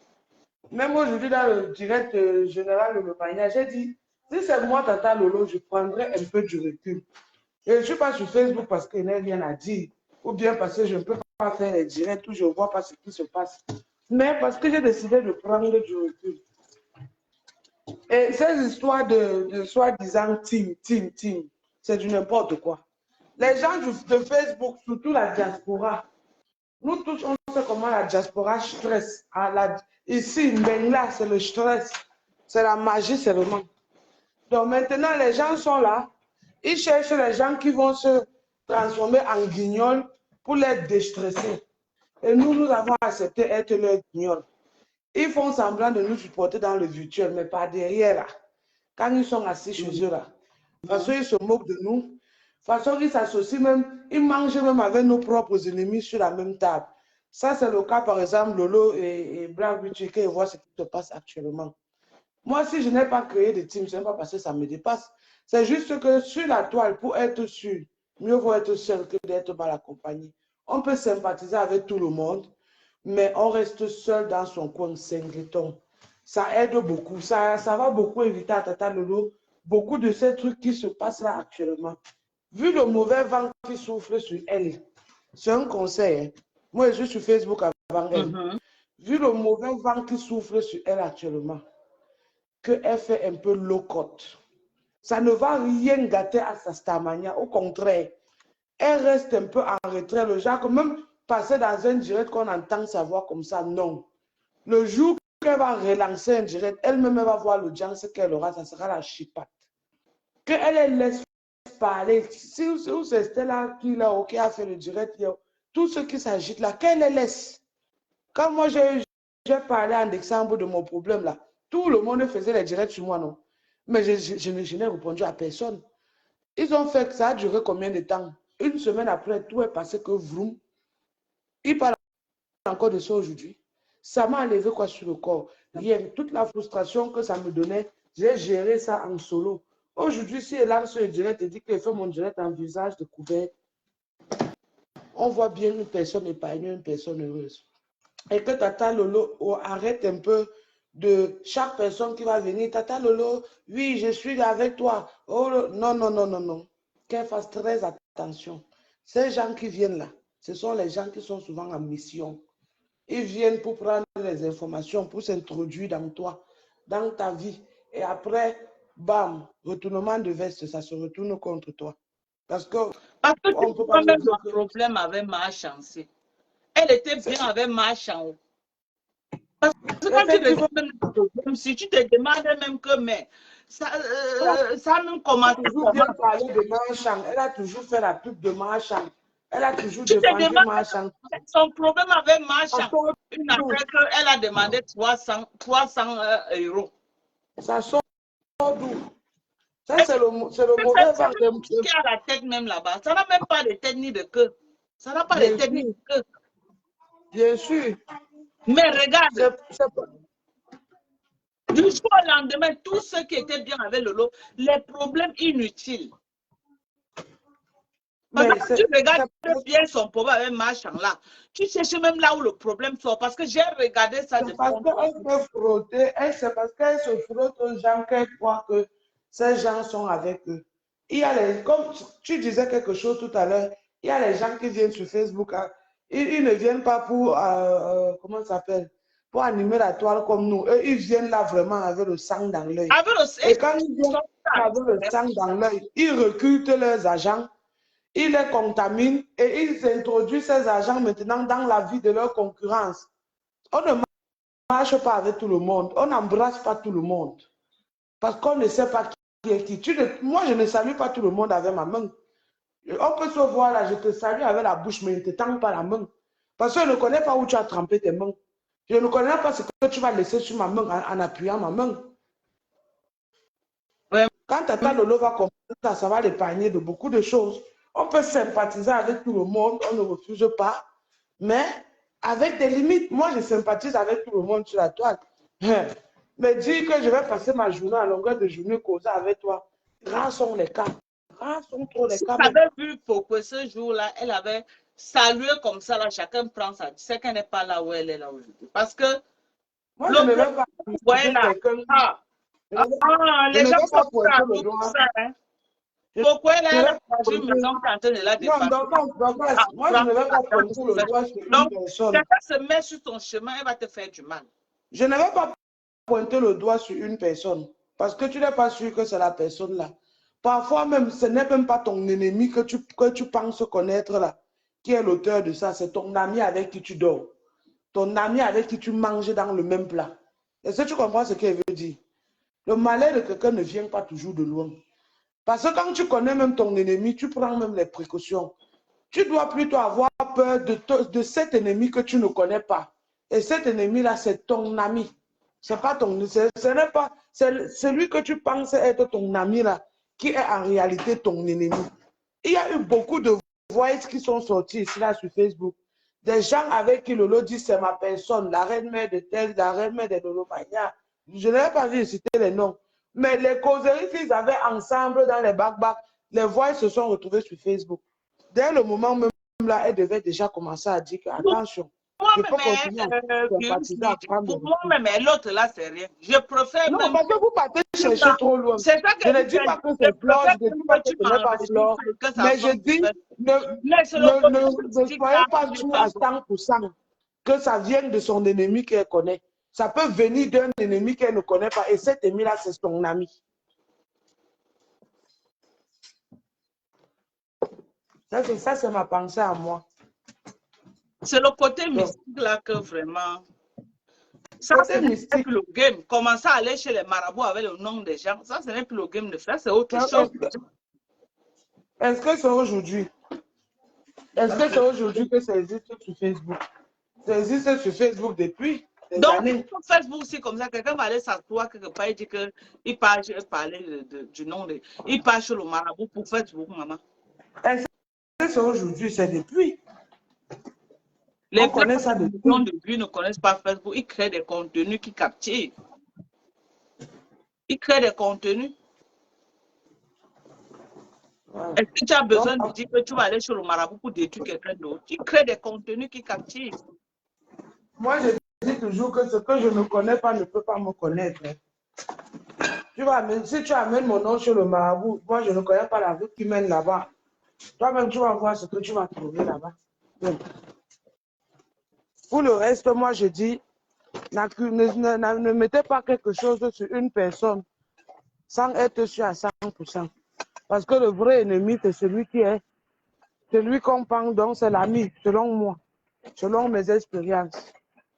Même aujourd'hui dans le direct général de Mepania, j'ai dit, si c'est moi Tata Lolo, je prendrais un peu du recul. Et je ne suis pas sur Facebook parce qu'il n'y a rien à dire, ou bien parce que je ne peux pas faire les directs où je ne vois pas ce qui se passe, mais parce que j'ai décidé de prendre du recul. Et ces histoires de soi-disant team, c'est du n'importe quoi. Les gens de Facebook, surtout la diaspora, nous tous, on sait comment la diaspora stresse. Ici, là, c'est le stress, c'est la magie seulement. Donc maintenant, les gens sont là. Ils cherchent les gens qui vont se transformer en guignols pour les déstresser. Et nous avons accepté d'être leurs guignols. Ils font semblant de nous supporter dans le virtuel, mais pas derrière là. Quand ils sont assis chez eux là. De toute façon, ils se moquent de nous. De toute façon, ils s'associent même, ils mangent même avec nos propres ennemis sur la même table. Ça, c'est le cas, par exemple, Lolo et Black Beauty, et voient ce qui se passe actuellement. Moi, si je n'ai pas créé de team, ce n'est pas parce que ça me dépasse. C'est juste que sur la toile, pour être sûr, Mieux vaut être seul que d'être mal accompagné. On peut sympathiser avec tout le monde, mais on reste seul dans son coin singleton. Ça aide beaucoup. Ça va beaucoup éviter à Tata Lolo beaucoup de ces trucs qui se passent là actuellement. Vu le mauvais vent qui souffle sur elle, c'est un conseil. Hein. Moi, je suis sur Facebook avant elle. Vu le mauvais vent qui souffle sur elle actuellement, qu'elle fait un peu low-cote. Ça ne va rien gâter à sa Starmania. Au contraire, elle reste un peu en retrait. Le genre, même passer dans un direct qu'on entend sa voix comme ça, non. Le jour qu'elle va relancer un direct, elle-même va voir l'audience qu'elle aura, ça sera la chipate. Qu'elle laisse parler. Si c'est Stella qui a fait le direct, tout ce qui s'agite là, qu'elle les laisse. Quand moi j'ai parlé en décembre de mon problème là, tout le monde faisait les directs sur moi, non? Mais je n'ai répondu à personne. Ils ont fait que ça a duré combien de temps? Une semaine après, tout est passé que vroom. Il parle encore de ça aujourd'hui. Ça m'a enlevé quoi sur le corps? Rien. Toute la frustration que ça me donnait, j'ai géré ça en solo. Aujourd'hui, si elle lance le direct et dit qu'elle fait mon direct en visage découvert, on voit bien une personne épargnée, une personne heureuse. Et que Tata Lolo arrête un peu de chaque personne qui va venir. Tata Lolo, oui, je suis avec toi. Oh, non, non, non, non, non. Qu'elle fasse très attention. Ces gens qui viennent là, ce sont les gens qui sont souvent en mission. Ils viennent pour prendre les informations, pour s'introduire dans toi, dans ta vie. Et après, bam, retournement de veste, ça se retourne contre toi. Parce que on peut pas même le problème avec ma chance. Elle était bien avec ma chance. Parce que quand tu regardes même le problème, si tu te demandes même que, mais ça même commencé. Elle a toujours bien parlé de Marchand. Elle a toujours fait la pub de Marchand. Elle a toujours défendu Marchand. Son problème avec Marchand, une affaire qu'elle a demandé 300 euros. Ça sort d'où? Ça, c'est le mauvais vent. Qui a la tête même là-bas. Ça n'a même pas de tête ni de queue. Ça n'a pas de tête ni de queue. Bien sûr. Mais regarde. Du jour au lendemain, tous ceux qui étaient bien avec Lolo, les problèmes inutiles. Parce que tu regardes bien son problème avec Marchand là. Tu cherches même là où le problème sort. Parce que j'ai regardé ça. C'est parce qu'elle se frotter. C'est parce qu'elle se frotte aux gens qu'elle croit que ces gens sont avec eux. Il y a les, comme tu disais quelque chose tout à l'heure, il y a les gens qui viennent sur Facebook. Hein, ils ne viennent pas pour, comment ça s'appelle, pour animer la toile comme nous. Eux, ils viennent là vraiment avec le sang dans l'œil. Et quand ils viennent avec le sang dans l'œil, ils recrutent leurs agents, ils les contaminent et ils introduisent ces agents maintenant dans la vie de leur concurrence. On ne marche pas avec tout le monde, on n'embrasse pas tout le monde. Parce qu'on ne sait pas qui est qui. Moi, je ne salue pas tout le monde avec ma main. On peut se voir là, je te salue avec la bouche, mais je ne te tends pas la main. Parce que je ne connais pas où tu as trempé tes mains. Je ne connais pas ce que tu vas laisser sur ma main en appuyant ma main. Ouais. Quand Tata Lolo va comprendre ça, ça va l'épargner de beaucoup de choses. On peut sympathiser avec tout le monde, on ne refuse pas, mais avec des limites. Moi, je sympathise avec tout le monde sur la toile. Mais dire que je vais passer ma journée à longueur de journée causer avec toi, rares sont les cas. Rares sont trop les cas. Si tu avais vu pourquoi ce jour-là, elle avait salué comme ça, là, chacun prend ça. Tu sais qu'elle n'est pas là où elle est là aujourd'hui. Parce que moi, je ne vais pas quelqu'un. Les gens sont pas ça, hein. Pourquoi elle a choisi une maison en train de la défendre? Non, moi, je ne vais pas pointer le doigt sur une personne. Quelqu'un se met sur ton chemin, elle va te faire du mal. Je ne vais pas pointer le doigt sur une personne parce que tu n'es pas sûr que c'est la personne là. Parfois même, ce n'est même pas ton ennemi que tu penses connaître là, qui est l'auteur de ça. C'est ton ami avec qui tu dors. Ton ami avec qui tu manges dans le même plat. Est-ce que tu comprends ce qu'elle veut dire? Le malheur de quelqu'un ne vient pas toujours de loin. Parce que quand tu connais même ton ennemi, tu prends même les précautions. Tu dois plutôt avoir peur de cet ennemi que tu ne connais pas. Et cet ennemi-là, c'est ton ami. C'est pas ton, ce n'est pas, c'est celui que tu penses être ton ami là, qui est en réalité ton ennemi. Il y a eu beaucoup de voix qui sont sortis ici là sur Facebook. Des gens avec qui Lolo dit c'est ma personne, la reine-mère de tel, la reine-mère de Lolo Mania. Je n'ai pas vu citer les noms. Mais les causeries qu'ils avaient ensemble dans les back-back, les voix se sont retrouvées sur Facebook. dès le moment même là, elle devait déjà commencer à dire que, attention, je peux continuer à sympathiser, à prendre pour le moi, recul. mais l'autre là, c'est rien. Je préfère Non, même. parce que vous partez chercher trop loin. C'est ça que Je ne dis pas que je c'est Flore, préfère je ne dis pas que que tu ce n'est pas Flore, m'enregistres et que ça mais je sonne. dis, Mais c'est le côté ne politique soyez là pas qui est sûr pas à bon. 100% que ça vienne de son ennemi qu'elle connaît. Ça peut venir d'un ennemi qu'elle ne connaît pas, et cet ennemi-là, c'est son ami. Ça, c'est ma pensée à moi. C'est le côté mystique là que vraiment. Ça, Côté ce n'est mystique. plus le game. Commencer à aller chez les marabouts avec le nom des gens, ça, ce n'est plus le game de faire, c'est autre chose. Est-ce que c'est aujourd'hui? Est-ce que c'est aujourd'hui que ça existe sur Facebook? Ça existe sur Facebook depuis des années. Donc, sur Facebook aussi, comme ça, quelqu'un va aller s'asseoir quelque part et dire qu'il parle, parler du nom de. Il parle sur le marabout pour Facebook, maman. Est-ce que c'est aujourd'hui? C'est depuis. Les On connaît ça depuis. millions de vues ne connaissent pas Facebook. Ils créent des contenus qui captivent. Ils créent des contenus. Ouais. Est-ce que tu as besoin de dire que tu vas aller sur le marabout pour détruire quelqu'un d'autre? Tu crées des contenus qui captivent. Moi, je dis toujours que ce que je ne connais pas ne peut pas me connaître. Si tu amènes mon nom sur le marabout, moi, je ne connais pas la route qui mène là-bas. Toi-même, tu vas voir ce que tu vas trouver là-bas. Pour le reste, moi, je dis, ne mettez pas quelque chose sur une personne sans être sûr à 100%. Parce que le vrai ennemi, c'est celui qui est, celui qu'on pense, donc c'est l'ami, selon moi, selon mes expériences.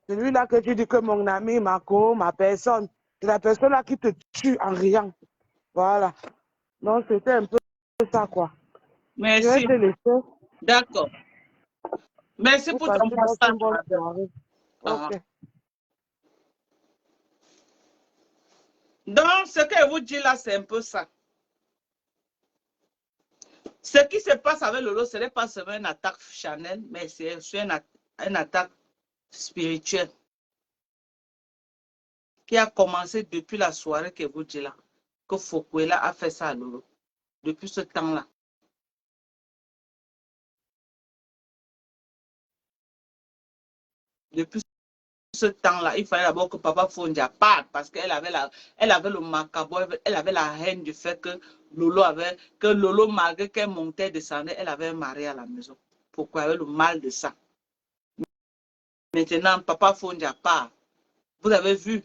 Celui-là que tu dis que mon ami, ma personne, c'est la personne-là qui te tue en riant. Voilà. Donc, c'était un peu ça, quoi. Merci. Je vais te laisser. D'accord. Merci pour ton passage. Ok. Donc, ce que je vous dis là, c'est un peu ça. Ce qui se passe avec Lolo, ce n'est pas seulement une attaque charnelle, mais c'est aussi une attaque spirituelle qui a commencé depuis la soirée que vous dites là, que Fokuela a fait ça à Lolo, depuis ce temps-là. Depuis ce temps-là, il fallait d'abord que Papa Fondia parte parce qu'elle avait le macabre, elle avait la haine du fait que Lolo, malgré qu'elle montait et descendait, elle avait un mari à la maison. Pourquoi elle avait le mal de ça? Maintenant, Papa Fondia part. Vous avez vu,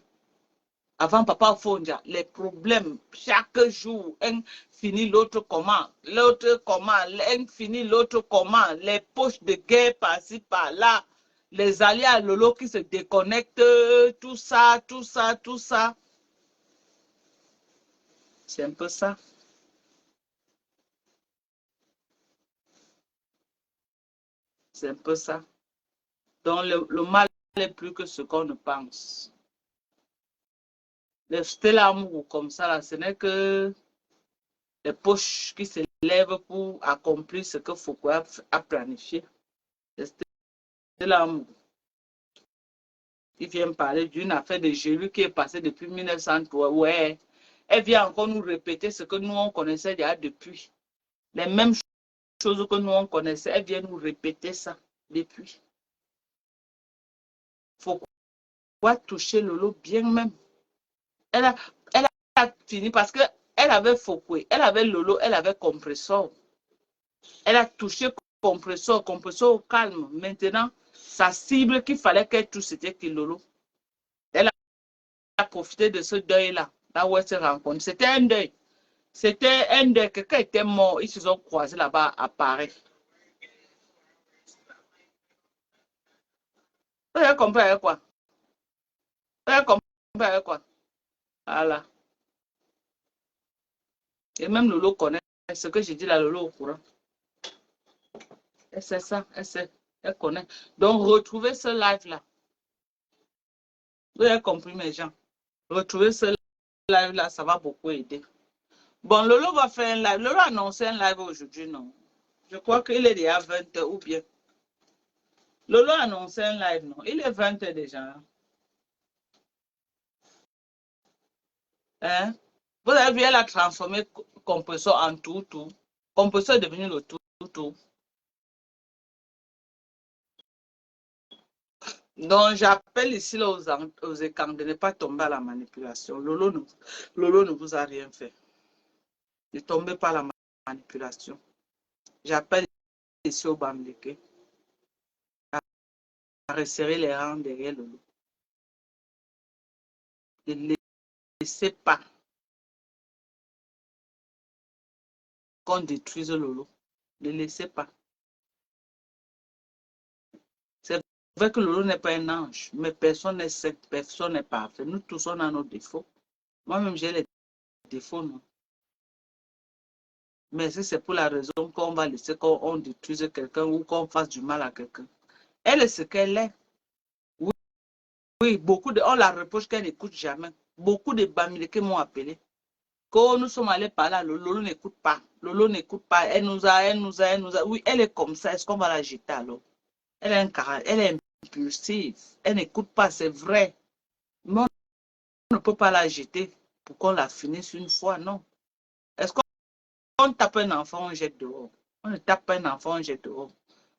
avant Papa Fondia, les problèmes, chaque jour, un finit l'autre comment, un finit l'autre comment, les poches de guerre par-ci, par-là, les alliés à Lolo qui se déconnectent, tout ça. C'est un peu ça. C'est un peu ça. Donc, le mal est plus que ce qu'on ne pense. Les Stellamour comme ça, là, ce n'est que les poches qui se lèvent pour accomplir ce que Foucault a planifié. Les Stellamour. Il vient parler d'une affaire de Jésus qui est passée depuis 1903. Ouais, elle vient encore nous répéter ce que nous, on connaissait déjà depuis. Les mêmes choses que nous, on connaissait, elle vient nous répéter ça depuis. Foucault a touché Lolo bien même. Elle a fini parce qu'elle avait Foucault, elle avait Lolo, elle avait Compressor. Elle a touché Compressor au calme. Maintenant, sa cible qu'il fallait qu'elle touche, c'était Lolo. Elle a profité de ce deuil-là, là où elle se rencontre. C'était un deuil. C'était un deuil. Quelqu'un était mort, ils se sont croisés là-bas à Paris. Vous avez compris avec quoi? Vous avez compris avec quoi? Voilà. Et même Lolo connaît ce que j'ai dit là, Lolo au courant. Elle sait ça, elle connaît. Donc, retrouvez ce live-là. Vous avez compris, mes gens. Retrouvez ce live-là, ça va beaucoup aider. Bon, Lolo va faire un live. Lolo a annoncé un live aujourd'hui, non? Je crois qu'il est déjà 20h ou bien. Lolo a annoncé un live, non? Il est 20h déjà. Hein? Vous avez vu, elle a transformé Compressor en tout. Compressor est devenu le tout. Donc, j'appelle ici là, aux écrans de ne pas tomber à la manipulation. Lolo ne vous a rien fait. Ne tombez pas à la manipulation. J'appelle ici au Bamileke à resserrer les rangs derrière Lolo. Ne laissez pas qu'on détruise Lolo. Ne laissez pas. C'est vrai que Lolo n'est pas un ange, mais personne n'est saint, personne n'est parfait. Nous tous, on a nos défauts. Moi-même, j'ai les défauts, non. Mais si c'est pour la raison qu'on va laisser qu'on détruise quelqu'un ou qu'on fasse du mal à quelqu'un. Elle est ce qu'elle est. Oui, oui, on la reproche qu'elle n'écoute jamais. Beaucoup de Bamileke m'ont appelé. Quand nous sommes allés par là, Lolo n'écoute pas. Lolo n'écoute pas. Elle nous a. Oui, elle est comme ça. Est-ce qu'on va la jeter alors? Elle est impulsive. Elle n'écoute pas, c'est vrai. Mais on ne peut pas la jeter pour qu'on la finisse une fois, non. Est-ce qu'on tape un enfant, on jette dehors? On ne tape pas un enfant, on jette dehors.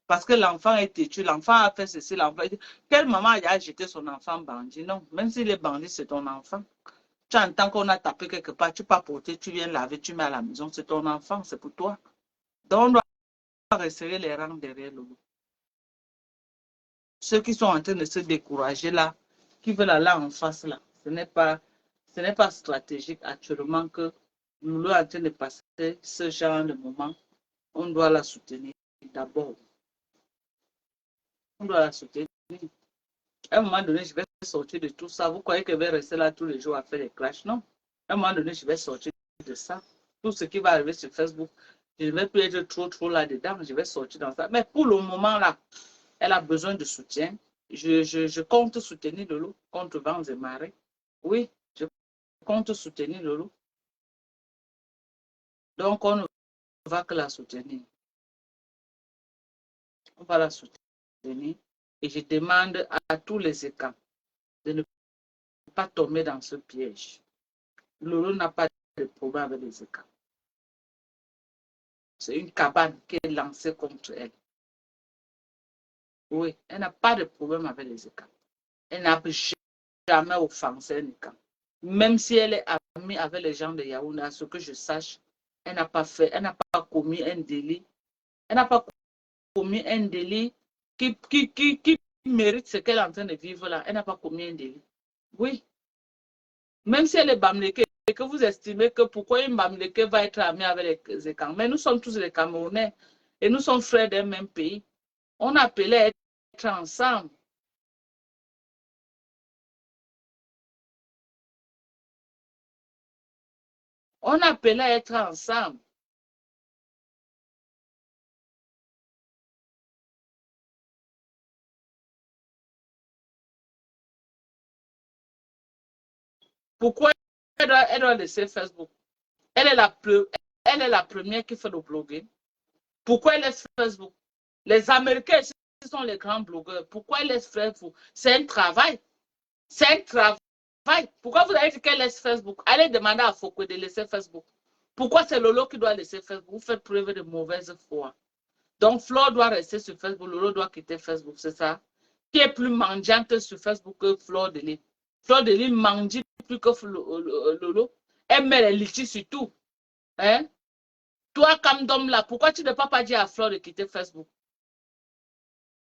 Parce que l'enfant est têtu, l'enfant a fait ceci, l'enfant. Quelle maman a jeté son enfant bandit? Non, même s'il est bandit, c'est ton enfant. Tu entends qu'on a tapé quelque part, tu pas porter, tu viens laver, tu mets à la maison, c'est ton enfant, c'est pour toi. Donc on doit resserrer les rangs derrière Lolo. Ceux qui sont en train de se décourager là, qui veulent aller en face là, ce n'est pas stratégique actuellement que Lolo est en train de passer ce genre de moment. On doit la soutenir d'abord. On doit la soutenir. À un moment donné, je vais sortir de tout ça. Vous croyez que je vais rester là tous les jours à faire des clashs? Non. À un moment donné, je vais sortir de ça. Tout ce qui va arriver sur Facebook, je ne vais plus être trop là-dedans. Je vais sortir dans ça. Mais pour le moment là, elle a besoin de soutien. Je compte soutenir Lolo contre vents et marées. Oui, je compte soutenir Lolo. Donc, on ne va que la soutenir. On va la soutenir. Et je demande à tous les écrans de ne pas tomber dans ce piège. Lolo n'a pas de problème avec les écrans. C'est une cabane qui est lancée contre elle. Oui, elle n'a pas de problème avec les écrans. Elle n'a jamais offensé un écran. Même si elle est amie avec les gens de Yaoundé, à ce que je sache, elle n'a pas commis un délit. Elle n'a pas commis un délit qui mérite ce qu'elle est en train de vivre là. Elle n'a pas commis un délit. Oui. Même si elle est Bamileke, et que vous estimez que pourquoi une Bamileke va être amie avec les écrans. Mais nous sommes tous les Camerounais et nous sommes frères d'un même pays. On appelait à être ensemble. On appelait à être ensemble. Pourquoi elle doit laisser Facebook? Elle est la première qui fait le blogging. Pourquoi elle laisse Facebook? Les Américains, ce sont les grands blogueurs. Pourquoi elle laisse Facebook? C'est un travail. C'est un travail. Pourquoi vous avez dit qu'elle laisse Facebook? Allez demander à Foucault de laisser Facebook. Pourquoi c'est Lolo qui doit laisser Facebook? Vous faites preuve de mauvaise foi. Donc, Flore doit rester sur Facebook. Lolo doit quitter Facebook, c'est ça? Qui est plus mendiante sur Facebook que Flore de Lille? Flore de Lille mendie plus que Lolo. Elle met les litiges sur tout. Hein? Toi, comme d'homme là, pourquoi tu ne peux pas dire à Flore de quitter Facebook?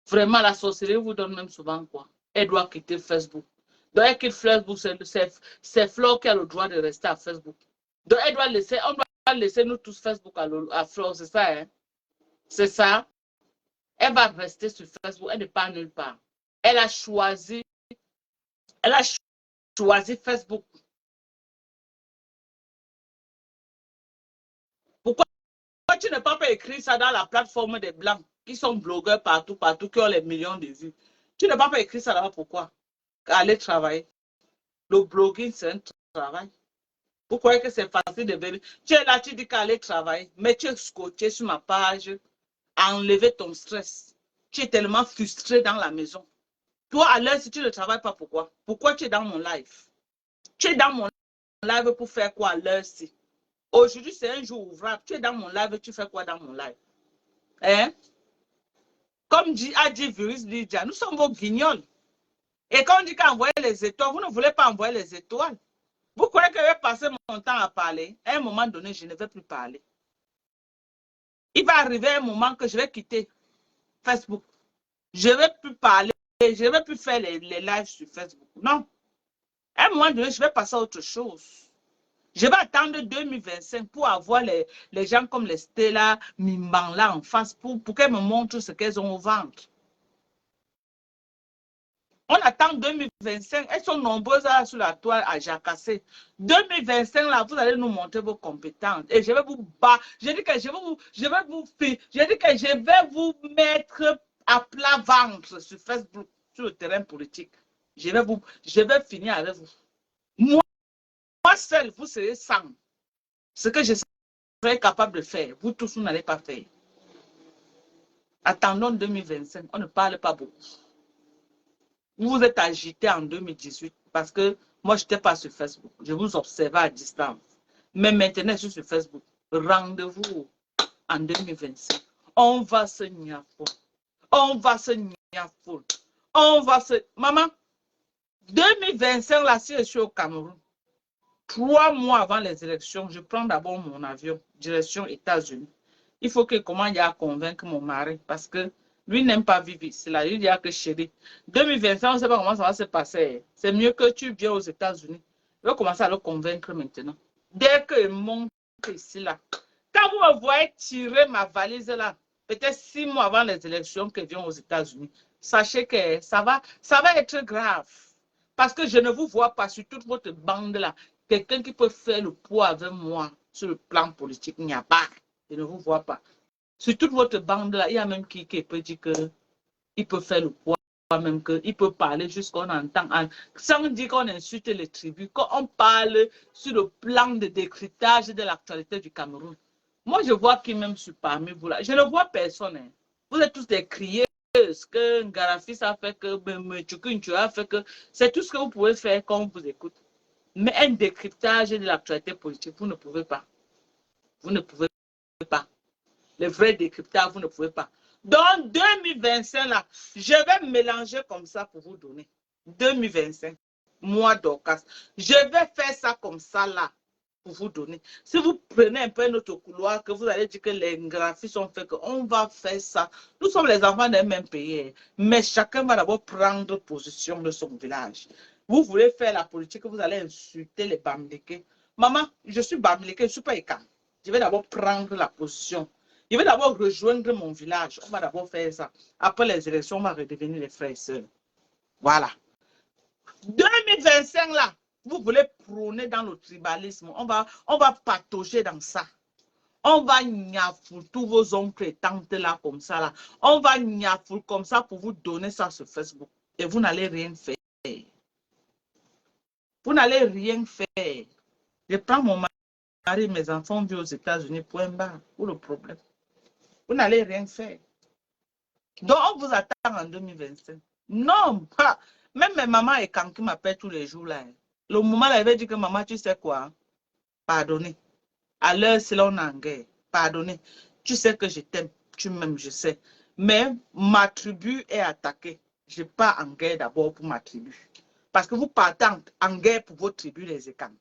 Vraiment, la sorcellerie vous donne même souvent quoi? Elle doit quitter Facebook. Donc, elle quitte Facebook, c'est Flore qui a le droit de rester à Facebook. Donc, on doit laisser nous tous Facebook à Flore, c'est ça, hein? C'est ça. Elle va rester sur Facebook, elle n'est pas nulle part. Elle a choisi Facebook. Pourquoi tu ne peux pas écrire ça dans la plateforme des Blancs qui sont blogueurs partout, qui ont les millions de vues? Tu ne peux pas écrire ça là-bas, pourquoi? Aller travailler. Le blogging, c'est un travail. Vous croyez que c'est facile de venir? Tu es là, tu dis qu'aller travailler, mais tu es scotché sur ma page, à enlever ton stress. Tu es tellement frustré dans la maison. Toi, à l'heure, si tu ne travailles pas, pourquoi? Pourquoi tu es dans mon live? Tu es dans mon live pour faire quoi à l'heure-ci? Aujourd'hui, c'est un jour ouvrable. Tu es dans mon live, tu fais quoi dans mon live? Hein? Comme a dit Virus Lydia, nous sommes vos guignols. Et quand on dit qu'envoyer les étoiles, vous ne voulez pas envoyer les étoiles. Vous croyez que je vais passer mon temps à parler. À un moment donné, je ne vais plus parler. Il va arriver un moment que je vais quitter Facebook. Je ne vais plus parler. Je ne vais plus faire les lives sur Facebook. Non. À un moment donné, je vais passer à autre chose. Je vais attendre 2025 pour avoir les gens comme les Stella Mimban là en face pour qu'elles me montrent ce qu'elles ont au ventre. On attend 2025. Elles sont nombreuses là sur la toile à jacasser. 2025, là, vous allez nous montrer vos compétences. Et je vais vous battre. Je dis que je vais vous mettre à plat ventre sur Facebook, sur le terrain politique. Je vais finir avec vous. Moi seul, vous serez 100. Ce que je serai capable de faire, vous tous, vous n'allez pas faire. Attendons 2025. On ne parle pas beaucoup. Vous vous êtes agité en 2018 parce que moi, je n'étais pas sur Facebook. Je vous observais à distance. Mais maintenant, je suis sur Facebook. Rendez-vous en 2025. On va se niafou. On va se niafou. On va se... Maman, 2025, là, si je suis au Cameroun, 3 mois avant les élections, je prends d'abord mon avion, direction États-Unis. Il faut que comment il y a à convaincre mon mari parce que lui n'aime pas vivre ici. Là, il dit que chérie, 2025, on ne sait pas comment ça va se passer. C'est mieux que tu viennes aux États-Unis. Je vais commencer à le convaincre maintenant. Dès qu'il monte ici, là, quand vous me voyez tirer ma valise là, peut-être 6 mois avant les élections que vient aux États-Unis, sachez que ça va être grave. Parce que je ne vous vois pas sur toute votre bande là. Quelqu'un qui peut faire le poids avec moi sur le plan politique, il n'y a pas. Je ne vous vois pas. Sur toute votre bande là, il y a même qui peut dire qu'il peut faire le poids, même qu'il peut parler jusqu'on entend, sans dire qu'on insulte les tribus, quand on parle sur le plan de décryptage de l'actualité du Cameroun. Moi, je vois qui même suis parmi vous là. Je ne vois personne. Hein. Vous êtes tous des crieuses, que Ngarafis a fait, que Mchukunchu a fait, que c'est tout ce que vous pouvez faire quand on vous écoute. Mais un décryptage de l'actualité politique, vous ne pouvez pas. Vous ne pouvez pas. Le vrai décryptage, vous ne pouvez pas. Donc, 2025, là, je vais mélanger comme ça pour vous donner. 2025, mois d'Orcas. Je vais faire ça comme ça, là, pour vous donner. Si vous prenez un peu notre couloir, que vous allez dire que les graphistes ont fait, qu'on va faire ça. Nous sommes les enfants d'un même pays. Mais chacun va d'abord prendre position de son village. Vous voulez faire la politique, vous allez insulter les Bamileke. Maman, je suis Bamileke, je ne suis pas Ekam. Je vais d'abord prendre la position. Je vais d'abord rejoindre mon village. On va d'abord faire ça. Après les élections, on va redevenir les frères et sœurs. Voilà. 2025, là, vous voulez prôner dans le tribalisme. On va patauger dans ça. On va niafou tous vos oncles et tantes là, comme ça, là. On va niafou comme ça pour vous donner ça sur Facebook. Et vous n'allez rien faire. Vous n'allez rien faire. Je prends mon mari, mes enfants vivent aux États-Unis, point barre. Où le problème? Vous n'allez rien faire. Donc, on vous attend en 2025. Non, pas. Même mes mamans et quand qui m'appellent tous les jours là. Le moment là, elle avait dit que maman, tu sais quoi? Pardonnez. À l'heure, c'est là on est en guerre. Pardonnez. Tu sais que je t'aime. Tu m'aimes, je sais. Mais ma tribu est attaquée. Je pars en guerre d'abord pour ma tribu. Parce que vous partez en guerre pour votre tribu, les Ekans.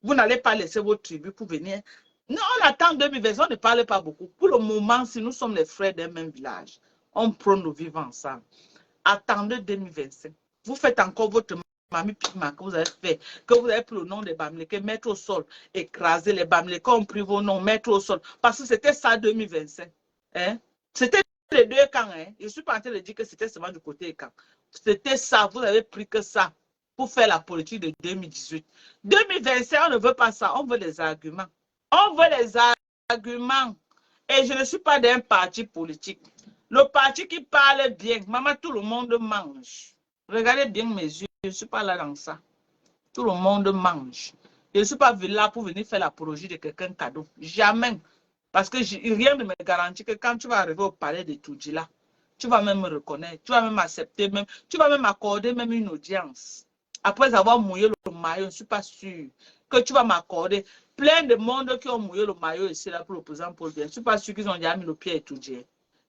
Vous n'allez pas laisser votre tribu pour venir. Non, on attend 2020, on ne parle pas beaucoup. Pour le moment, si nous sommes les frères d'un même village, on prend nos vivants ensemble. Attendez 2025. Vous faites encore votre mamie pima que vous avez fait, que vous avez pris le nom des Bamileke, mettre au sol, écraser les Bamileke, ont pris vos noms, mettre au sol. Parce que c'était ça 2025. Hein? C'était les deux camps. Hein? Je ne suis pas en train de dire que c'était seulement du côté des camps. C'était ça, vous avez pris que ça pour faire la politique de 2018. 2025, on ne veut pas ça, on veut des arguments. On veut des arguments. Et je ne suis pas d'un parti politique. Le parti qui parle bien, maman, tout le monde mange. Regardez bien mes yeux, je ne suis pas là dans ça. Tout le monde mange. Je ne suis pas là pour venir faire l'apologie de quelqu'un cadeau. Jamais. Parce que rien ne me garantit que quand tu vas arriver au palais de Toudjila, tu vas même me reconnaître, tu vas même accepter, tu vas même accorder même une audience. Après avoir mouillé le maillot, je ne suis pas sûre que tu vas m'accorder. Plein de monde qui ont mouillé le maillot ici là pour le président Paul Biya. Je ne suis pas sûre qu'ils ont déjà mis le pied à Toudjila.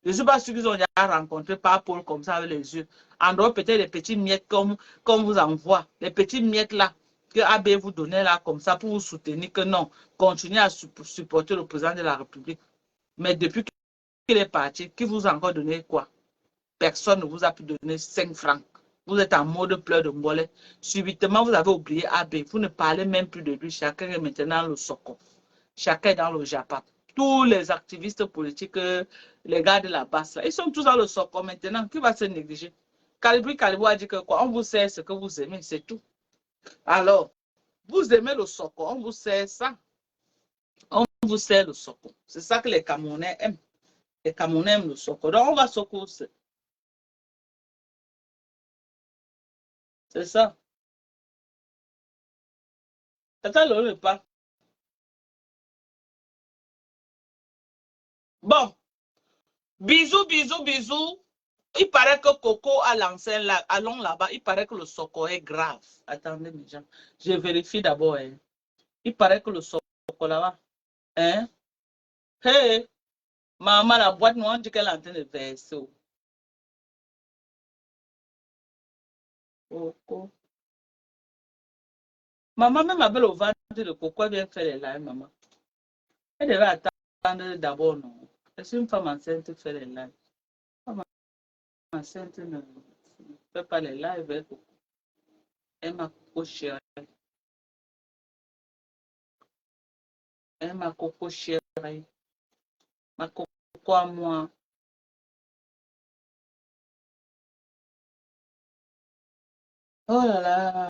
Je ne suis pas sûr qu'ils ont déjà rencontré par Paul comme ça avec les yeux. En dehors, peut-être les petits miettes comme vous envoie. Les petits miettes là, que AB vous donnait là comme ça pour vous soutenir que non, continuez à supporter le président de la République. Mais depuis qu'il est parti, qui vous a encore donné quoi? Personne ne vous a pu donner 5 francs. Vous êtes en mode pleurs de mollet. Subitement, vous avez oublié AB. Vous ne parlez même plus de lui. Chacun est maintenant dans le Soko. Chacun est dans le Japap. Tous les activistes politiques, les gars de la basse, là, ils sont tous dans le Soko maintenant. Qui va se négliger? Calibou a dit que quoi? On vous sert ce que vous aimez, c'est tout. Alors, vous aimez le Soko, on vous sert ça. On vous sert le Soko. C'est ça que les Camerounais aiment. Les Camerounais aiment le Soko. Donc, on va Soko. C'est ça. Attends le repas. Bon. Bisous, bisous, bisous. Il paraît que Coco a lancé là. Allons là-bas. Il paraît que le Soko est grave. Attendez, mes gens. Je vérifie d'abord. Hein. Il paraît que le Soko là-bas. Hein? Hey! Maman, la boîte noire, on dit qu'elle est en train de verser. Coco. Maman, même avec le ventre de Coco, elle vient faire les lives, maman. Elle devait attendre d'abord, non? Est-ce qu'une femme enceinte fait les lives? Femme enceinte ne fait pas les lives avec Coco. Elle m'a Coco chérie. Elle m'a Coco chérie. Ma Coco à moi. Oh là là.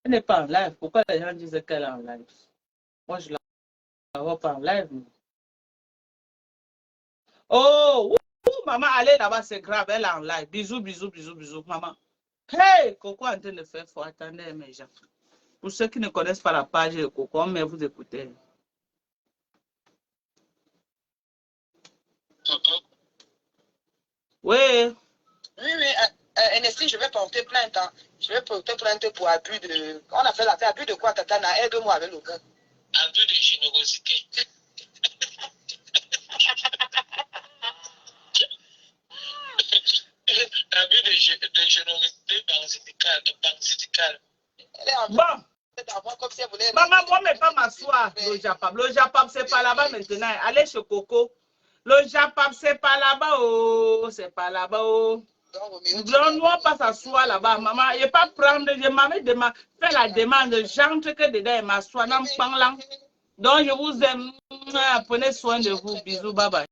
Elle n'est pas en live. Pourquoi les gens disent qu'elle est en live? Moi, je la vois pas en live. Oh, maman, allez là-bas, c'est grave. Elle est en live. Bisous, bisous, bisous, bisous, maman. Hey, Coco est en train de faire fort. Attendez, mes gens. Pour ceux qui ne connaissent pas la page de Coco, mais vous écoutez. Oui. Oui, NSI, je vais porter plainte. Hein. Je vais porter plainte pour abus de... On a fait l'affaire abus de quoi, Tatana? Aide-moi avec le gars. Abus de générosité. Abus de générosité parasitale. Bon. Maman, moi, mais pas m'asseoir. Le Japap. Le Japap, c'est pas là-bas maintenant. Allez chez Coco. Le Japap, c'est pas là-bas. Oh, c'est pas là-bas. Oh. Donc, nous, on passe s'asseoir là-bas. Maman, il ne pas prendre. Je m'avais fait la demande. J'entre que dedans et m'asseoir dans le. Donc, je vous aime. Prenez soin de vous. Bisous. Bye bye.